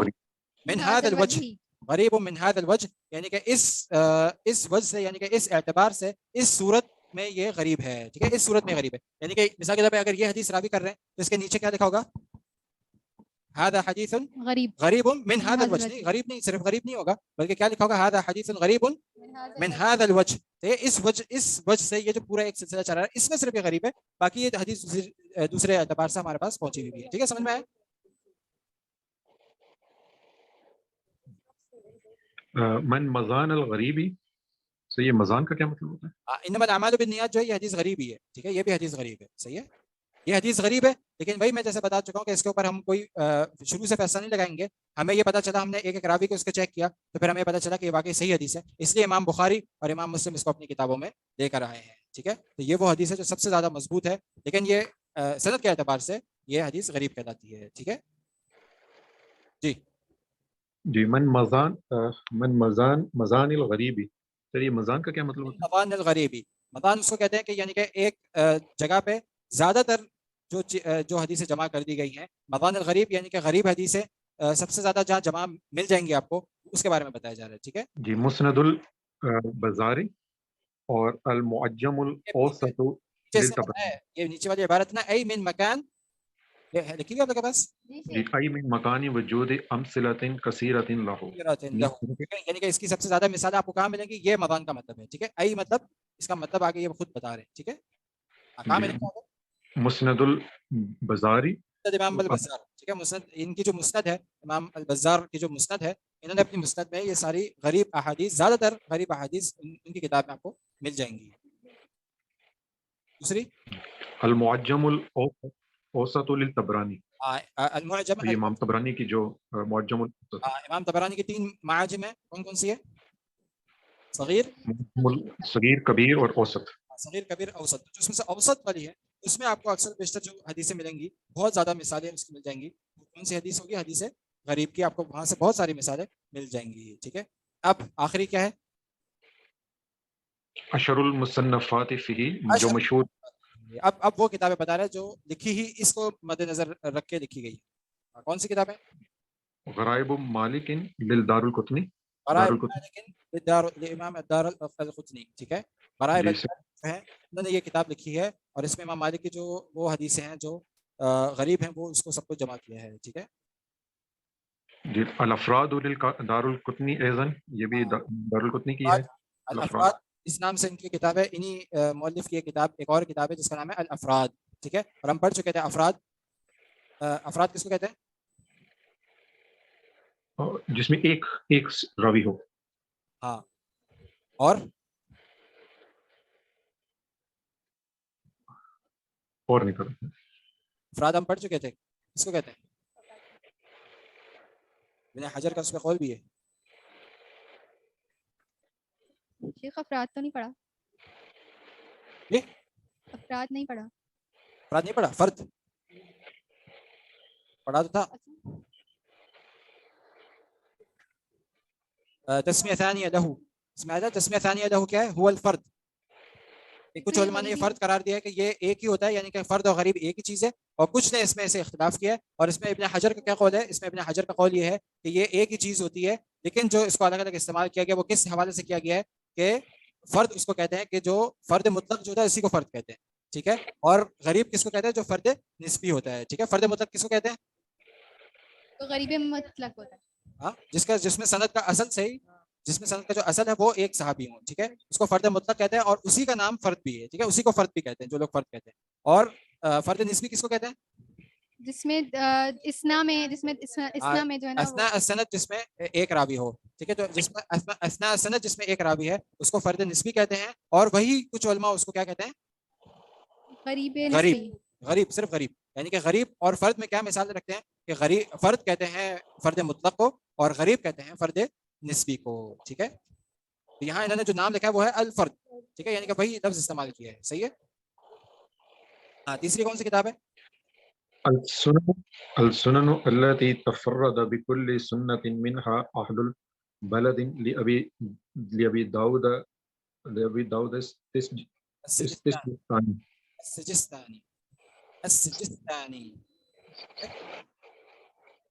من هذا الوجہ, غریب من هذا الوجہ, یعنی کہ اس وجہ سے, یعنی کہ اس اعتبار سے, اس صورت میں یہ غریب ہے, ٹھیک ہے, اس صورت میں غریب ہے. یعنی کہ مثال کے طور پہ اگر یہ حدیث راوی کر رہے ہیں تو اس کے نیچے کیا لکھا ہوگا, هذا حدیث غریب, غریب من هذا الوجہ, نہیں غریب نہیں, صرف غریب نہیں ہوگا, بلکہ کیا لکھا ہوگا, هذا حدیث غریب من هذا الوجہ. تو اس وجہ سے یہ جو پورا ایک سلسلہ چل رہا ہے, اس میں صرف یہ غریب ہے, باقی یہ حدیث دوسرے اعتبار سے ہمارے پاس پہنچی ہوئی ہے, ٹھیک ہے, سمجھ میں آیا. من مزان الغریبی, تو یہ مزان کا کیا مطلب ہوتا ہے؟ انما الاعمال بالنیات جو ہے یہ حدیث غریب ہی ہے, ٹھیک ہے, یہ بھی حدیث غریب ہے, صحیح ہے, یہ حدیث غریب ہے, لیکن وہی میں جیسے بتا چکا ہوں کہ اس کے اوپر ہم کوئی شروع سے فیصلہ نہیں لگائیں گے. ہمیں یہ پتا چلا, ہم نے ایک ایک راوی کو اس کو چیک کیا, تو پھر ہمیں پتا چلا کہ یہ واقعی صحیح حدیث ہے, اس لیے امام بخاری اور امام مسلم اس کو اپنی کتابوں میں لے کر آئے ہیں, ٹھیک ہے. تو یہ وہ حدیث ہے جو سب سے زیادہ مضبوط ہے, لیکن یہ سند کے اعتبار سے یہ حدیث غریب کہلاتی ہے, ٹھیک ہے. جی جی من مزان الغریبی, سر یہ مزان کا کیا مطلب ہوتا ہے؟ مضان الغریبی, مضان اس کو کہتے ہیں کہ یعنی کہ ایک جگہ پہ زیادہ تر جو حدیثیں جمع کر دی گئی ہیں, مضان الغریب یعنی کہ غریب حدیثیں سب سے زیادہ جہاں جمع مل جائیں گی آپ کو, اس کے بارے میں بتایا جا رہا ہے, ٹھیک ہے. جی مسند البزاری اور المعجم الاوسط للطبرانی, یہ نیچے والی عبارت نا, ای من مکان, یہ لکھی ہوئی آپ کے پاس, جی ای من مکانی وجود امثلۃ کثیرۃ لہ, یعنی کہ اس کی سب سے زیادہ مثالیں آپ کو کہاں ملیں گی, یہ مضان کا مطلب ہے, ٹھیک ہے. ای مطلب اس کا مطلب آگے یہ خود بتا رہے ہیں, ٹھیک ہے. کہاں ملیں گے, مسند البزاری, امام البزار, ٹھیک ہے, مسند ان کی جو مسند ہے, امام البزار کی جو مسند ہے, انہوں نے اپنی مسند میں یہ ساری غریب احادیث, زیادہ تر غریب احادیث ان کی کتاب میں آپ کو مل جائیں گی. دوسری المعجم الاوسط للطبرانی, المعجم, یہ امام طبرانی کی جو معجم الاوسط, امام طبرانی کی 3 معاجم ہیں, کون کون سی ہے, صغیر, صغیر, کبیر اور اوسط. صغیر, کبیر, اوسط. جو اس میں سے اوسط والی ہے اس میں آپ کو اکثر بیشتر جو حدیثیں ملیں گی, بہت زیادہ مثالیں اس کی مل جائیں گی. کون سی حدیث ہوگی, حدیث غریب کی, آپ کو وہاں سے بہت ساری مثالیں مل جائیں گی, ٹھیک ہے. اب آخری کیا ہے, اشر المصنفات فیہ, جو مشہور, اب وہ کتابیں بتا رہے ہیں جو لکھی ہی اس کو مد نظر رکھ کے لکھی گئی. کون سی کتاب ہے, غرائب مالک للدار القطنی, امام الدار القطنی, ٹھیک ہے. غرائب ہے, انہوں نے یہ کتاب لکھی ہے, اور اس میں امام مالک کی جو وہ حدیثیں ہیں جو غریب ہیں وہ اس کو سب کو جمع کیا ہے, ٹھیک ہے. جی الافراد دار القطنی ایزن, یہ بھی دار القطنی کی ہے. الافراد اس نام سے ان کی کتاب ہے, انہی مؤلف کی کتاب, ایک اور کتاب ہے جس کا نام ہے الافراد, ٹھیک ہے. اور ہم پڑھ چکے تھے افراد, افراد کس کو کہتے ہیں, جس میں ایک راوی ہو. ہاں, اور نہیں کرتے. افراد ہم پڑھ چکے تھے, کس کو کہتے ہیں, ابن حجر کا اس میں قول بھی ہے. شیخ افراد تو نہیں پڑھا, افراد نہیں پڑھا, افراد نہیں پڑھا, فرد پڑھا تو تھا. تسمیہ ثانیہ لہو, اس میں آیا تسمیہ ثانیہ لہو کیا ہے, هو الفرد. کچھ علماء نے یہ فرد قرار دیا ہے کہ یہ ایک ہی ہوتا ہے, یعنی کہ فرد اور غریب ایک ہی چیز ہے, اور کچھ نے اس میں سے اختلاف کیا ہے. اور اس میں ابن حجر کا کیا قول ہے, اس میں ابن حجر کا قول یہ ہے کہ یہ ایک ہی چیز ہوتی ہے, لیکن جو اس کو الگ الگ استعمال کیا گیا وہ کس حوالے سے کیا گیا ہے کہ فرد اس کو کہتے ہیں کہ جو فرد مطلق جو ہوتا ہے اسی کو فرد کہتے ہیں, ٹھیک ہے. اور غریب کس کو کہتے ہیں؟ جو فرد نسبی ہوتا ہے. ٹھیک ہے. فرد مطلق کس کو کہتے ہیں؟ تو غریب مطلق ہوتا ہے. ہاں جس میں سند کا اصل صحیح، جس میں سند کا جو اصل ہے وہ ایک صحابی ہوں. ٹھیک ہے. اس کو فرد مطلق کہتے ہیں اور اسی کا نام فرد بھی ہے. ٹھیک ہے. اسی کو فرد بھی کہتے ہیں جو لوگ فرد کہتے ہیں. اور فرد نسبی کس کو کہتے ہیں؟ جس میں اسنا میں جو ہے نا اسنا السند جس میں ایک راوی ہو. ٹھیک ہے. تو جس میں اسنا السند جس میں ایک راوی ہے اس کو فرد نسبی کہتے ہیں. اور وہی کچھ علماء اس کو کیا کہتے ہیں؟ غریب غریب. نسبی. غریب صرف غریب. یعنی کہ غریب اور فرد میں کیا مثال رکھتے ہیں کہ غریب فرد کہتے ہیں فرد مطلق کو اور غریب کہتے ہیں فرد نسبی کو. ٹھیک ہے. تو یہاں انہوں نے جو نام لکھا ہے وہ ہے الفرد. ٹھیک ہے. یعنی کہ وہی لفظ استعمال کیا ہے. صحیح ہے. ہاں تیسری کون سی کتاب ہے؟ السنن التي تفرد بكل سنة منها أهل البلد لأبي داود السجستاني. السجستانی.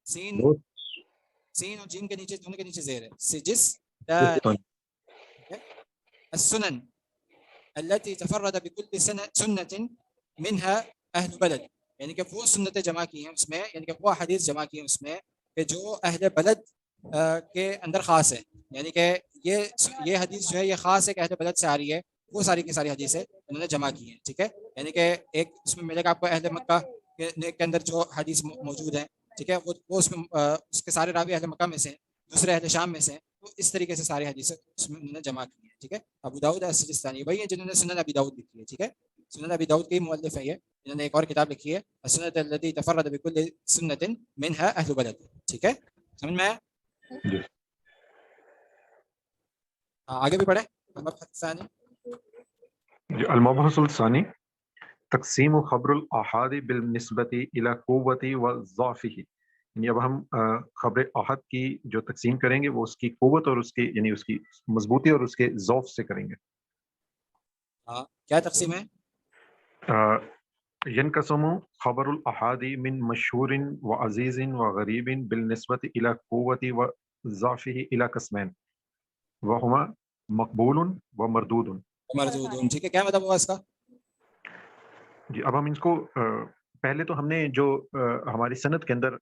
سین اور جیم کے نیچے دونوں کے نیچے زیر ہے. سجستانی. السنن التي تفرد بكل سنة منها اہل بلد. یعنی کہ وہ سنتیں جمع کی ہیں اس میں، یعنی کہ وہ حدیث جمع کی ہیں اس میں کہ جو اہل بلد کے اندر خاص ہے. یعنی کہ یہ حدیث جو ہے یہ خاص ہے کہ اہل بلد سے آ رہی ہے. وہ ساری کی ساری حدیثیں انہوں نے جمع کی ہیں. ٹھیک ہے. یعنی کہ ایک اس میں ملے گا آپ کو اہل مکہ کے اندر جو حدیث موجود ہیں. ٹھیک ہے. وہ اس میں اس کے سارے راوی اہل مکہ میں سے ہیں، دوسرے اہل شام میں سے ہیں. تو اس طریقے سے ساری حدیثیں اس میں انہوں نے جمع کی ہیں. ٹھیک ہے. ابو داؤد السجستانی وہی ہیں جنہوں نے سنن ابی داؤد لکھی ہے. ٹھیک ہے. سنن ابی داؤد کی مؤلف ہے یہ. انہوں نے ایک اور کتاب لکھی ہے السنۃ التي تفرد بكل سنة منها اہل بلد. ٹھیک ہے. سمجھ میں آیا؟ آگے بھی پڑھیں. المبحث الثاني تقسیم خبر الآحاد بالنسبة إلى قوة وضعفه. یعنی اب ہم خبر احاد کی جو تقسیم کریں گے وہ اس کی قوت اور اس کی یعنی اس کی مضبوطی اور اس کے ضعف سے کریں گے. ہاں کیا تقسیم ہے؟ ينقسم خبر الأحاد من مشهور وعزيز وغريب بالنسبة إلى قوة وضعفه إلى قسمين وهما مقبول ومردود. مردود. ٹھیک ہے. کیا مطلب ہوا اس کا؟ جی اب ہم اس کو پہلے تو ہم نے جو ہماری سند کے اندر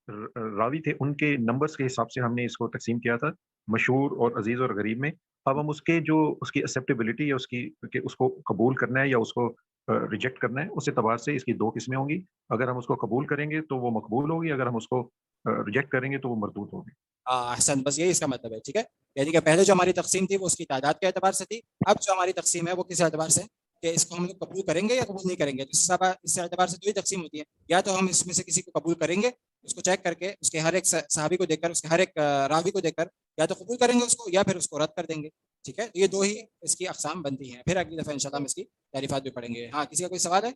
راوی تھے ان کے نمبرز کے حساب سے ہم نے اس کو تقسیم کیا تھا مشہور اور عزیز اور غریب میں. اب ہم اس کے جو اس کی ایکسیپٹیبلٹی یا اس کی کہ اس کو قبول کرنا ہے یا اس کو ریجیکٹ کرنا ہے اس اعتبار سے اس کی دو قسمیں ہوں گی. اگر ہم اس کو قبول کریں گے تو وہ مقبول ہوگی، اگر ہم اس کو ریجیکٹ کریں گے تو وہ مردود ہوگی. احسن. بس یہی اس کا مطلب ہے. ٹھیک ہے. یعنی کہ پہلے جو ہماری تقسیم تھی وہ اس کی تعداد کے اعتبار سے تھی. اب جو ہماری تقسیم ہے وہ کس اعتبار سے کہ اس کو ہم لوگ قبول کریں گے یا قبول نہیں کریں گے. اس اعتبار سے دو ہی تقسیم ہوتی ہے. یا تو ہم اس میں سے کسی کو قبول کریں گے اس کو چیک کر کے اس کے ہر ایک صحابی کو دیکھ کر اس کے ہر ایک راوی کو دیکھ کر یا تو قبول کریں گے اس کو یا پھر اس کو رد کر دیں گے. ٹھیک ہے. یہ دو ہی اس کی اقسام بنتی ہیں. پھر اگلی دفعہ انشاءاللہ ہم اس کی تعریفات بھی پڑھیں گے. ہاں کسی کا کوئی سوال ہے؟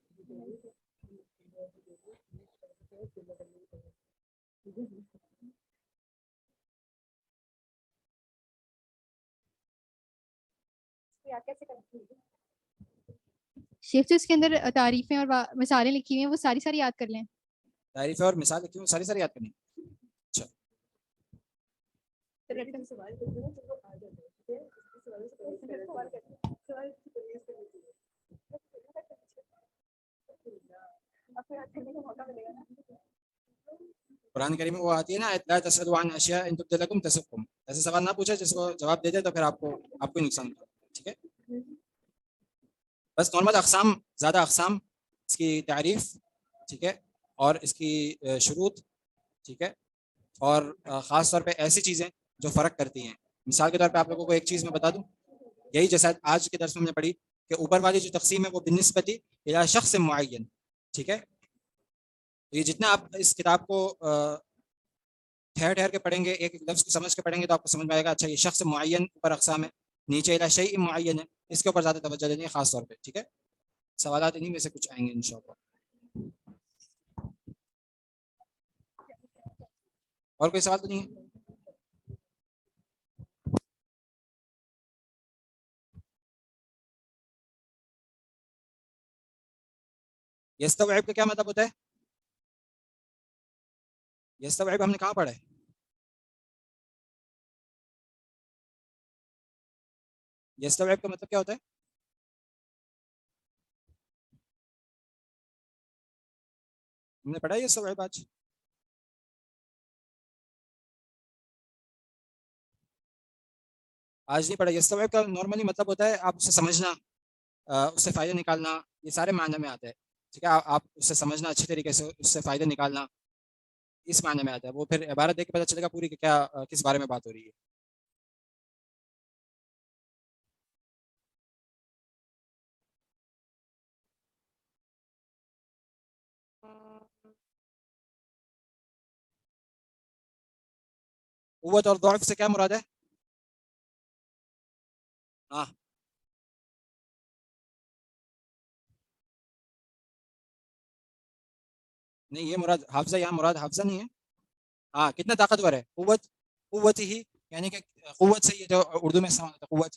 شیخ جو اس کے اندر تعریفیں اور مثالیں لکھی ہوئی ہیں وہ ساری یاد کر لیں. تعریفیں اور مثال لکھی ہوئی ساری یاد کرنی. اچھا قرآن کریم میں وہ آتی ہے نا لا تسألوا عن اشیاء ان تبد لکم تسؤکم. ایسے سوال نہ پوچھے جس کو جواب دے دے تو پھر آپ کو ہی نقصان ہوتا ہے. ٹھیک ہے. بس نارمل اقسام زیادہ اقسام اس کی تعریف. ٹھیک ہے. اور اس کی شروط. ٹھیک ہے. اور خاص طور پہ ایسی چیزیں جو فرق کرتی ہیں. مثال کے طور پہ آپ لوگوں کو ایک چیز میں بتا دوں یہی جیسا آج کے درس میں ہم نے پڑھی کہ اوپر والی جو تقسیم ہے وہ بالنسبت الی شخص معین. ٹھیک ہے. یہ جتنا آپ اس کتاب کو ٹھہر کے پڑھیں گے ایک لفظ کو سمجھ کے پڑھیں گے تو آپ کو سمجھ میں آئے گا اچھا یہ شخص معین اوپر اقسام ہے نیچے الی شیء معین ہے. اس کے اوپر زیادہ توجہ دینی ہے خاص طور پہ. ٹھیک ہے. سوالات انہیں میں سے کچھ آئیں گے انشاءاللہ. اور کوئی سوال تو نہیں ہے؟ یستوعب کا کیا مطلب ہوتا ہے؟ یستوعب ہم نے کہاں پڑھا ہے؟ یستوعب کا مطلب کیا ہوتا ہے؟ ہم نے پڑھا یہ سب آج؟ آج نہیں پڑھا. یستوعب کا نارملی مطلب ہوتا ہے آپ اسے سمجھنا، اس سے فائدہ نکالنا، یہ سارے معنی میں آتا ہے. ٹھیک ہے، آپ اس سے سمجھنا اچھی طریقے سے، اس سے فائدہ نکالنا، اس معنی میں آتا ہے. وہ پھر عبارت دیکھ کے پتہ چلے گا پوری کہ کیا کس بارے میں بات ہو رہی ہے. قوت اور ضعف سے کیا مراد ہے؟ ہاں نہیں، یہ مراد حافظہ، یہاں مراد حافظہ نہیں ہے. ہاں کتنا طاقتور ہے. قوت ہی یعنی کہ قوت سے، یہ جو اردو میں استعمال ہوتا ہے قوت.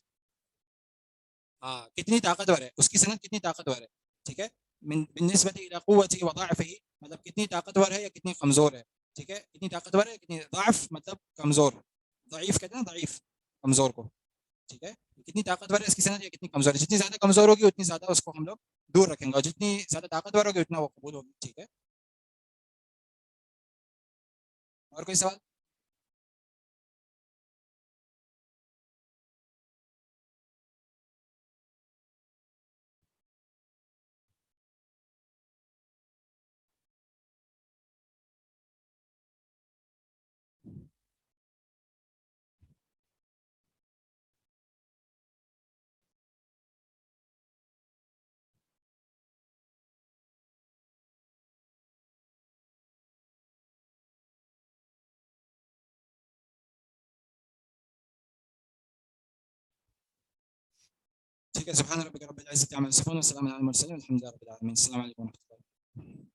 ہاں کتنی طاقتور ہے، اس کی صنعت کتنی طاقتور ہے. ٹھیک ہے، بالنسبت الى قوت وضعفه مطلب کتنی طاقتور ہے یا کتنی کمزور ہے. ٹھیک ہے، کتنی طاقتور ہے، کتنی ضعف مطلب کمزور. ضعیف کہتے ہیں نا، ضعیف کمزور کو. ٹھیک ہے، کتنی طاقتور ہے اس کی صنعت یا کتنی کمزور ہے. جتنی زیادہ کمزور ہوگی اتنی زیادہ اس کو ہم لوگ دور رکھیں گے، اور جتنی زیادہ طاقتور ہوگی اتنا وہ قبول ہوگی. ٹھیک ہے، اور کوئی سوال؟ ٹھیک ہے، سبحان ربک رب العزت عما یصفون وسلام علی المرسلین والحمد للہ رب العالمین. السلام علیکم و رحمۃ اللہ.